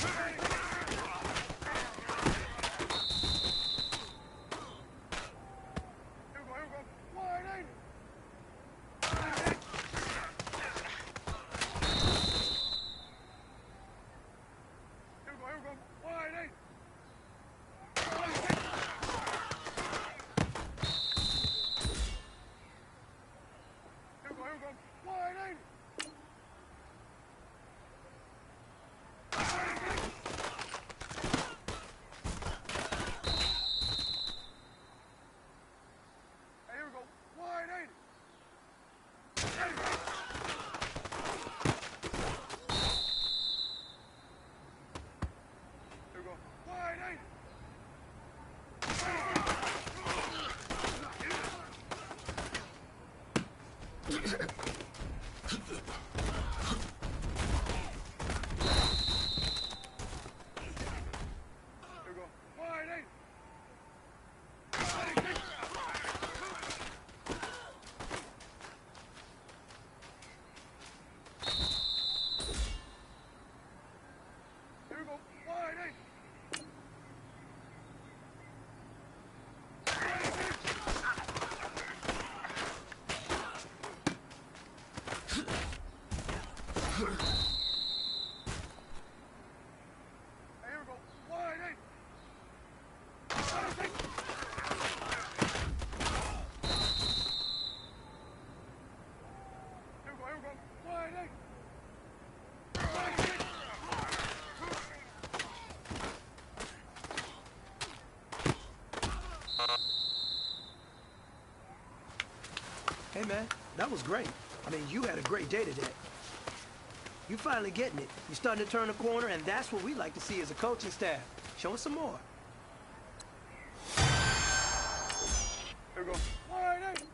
S1: Here we go. Wide eight. Here we go. Wide eight. Here we go. Wide eight. Here we go. Wide eight. Here we go. Wide eight. Here we go. Wide eight. Here we go. Wide eight. Here we go. Wide eight. Here we go. Wide eight. Here we go. Wide eight.
S6: Hey, man, that was great. I mean, you had a great day today. You finally getting it. You're starting to turn the corner, and that's what we like to see as a coaching staff. Show us some more.
S1: we go. Wide eight.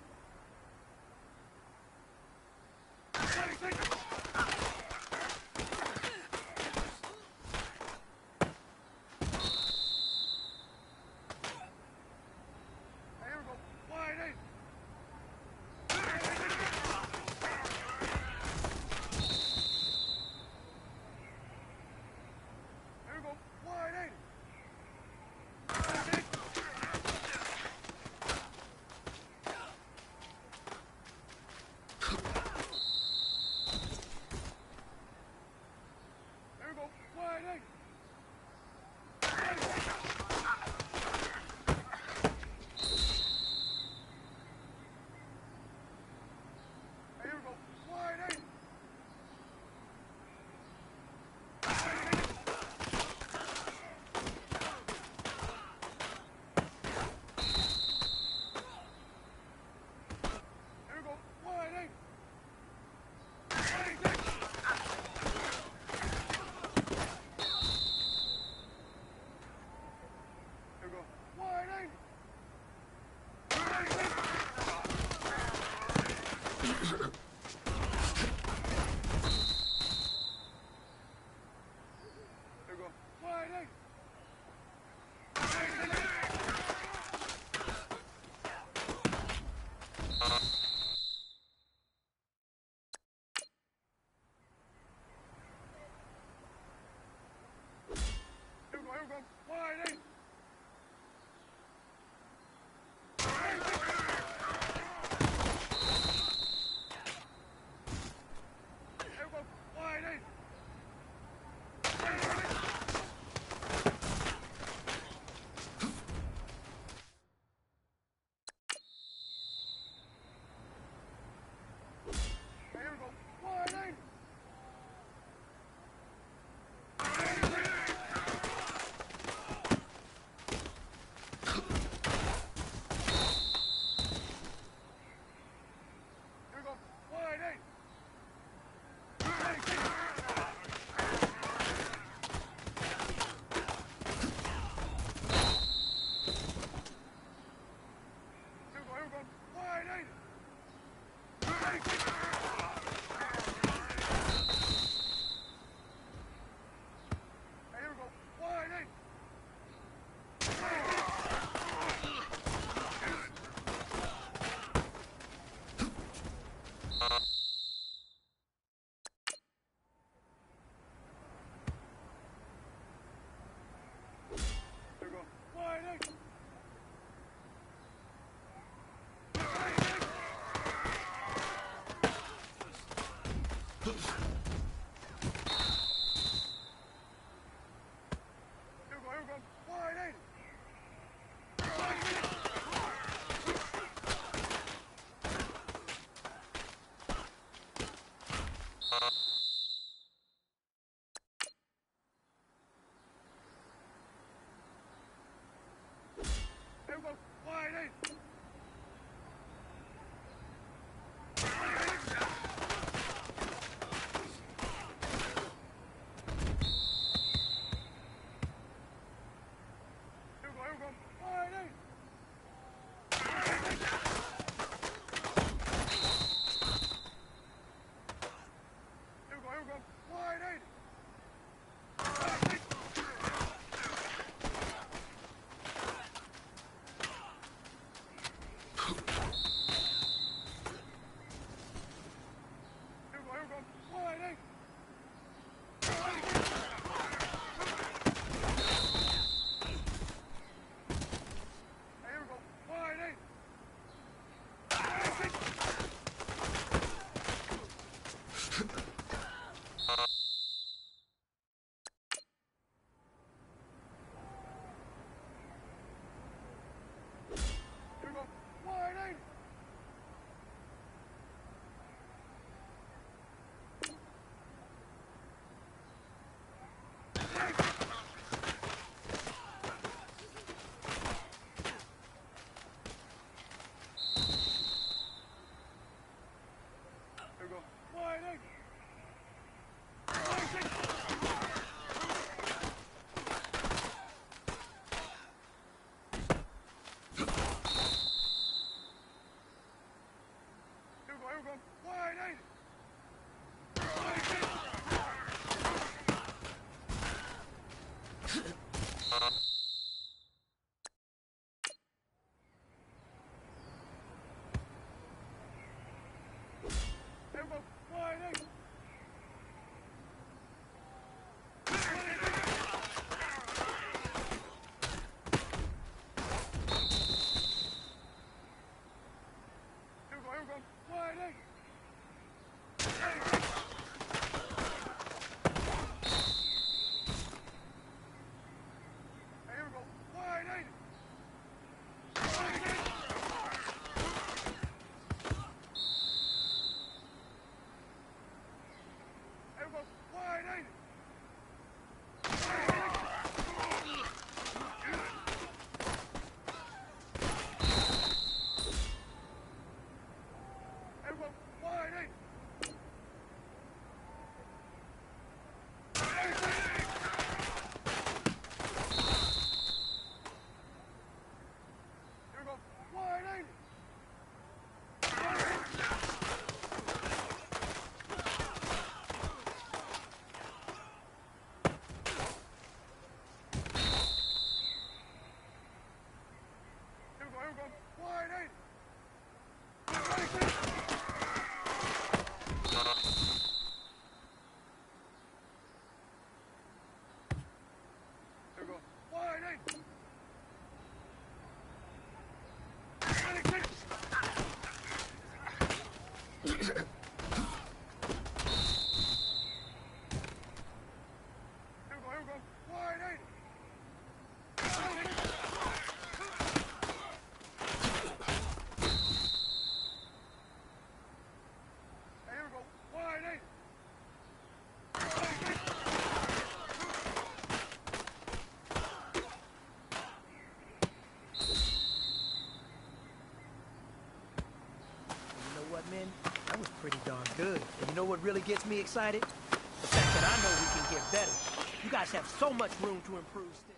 S1: Wide 80. There we go. Wide 80.
S6: Man, that was pretty darn good. And you know what really gets me excited? The fact that I know we can get better. You guys have so much room to improve still.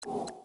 S1: Whoa.